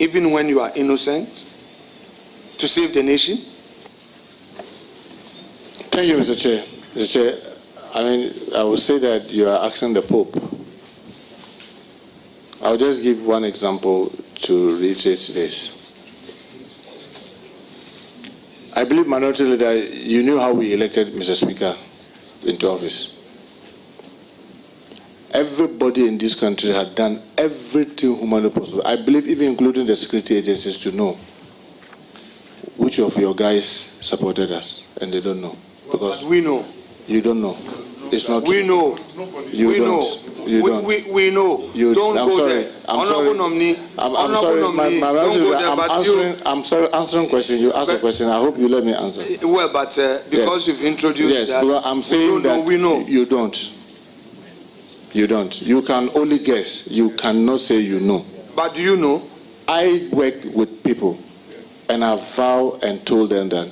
even when you are innocent, to save the nation? Thank you, Mr. Chair. Mr. Chair, I would say that you are asking the Pope. I'll just give one example to reiterate this. I believe, Minority Leader, you knew how we elected Mr. Speaker into office. Everybody in this country had done everything humanly possible. I believe even including the security agencies to know which of your guys supported us, and they don't know. Because but we know. You don't know. It's not we true. Know. You we don't. Know. You don't. We know. You, don't I'm go sorry. there. I'm Honorable sorry. nominee. I'm sorry. Nominee, My don't go there, I'm but answering. I'm sorry. Answering question. You asked a question. I hope you let me answer. Well, but because yes. you've introduced yes, that, I'm saying that we know. You don't. You don't. You can only guess. You cannot say you know. But do you know? I work with people, and I vow and told them that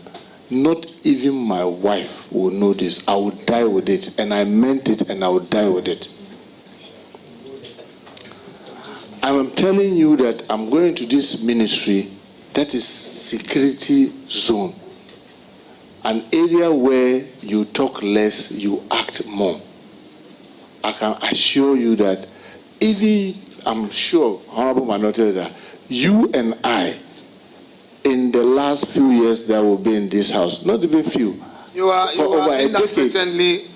not even my wife will know this. I will die with it, and I meant it, and I will die with it. I'm telling you that I'm going to this ministry that is security zone. an area where you talk less, you act more. I can assure you that even, I'm sure, Honorable Minority Leader, you and I, in the last few years that will be in this house, not even few, you are inadvertently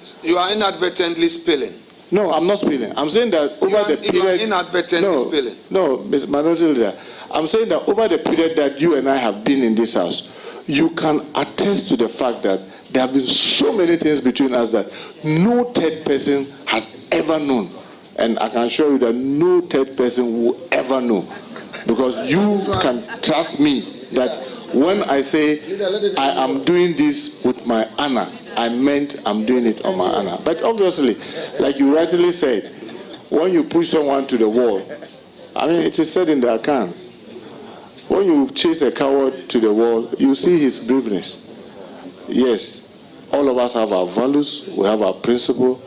spilling. No, I'm not spilling. I'm saying that over the period... You are inadvertently spilling. No, Mr. Minority Leader, I'm saying that over the period that you and I have been in this house, you can attest to the fact that there have been so many things between us that no third person has ever known. And I can assure you that no third person will ever know. Because you can trust me that when I say I am doing this with my honor, I meant I'm doing it on my honor. But obviously, like you rightly said, when you push someone to the wall, I mean, it is said in the account, when you chase a coward to the wall, you see his braveness. Yes, all of us have our values, we have our principle.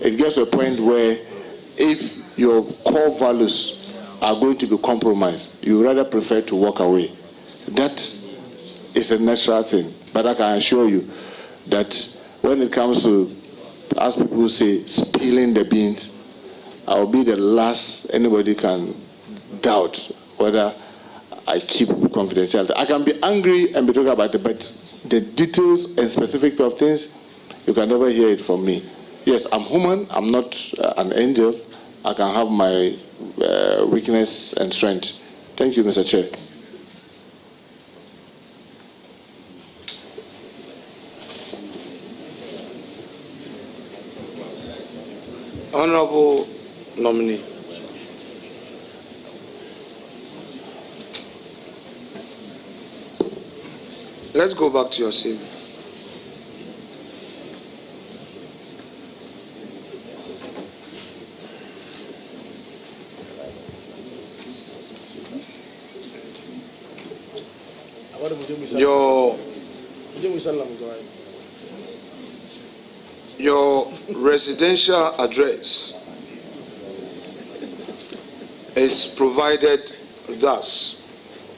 It gets to a point where if your core values are going to be compromised, you rather prefer to walk away. That is a natural thing. But I can assure you that when it comes to, as people say, spilling the beans, I'll be the last anybody can doubt whether I keep confidentiality. I can be angry and be talking about it, but the details and specifics of things, you can never hear it from me. Yes, I'm human. I'm not an angel. I can have my weakness and strength. Thank you, Mr. Chair. Honorable nominee. Let's go back to your CV. Your residential address is provided thus: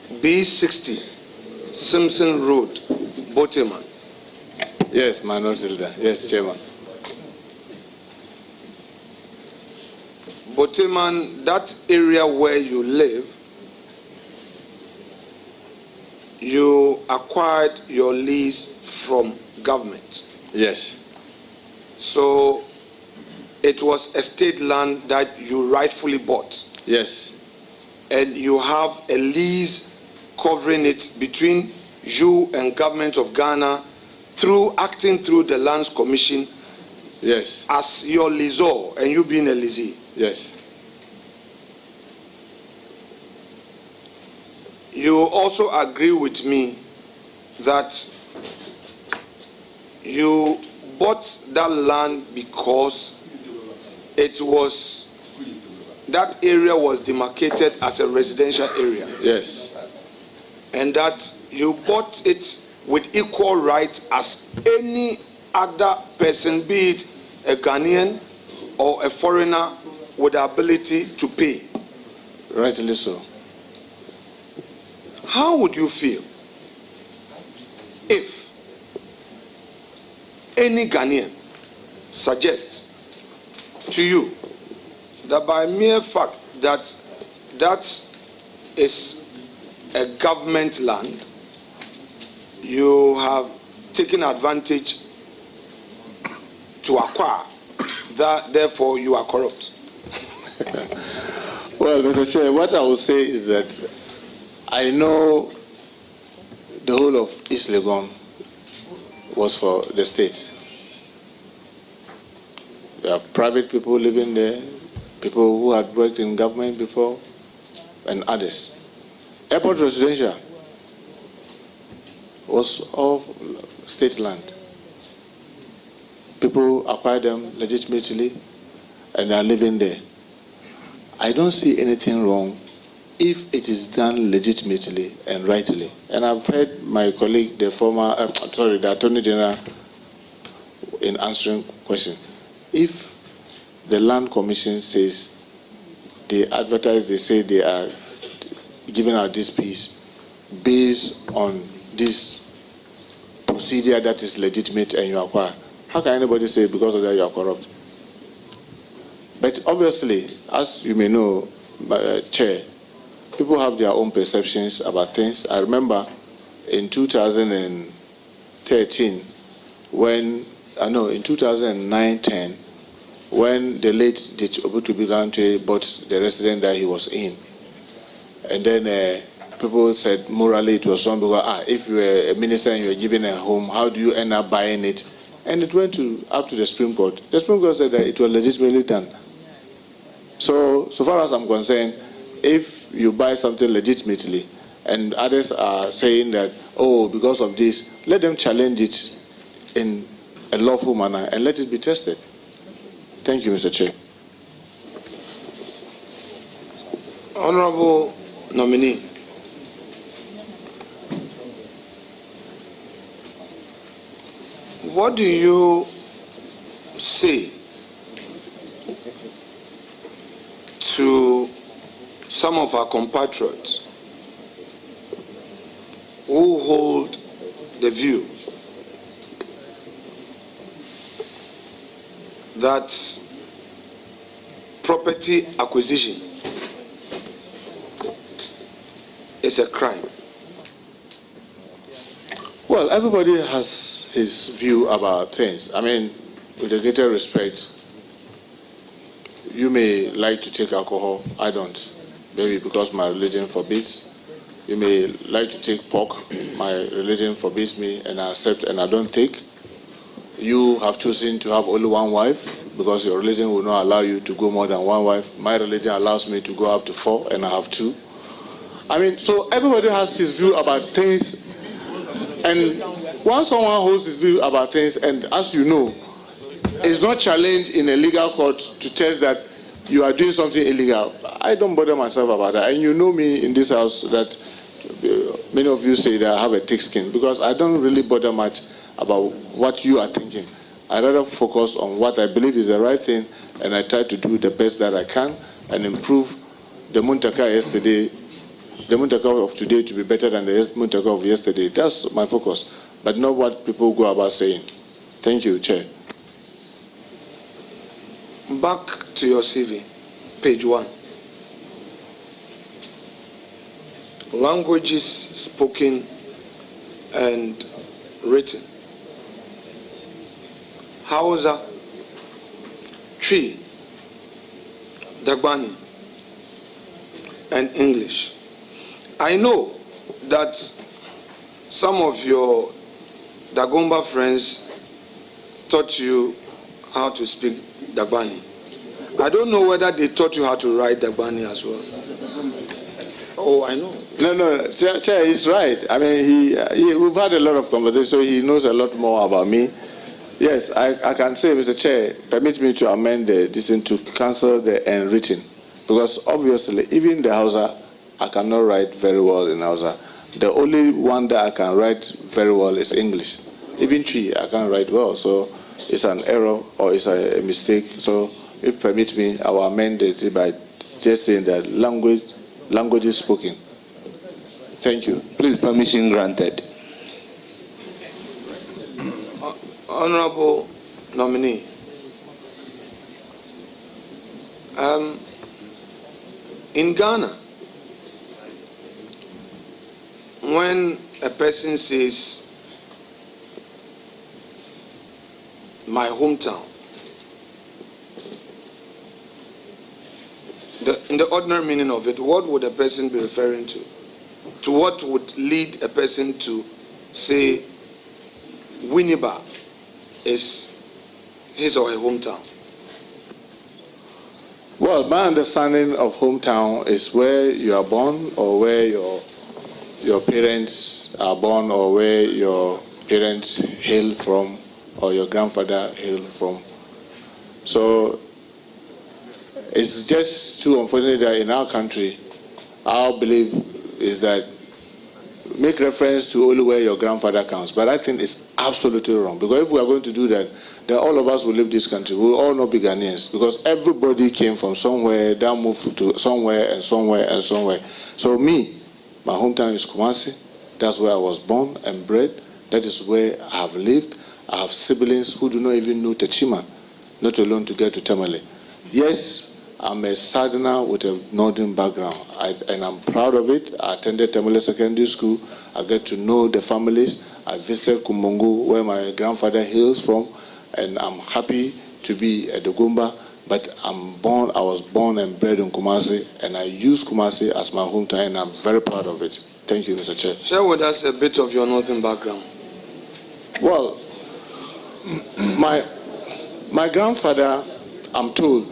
B60 Simpson Road, Boteman. Yes, Minority Leader. Yes, Chairman. Boteman, that area where you live, you acquired your lease from government. Yes. So it was estate land that you rightfully bought. Yes. And you have a lease covering it between you and government of Ghana through acting through the Lands Commission. Yes. As your leaseor and you being a leasee. Yes. You also agree with me that you bought that land because it was, that area was demarcated as a residential area. Yes. And that you bought it with equal right as any other person, be it a Ghanaian or a foreigner, with the ability to pay. Rightly so. How would you feel if any Ghanaian suggests to you that by mere fact that that is a government land, you have taken advantage to acquire, that therefore you are corrupt? Well, Mr. Chair, what I will say is that I know the whole of East Legon was for the state. There are private people living there, people who had worked in government before, and others. Airport Residential was all state land. People acquired them legitimately and are living there. I don't see anything wrong if it is done legitimately and rightly. And I've heard my colleague, the Attorney General, in answering questions. If the Land Commission says they advertise, they say they are giving out this piece based on this procedure that is legitimate and you acquire. How can anybody say because of that you are corrupt? But obviously, as you may know, Chair, people have their own perceptions about things. I remember in 2013, in 2009-10, when the late Depoliticization bought the residence that he was in. And then people said morally it was wrong because if you were a minister and you were given a home, how do you end up buying it? And it went up to the Supreme Court. The Supreme Court said that it was legitimately done. So far as I'm concerned, if you buy something legitimately and others are saying that, oh, because of this, let them challenge it in a lawful manner and let it be tested. Thank you, Mr. Chair. Honorable nominee. What do you say to some of our compatriots who hold the view that property acquisition is a crime? Well, everybody has his view about things. I mean, with a greater respect, you may like to take alcohol. I don't. Maybe because my religion forbids. You may like to take pork. My religion forbids me, and I accept and I don't take. You have chosen to have only one wife because your religion will not allow you to go more than one wife. My religion allows me to go up to 4, and I have 2. I mean, so everybody has his view about things. And once someone holds his view about things, and as you know, it's not challenged in a legal court to test that you are doing something illegal, I don't bother myself about that. And you know me in this house that many of you say that I have a thick skin because I don't really bother much about what you are thinking. I rather focus on what I believe is the right thing, and I try to do the best that I can and improve the Muntaka yesterday, the Muntaka of today to be better than the Muntaka of yesterday. That's my focus, but not what people go about saying. Thank you, Chair. Back to your CV, page 1. Languages spoken and written. Hausa, Twi, Dagbani, and English. I know that some of your Dagomba friends taught you how to speak Dagbani. I don't know whether they taught you how to write Dagbani as well. Oh, I know. No, Chair is right. I mean, we've had a lot of conversation, so he knows a lot more about me. Yes, I can say, Mr. Chair, permit me to amend this to cancel the unwritten. Because obviously, even the Hausa, I cannot write very well in Hausa. The only one that I can write very well is English. Even Twi, I can't write well. So it's an error or it's a mistake. So if permit me, I will amend it by just saying that language is spoken. Thank you. Please, permission granted. Honorable nominee, in Ghana, when a person says, my hometown, in the ordinary meaning of it, what would a person be referring to? To what would lead a person to say Winneba is his or her hometown? Well, my understanding of hometown is where you are born or where your parents are born or where your parents hail from or your grandfather hailed from. So it's just too unfortunate that in our country, our belief is that make reference to only where your grandfather counts. But I think it's absolutely wrong. Because if we are going to do that, then all of us will leave this country. We will all not be Ghanaians. Because everybody came from somewhere, that moved to somewhere and somewhere and somewhere. So me, my hometown is Kumasi. That's where I was born and bred. That is where I have lived. I have siblings who do not even know Techima, not alone to get to Tamale. Yes, I'm a Southerner with a northern background, and I'm proud of it. I attended Tamale Secondary School. I get to know the families. I visited Kumbongo, where my grandfather hails from, and I'm happy to be at the Gumba. But I was born and bred in Kumasi, and I use Kumasi as my hometown, and I'm very proud of it. Thank you, Mr. Chair. Share with us a bit of your northern background. Well, my grandfather, I'm told,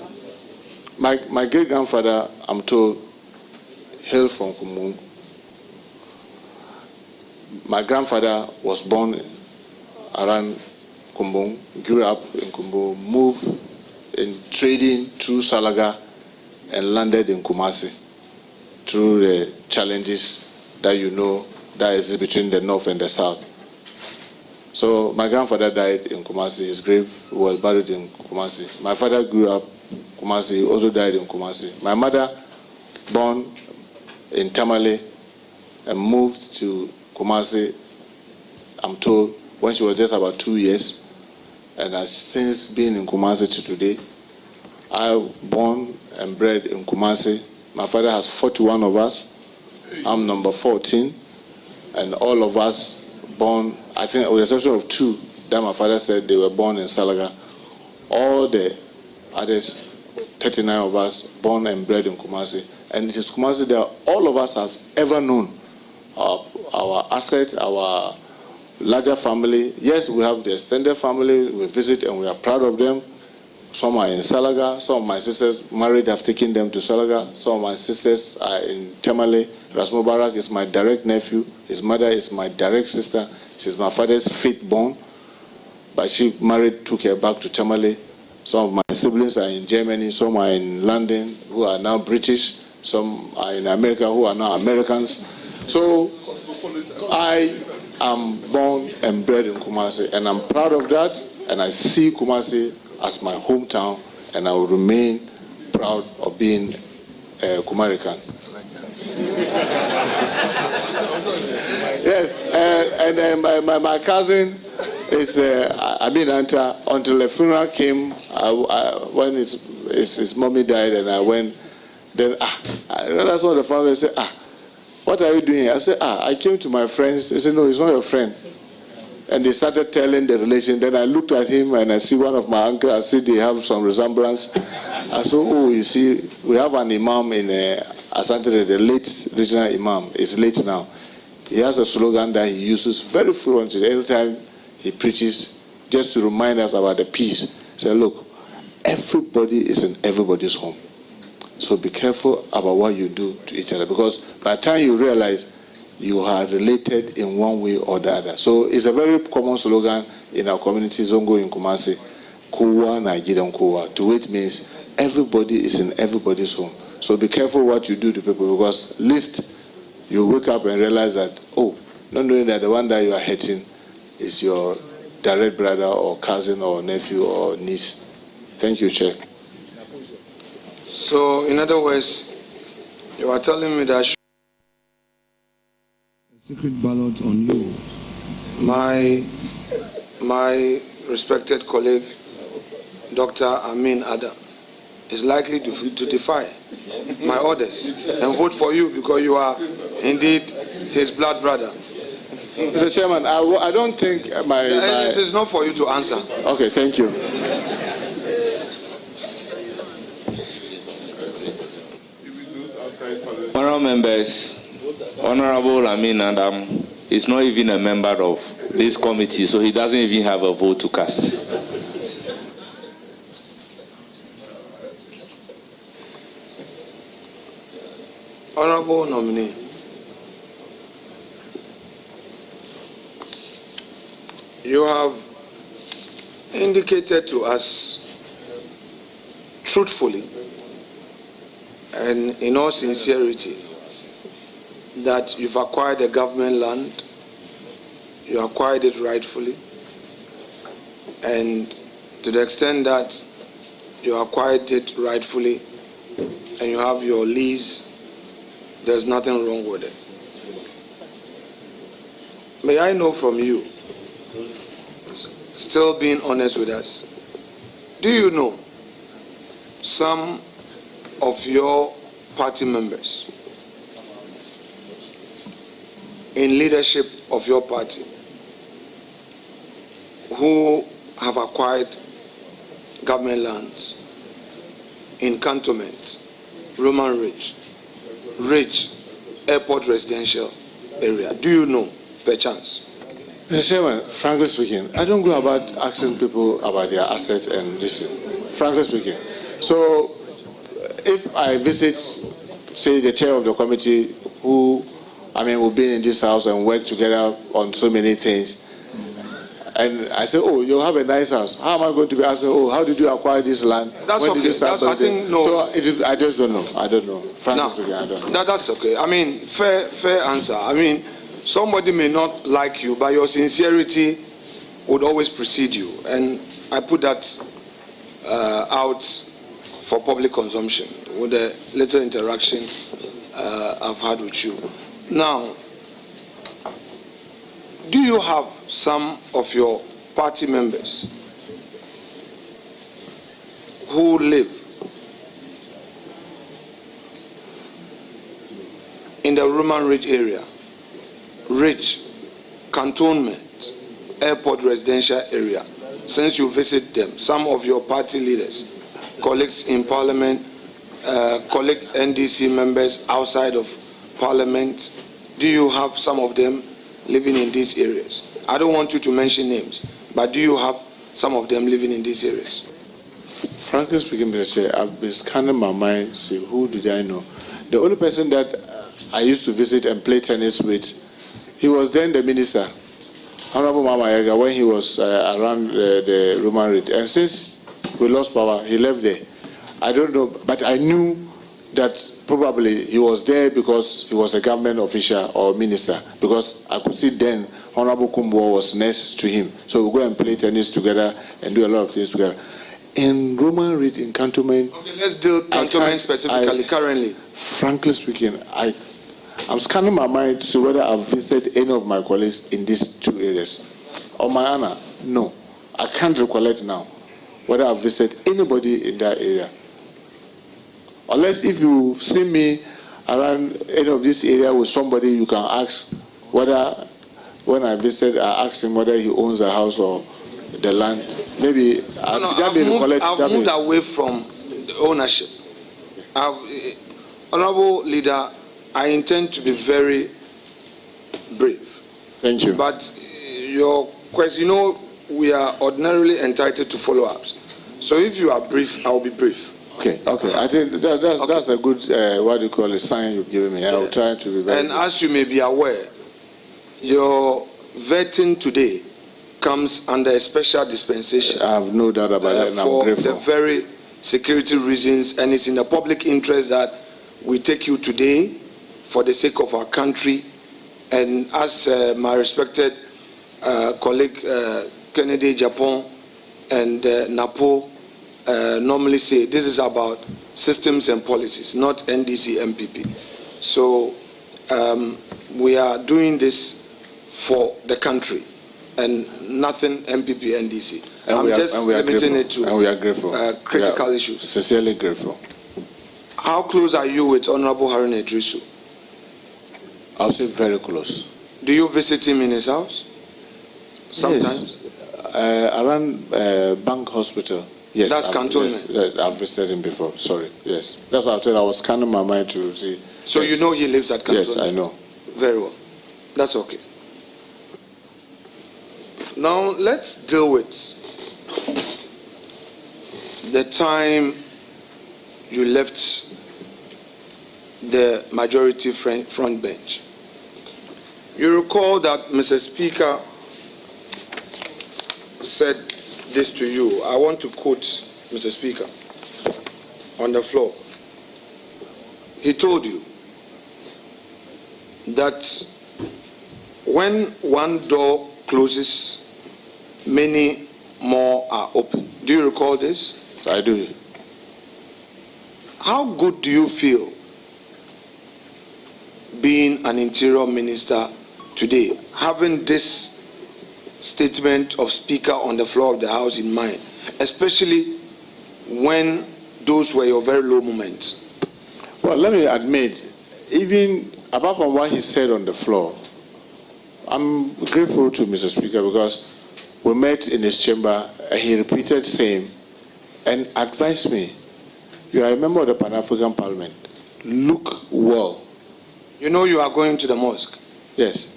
my great-grandfather, I'm told, hailed from Kumbung. My grandfather was born around Kumbung, grew up in Kumbung, moved in trading through Salaga, and landed in Kumasi through the challenges that you know that exist between the north and the south. So my grandfather died in Kumasi. His grave was buried in Kumasi. My father grew up in Kumasi, also died in Kumasi. My mother, born in Tamale and moved to Kumasi, I'm told, when she was just about 2 years, and has since been in Kumasi to today. I was born and bred in Kumasi. My father has 41 of us. I'm number 14, and all of us born, I think with the exception of 2, that my father said they were born in Salaga. All the others, 39 of us, born and bred in Kumasi. And it is Kumasi that all of us have ever known. Our assets, our larger family. Yes, we have the extended family. We visit and we are proud of them. Some are in Salaga. Some of my sisters married have taken them to Salaga. Some of my sisters are in Tamale. Ras Mubarak is my direct nephew. His mother is my direct sister. She's my father's fifth born. But she married, took her back to Tamale. Some of my siblings are in Germany. Some are in London, who are now British. Some are in America, who are now Americans. So I am born and bred in Kumasi, and I'm proud of that, and I see Kumasi as my hometown, and I will remain proud of being a Kumarican. Yes, and my cousin is Aminanta. Until the funeral came, when his mommy died, and I went, then I realized one of the family said, what are you doing here? I said, I came to my friends. They said, no, it's not your friend. And they started telling the relation. Then I looked at him and I see one of my uncles. I said, they have some resemblance. I said, oh, you see, we have an imam in Asante, the late regional imam. He's late now. He has a slogan that he uses very fluently every time he preaches, just to remind us about the peace. He said, look, everybody is in everybody's home. So be careful about what you do to each other, because by the time you realize you are related in one way or the other. So it's a very common slogan in our community, Zongo in Kumasi, Kuwa Nigerian Kuwa, to which means everybody is in everybody's home. So be careful what you do to people, because at least you wake up and realize that, oh, not knowing that the one that you are hating is your direct brother or cousin or nephew or niece. Thank you, Chair. So, in other words, you are telling me that a secret ballot on you. My respected colleague, Dr. Amin Adam, is likely to defy my orders and vote for you because you are indeed his blood brother. Mr. Chairman, I don't think It is not for you to answer. Okay, thank you. Honourable members, Honourable Amin Adam is not even a member of this committee, so he doesn't even have a vote to cast. Honourable nominee, you have indicated to us truthfully and in all sincerity that you've acquired a government land, you acquired it rightfully, and to the extent that you acquired it rightfully and you have your lease, there's nothing wrong with it. May I know from you still being honest with us, do you know some of your party members in leadership of your party who have acquired government lands in Cantonment, Roman Ridge, Airport Residential Area? Do you know, perchance? Mr. Chairman, frankly speaking, I don't go about asking people about their assets and listen, frankly speaking. So if I visit, say, the chair of the committee who, we've been in this house and worked together on so many things, and I say, oh, you have a nice house. How am I going to be asking, oh, how did you acquire this land? That's when okay. Did you start I think, no. So I just don't know. I don't know. Frankly speaking, I don't know. That's okay. Fair answer. Somebody may not like you, but your sincerity would always precede you. And I put that out for public consumption with the little interaction I've had with you. Now, do you have some of your party members who live in the Roman Ridge area, Cantonment, Airport Residential Area, since you visit them? Some of your party leaders, colleagues in Parliament, colleague NDC members outside of Parliament, do you have some of them living in these areas? I don't want you to mention names, but do you have some of them living in these areas? Frankly speaking, Mr. Chair, I've been scanning my mind to see who did I know. The only person that I used to visit and play tennis with, he was then the minister, Honorable Mama Yaga, when he was around the Roman Ridge. And since we lost power, he left there. I don't know, but I knew that probably he was there because he was a government official or minister, because I could see then Honorable Kumbo was next to him. So we go and play tennis together and do a lot of things together. In Roman Ridge, in Cantonment... Okay, let's do Cantonment specifically, currently. Frankly speaking, I'm scanning my mind to see whether I've visited any of my colleagues in these two areas. On my honor, no. I can't recollect now whether I've visited anybody in that area. Unless if you see me around any of this area with somebody, you can ask whether, when I visited, I asked him whether he owns a house or the land. Maybe I've moved away from the ownership. Honorable Leader, I intend to be very brief. Thank you. But your question, we are ordinarily entitled to follow-ups. So if you are brief, I'll be brief. Okay. I think that's a good, what do you call it, sign you've given me. I will try to be very And as you may be aware, your vetting today comes under a special dispensation. I have no doubt about that, and I'm for grateful. the very security reasons, and it's in the public interest that we take you today for the sake of our country. And as my respected colleague Kennedy Japan and Napo normally say, this is about systems and policies, not NDC MPP. So we are doing this for the country and nothing MPP NDC. I'm just limiting it to critical issues. Sincerely grateful. How close are you with Honorable Harun Idrisu? I'll say very close. Do you visit him in his house? Sometimes? Yes. Around Bank Hospital. Yes. That's Cantonment? Yes, I've visited him before, sorry. Yes. That's what I said. I was scanning my mind to see. So yes. You know he lives at Cantonment? Yes, I know. Very well. That's okay. Now let's deal with the time you left the majority front bench. You recall that Mr. Speaker said this to you. I want to quote Mr. Speaker on the floor. He told you that when one door closes, many more are open. Do you recall this? Yes, I do. How good do you feel being an interior minister today, having this statement of Speaker on the floor of the House in mind, especially when those were your very low moments? Well, let me admit, even apart from what he said on the floor, I'm grateful to Mr. Speaker because we met in his chamber and he repeated same and advised me, you are a member of the Pan-African Parliament, look well. You know you are going to the mosque? Yes.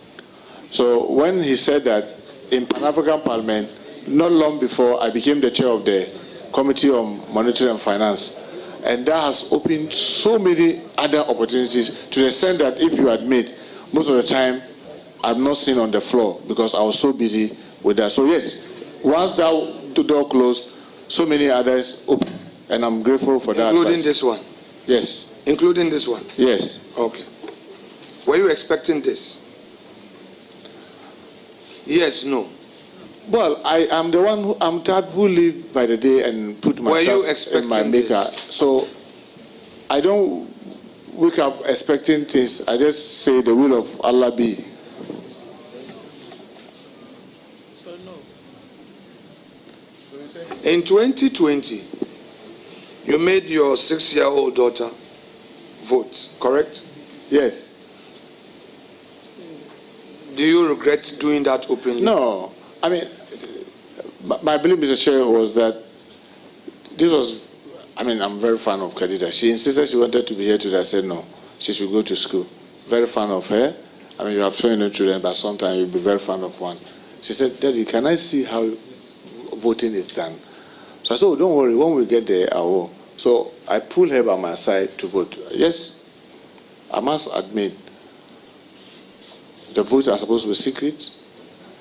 So when he said that in Pan-African Parliament, not long before I became the chair of the Committee on Monetary and Finance, and that has opened so many other opportunities to the extent that if you admit, most of the time I'm not seen on the floor because I was so busy with that. So yes, once the door closed, so many others open, and I'm grateful for that. Including this one? Yes. Including this one? Yes. Okay. Were you expecting this? Yes, no. Well, I am the one I'm type who live by the day and put my trust in my maker. So I don't wake up expecting things. I just say the will of Allah be. In 2020, you made your 6-year-old daughter vote, correct? Yes. Do you regret doing that openly? No. I mean, my belief, Mr. Chair, was that this was, I mean, I'm very fan of Khadija. She insisted she wanted to be here today. I said no, she should go to school. Very fan of her. I mean, you have 20 children, but sometimes you'll be very fan of one. She said, Daddy, can I see how voting is done? So I said, oh, don't worry, when we get there, I will. So I pulled her by my side to vote. Yes, I must admit, the votes are supposed to be secret.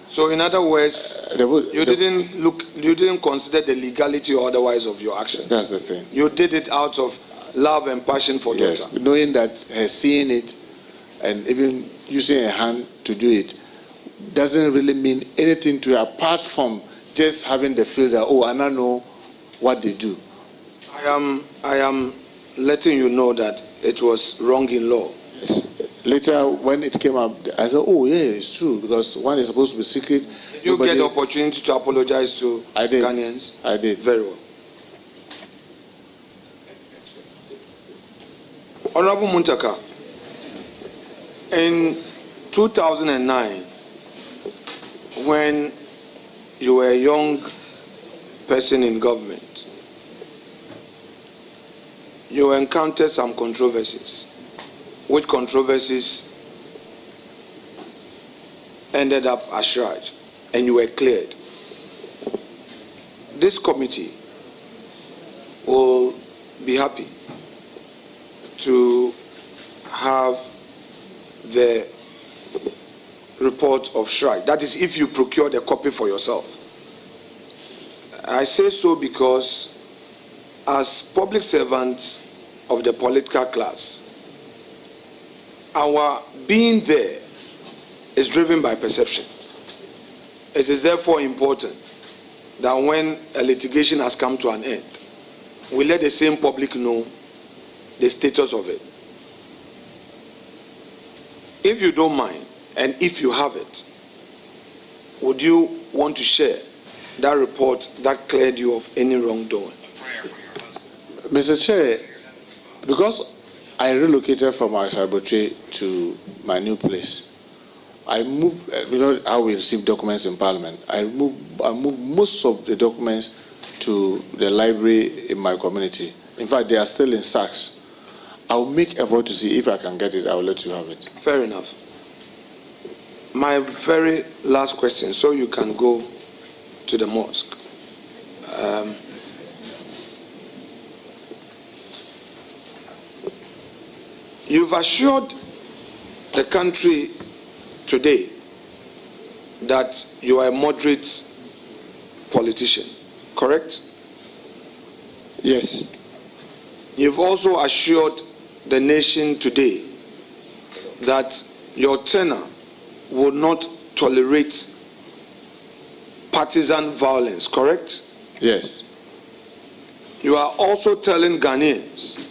So in other words, you didn't consider the legality or otherwise of your action. That's the thing. You did it out of love and passion for daughter. Knowing that her seeing it and even using her hand to do it doesn't really mean anything to her apart from just having the feel that, oh, I now know what they do. I am letting you know that it was wrong in law. Yes. Later, when it came up, I said, oh, yeah, it's true, because one is supposed to be secret. Did you get the opportunity to apologize to Ghanaians? I did. Very well. Honorable Muntaka, in 2009, when you were a young person in government, you encountered some controversies. Which controversies ended up as charged, and you were cleared. This committee will be happy to have the report of Shrike. That is, if you procure the copy for yourself. I say so because as public servants of the political class, our being there is driven by perception. It is therefore important that when a litigation has come to an end, we let the same public know the status of it. If you don't mind, and if you have it, would you want to share that report that cleared you of any wrongdoing? Mr. Chair, because I relocated from Ashabotre to my new place, I moved, you know how we receive documents in Parliament. I moved most of the documents to the library in my community. In fact, they are still in sacks. I'll make effort to see if I can get it. I'll let you have it. Fair enough. My very last question, so you can go to the mosque. You've assured the country today that you are a moderate politician, correct? Yes. You've also assured the nation today that your tenure will not tolerate partisan violence, correct? Yes. You are also telling Ghanaians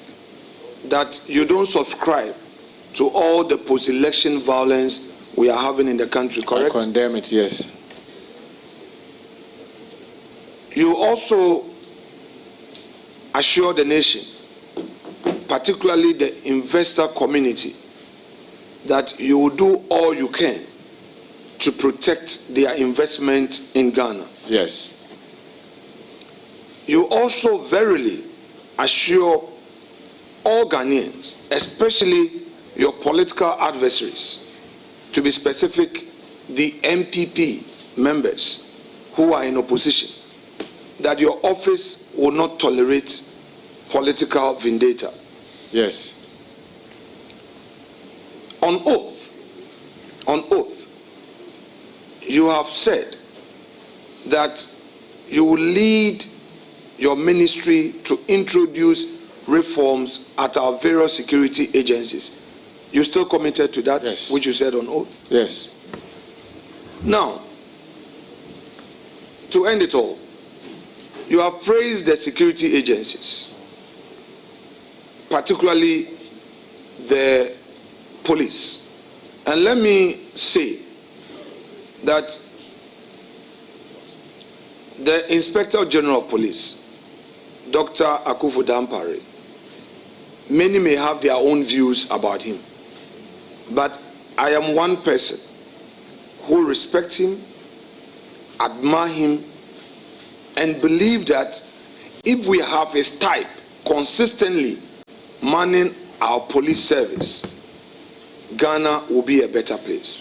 that you don't subscribe to all the post-election violence we are having in the country, correct? I condemn it, yes. You also assure the nation, particularly the investor community, that you will do all you can to protect their investment in Ghana. Yes. You also verily assure all Ghanaians, especially your political adversaries, to be specific, the MPP members who are in opposition, that your office will not tolerate political vendetta. Yes. On oath, you have said that you will lead your ministry to introduce reforms at our various security agencies. You still committed to that, yes, which you said on oath? Yes. Now, to end it all, you have praised the security agencies, particularly the police. And let me say that the Inspector General of Police, Dr. Akufu Dampare, many may have their own views about him, but I am one person who respects him, admire him, and believe that if we have his type consistently manning our police service, Ghana will be a better place.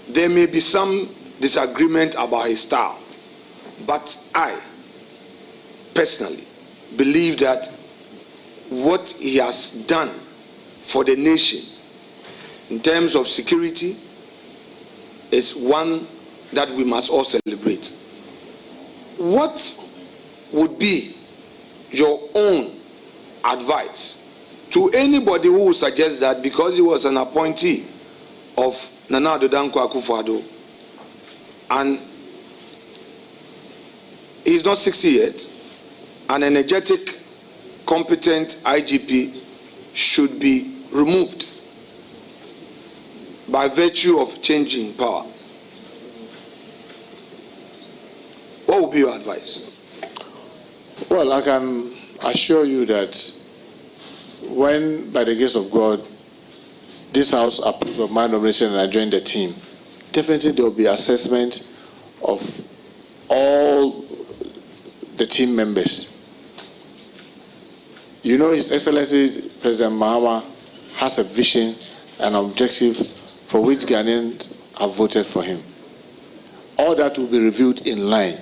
There may be some disagreement about his style, but I personally believe that what he has done for the nation in terms of security is one that we must all celebrate. What would be your own advice to anybody who would suggest that because he was an appointee of Nana Addo Dankwa Akufo-Addo and he's not 60 yet, an energetic, competent IGP should be removed by virtue of changing power? What would be your advice? Well, I can assure you that when, by the grace of God, this House approves of my nomination and I join the team, definitely there will be assessment of all the team members. You know, His Excellency President Mahama has a vision and objective for which Ghanaians have voted for him. All that will be reviewed in line.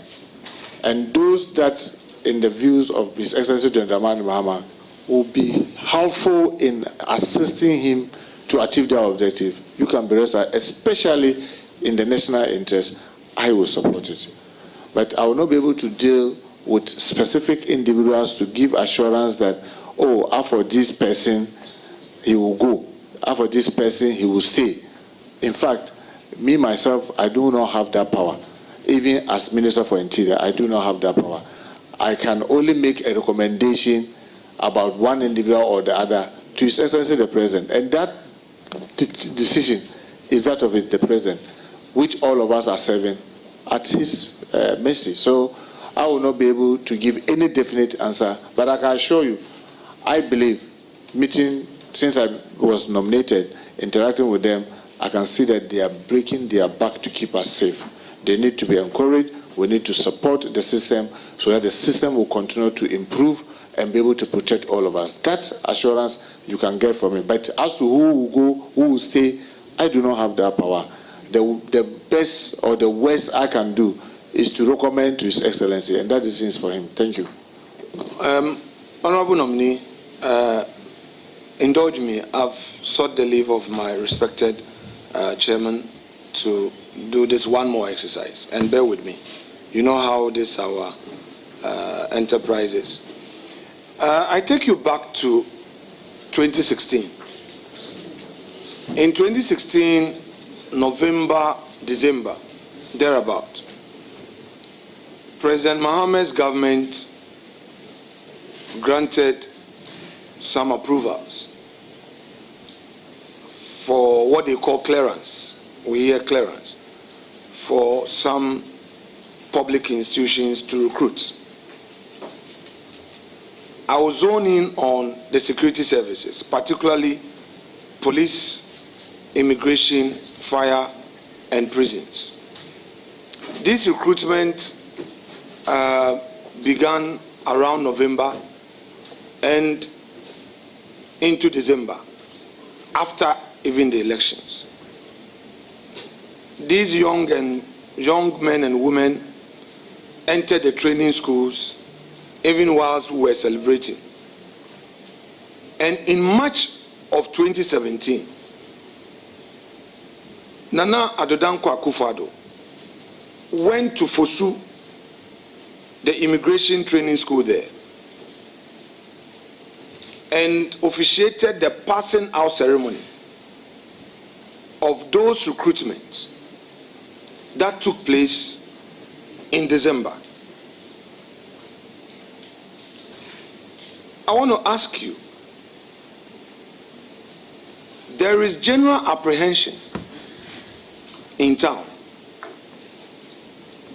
And those that, in the views of His Excellency President Mahama, will be helpful in assisting him to achieve their objective, you can be rest, especially in the national interest, I will support it. But I will not be able to deal with specific individuals to give assurance that, oh, after this person, he will go. After this person, he will stay. In fact, me, myself, I do not have that power. Even as Minister for Interior, I do not have that power. I can only make a recommendation about one individual or the other to His Excellency the President. And that decision is that of the President, which all of us are serving at his mercy. So I will not be able to give any definite answer, but I can assure you, I believe, since I was nominated, interacting with them, I can see that they are breaking their back to keep us safe. They need to be encouraged. We need to support the system so that the system will continue to improve and be able to protect all of us. That's assurance you can get from me. But as to who will go, who will stay, I do not have that power. The best or the worst I can do is to recommend to His Excellency, and that is it for him. Thank you. Honorable nominee, indulge me. I've sought the leave of my respected chairman to do this one more exercise, and bear with me. You know how this our enterprise is. I take you back to 2016. In 2016, November, December, thereabout, President Mohammed's government granted some approvals for what they call clearance. We hear clearance for some public institutions to recruit. I will zone in on the security services, particularly police, immigration, fire, and prisons. This recruitment began around November and into December, after even the elections. These young men and women entered the training schools even whilst we were celebrating. And in March of 2017, Nana Addo Dankwa Akufo-Addo went to Fosu, the immigration training school there, and officiated the passing out ceremony of those recruitments that took place in December. I want to ask you, there is general apprehension in town.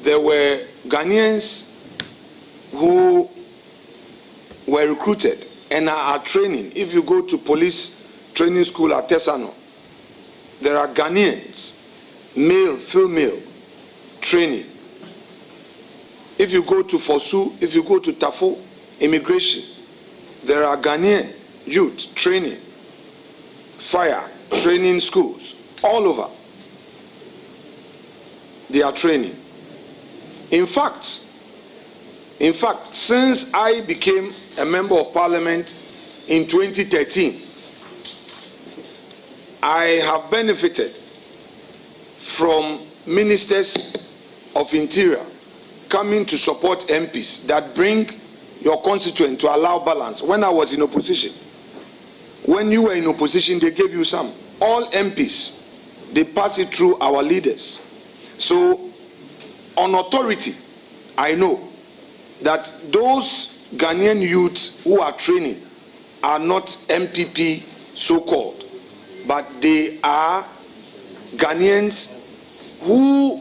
There were Ghanaians who were recruited and are training. If you go to police training school at Tesano, there are Ghanaians, male, female, training. If you go to Fosu, if you go to Tafo, immigration, there are Ghanaian youth training, fire, training schools, all over. They are training. In fact, since I became a member of parliament in 2013, I have benefited from ministers of interior coming to support MPs that bring your constituent to allow balance. When I was in opposition, when you were in opposition, they gave you some. All MPs, they pass it through our leaders. So, on authority, I know that those Ghanaian youths who are training are not MPP so-called, but they are Ghanaians who,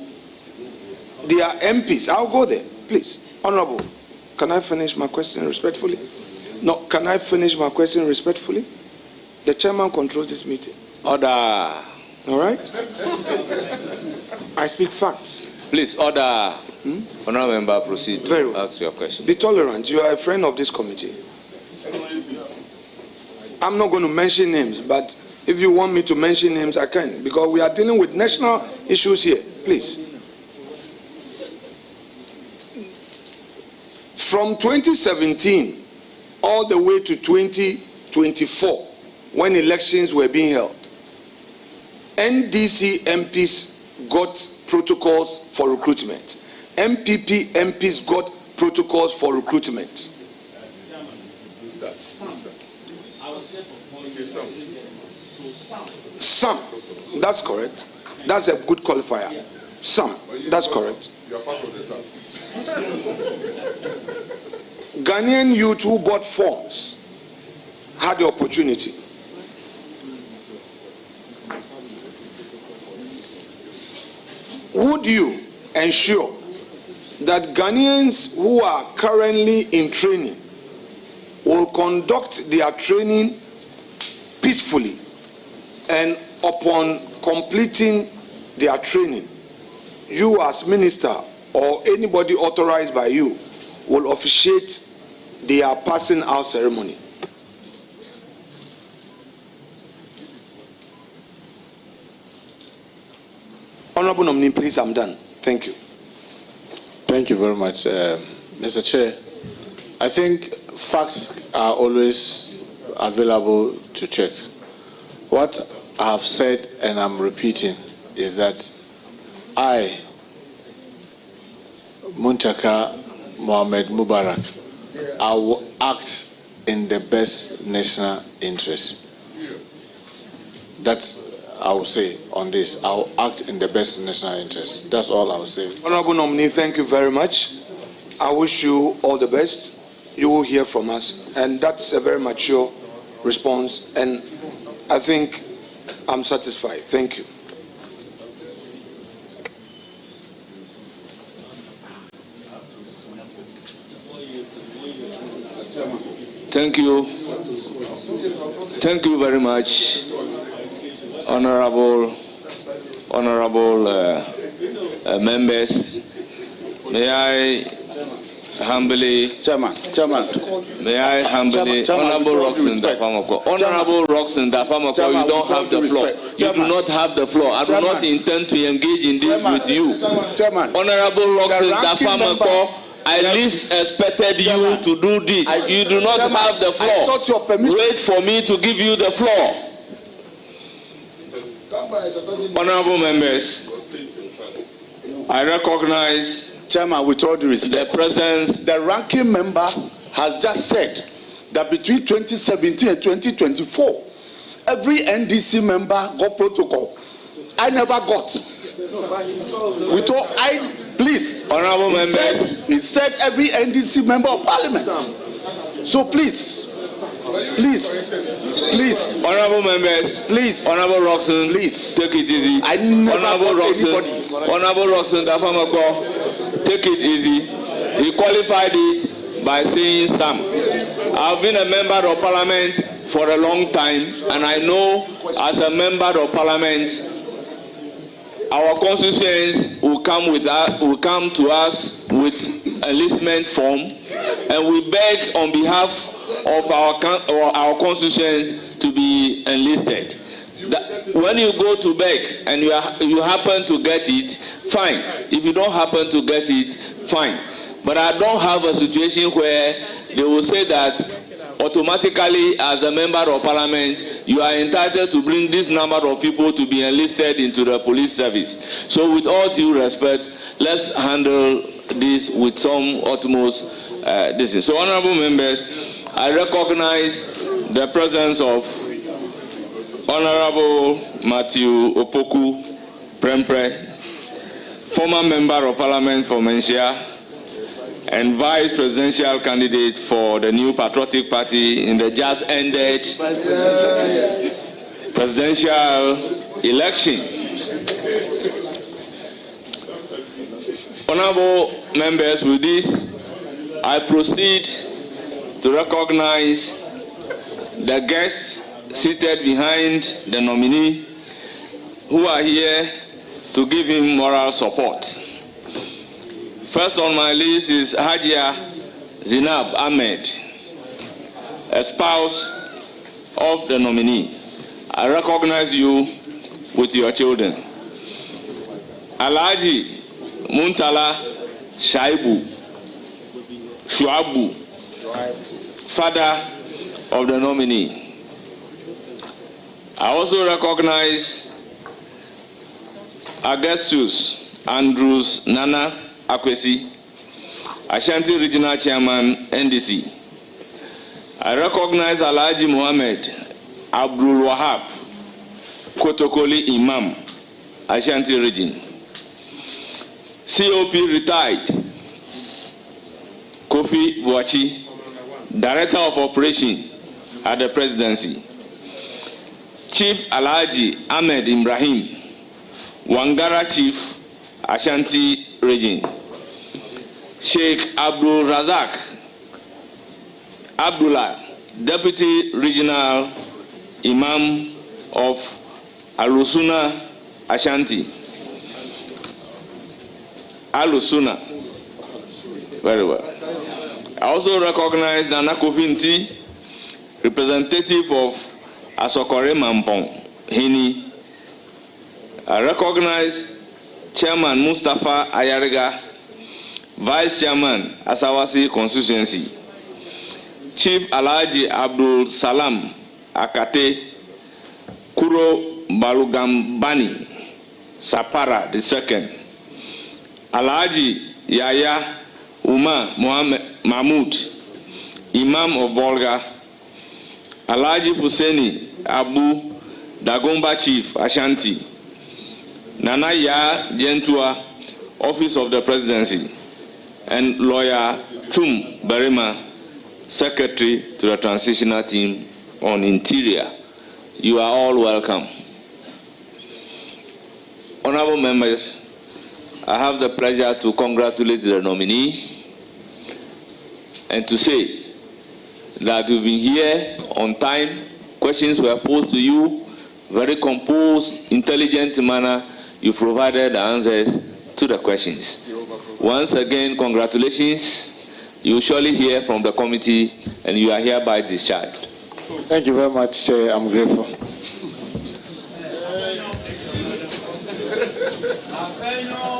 they are MPs. I'll go there, please. Honorable, can I finish my question respectfully? No, can I finish my question respectfully? The chairman controls this meeting. Order. All right? I speak facts. Please, order. Honourable member, proceed. Very well. Ask your question. Be tolerant. You are a friend of this committee. I'm not going to mention names, but if you want me to mention names, I can, because we are dealing with national issues here. Please. From 2017 all the way to 2024, when elections were being held, NDC MPs got protocols for recruitment. MPP MPs got protocols for recruitment. Some. That's correct. That's a good qualifier. Some. That's correct. You are part of the some. Ghanaian youth who bought forms had the opportunity. Would you ensure that Ghanaians who are currently in training will conduct their training peacefully, and upon completing their training, you as minister or anybody authorized by you will officiate their passing out ceremony? Honorable nominee, please, I'm done. Thank you. Thank you very much, Mr. Chair. I think facts are always available to check. What I have said, and I'm repeating, is that I, Muntaka Mohamed Mubarak, I will act in the best national interest. That's I will say on this. I will act in the best national interest. That's all I will say. Honorable nominee, thank you very much. I wish you all the best. You will hear from us. And that's a very mature response. And I think I'm satisfied. Thank you. Thank you. Thank you very much, honorable members. May I humbly, may I humbly, Honorable Roxanne Dafamako, Honorable Roxanne Dafamako, you don't have the floor. You do not have the floor. I do not intend to engage in this with you. Honorable Roxanne Dafamako, I least expected you to do this. You do not have the floor. Wait for me to give you the floor. Honorable members, I recognize, Chairman, with all due respect, the presence. The ranking member has just said that between 2017 and 2024, every NDC member got protocol. I never got. With all, please, honorable members, he said every NDC member of parliament. So please, honorable members, please, honorable Roxanne, please, take it easy. I never honorable Roxanne, honorable Roxanne Dafamako, take it easy. He qualified it by saying some. I've been a member of parliament for a long time, and I know as a member of parliament, our constituents will come to us with enlistment form, and we beg on behalf of our constituents to be enlisted. When you go to beg and you happen to get it, fine. If you don't happen to get it, fine. But I don't have a situation where they will say that automatically, as a member of parliament, you are entitled to bring this number of people to be enlisted into the police service. So with all due respect, let's handle this with some utmost distance. So honorable members, I recognize the presence of Honorable Matthew Opoku Prempre, former member of parliament for Menchia and vice presidential candidate for the New Patriotic Party in the just ended presidential election. Honorable members, with this, I proceed to recognize the guests seated behind the nominee who are here to give him moral support. First on my list is Hajia Zinab Ahmed, a spouse of the nominee. I recognize you with your children. Alhaji Muntala Shuabu, father of the nominee. I also recognize Augustus Andrews Nana Akwesi, Ashanti Regional Chairman, NDC. I recognize Alhaji Mohammed Abdul Wahab, Kotokoli Imam, Ashanti Region. COP retired, Kofi Boachi, Director of Operation at the Presidency. Chief Alhaji Ahmed Ibrahim, Wangara Chief, Ashanti Region. Sheikh Abdul Razak Abdullah, Deputy Regional Imam of Alusuna Ashanti. Alusuna. Very well. I also recognize Nana Kofinti, representative of Asokore Mampong, Hini. I recognize Chairman Mustafa Ayariga, Vice Chairman Asawasi Constituency. Chief Alhaji Abdul Salam Akate, Kuro Balugambani, Sapara II. Alhaji Yaya Umar Muhammad Mahmoud, Imam of Bolga. Alhaji Husseini Abu Dagomba Chief, Ashanti. Nana Ya Jentua, Office of the Presidency. And Lawyer Chum Barima, Secretary to the Transitional Team on Interior. You are all welcome. Honorable members, I have the pleasure to congratulate the nominee and to say that you've been here on time. Questions were posed to you, very composed, intelligent manner. You provided the answers to the questions. Once again, congratulations. You will surely hear from the committee, and you are hereby discharged. Thank you very much, Chair. I'm grateful. Señor.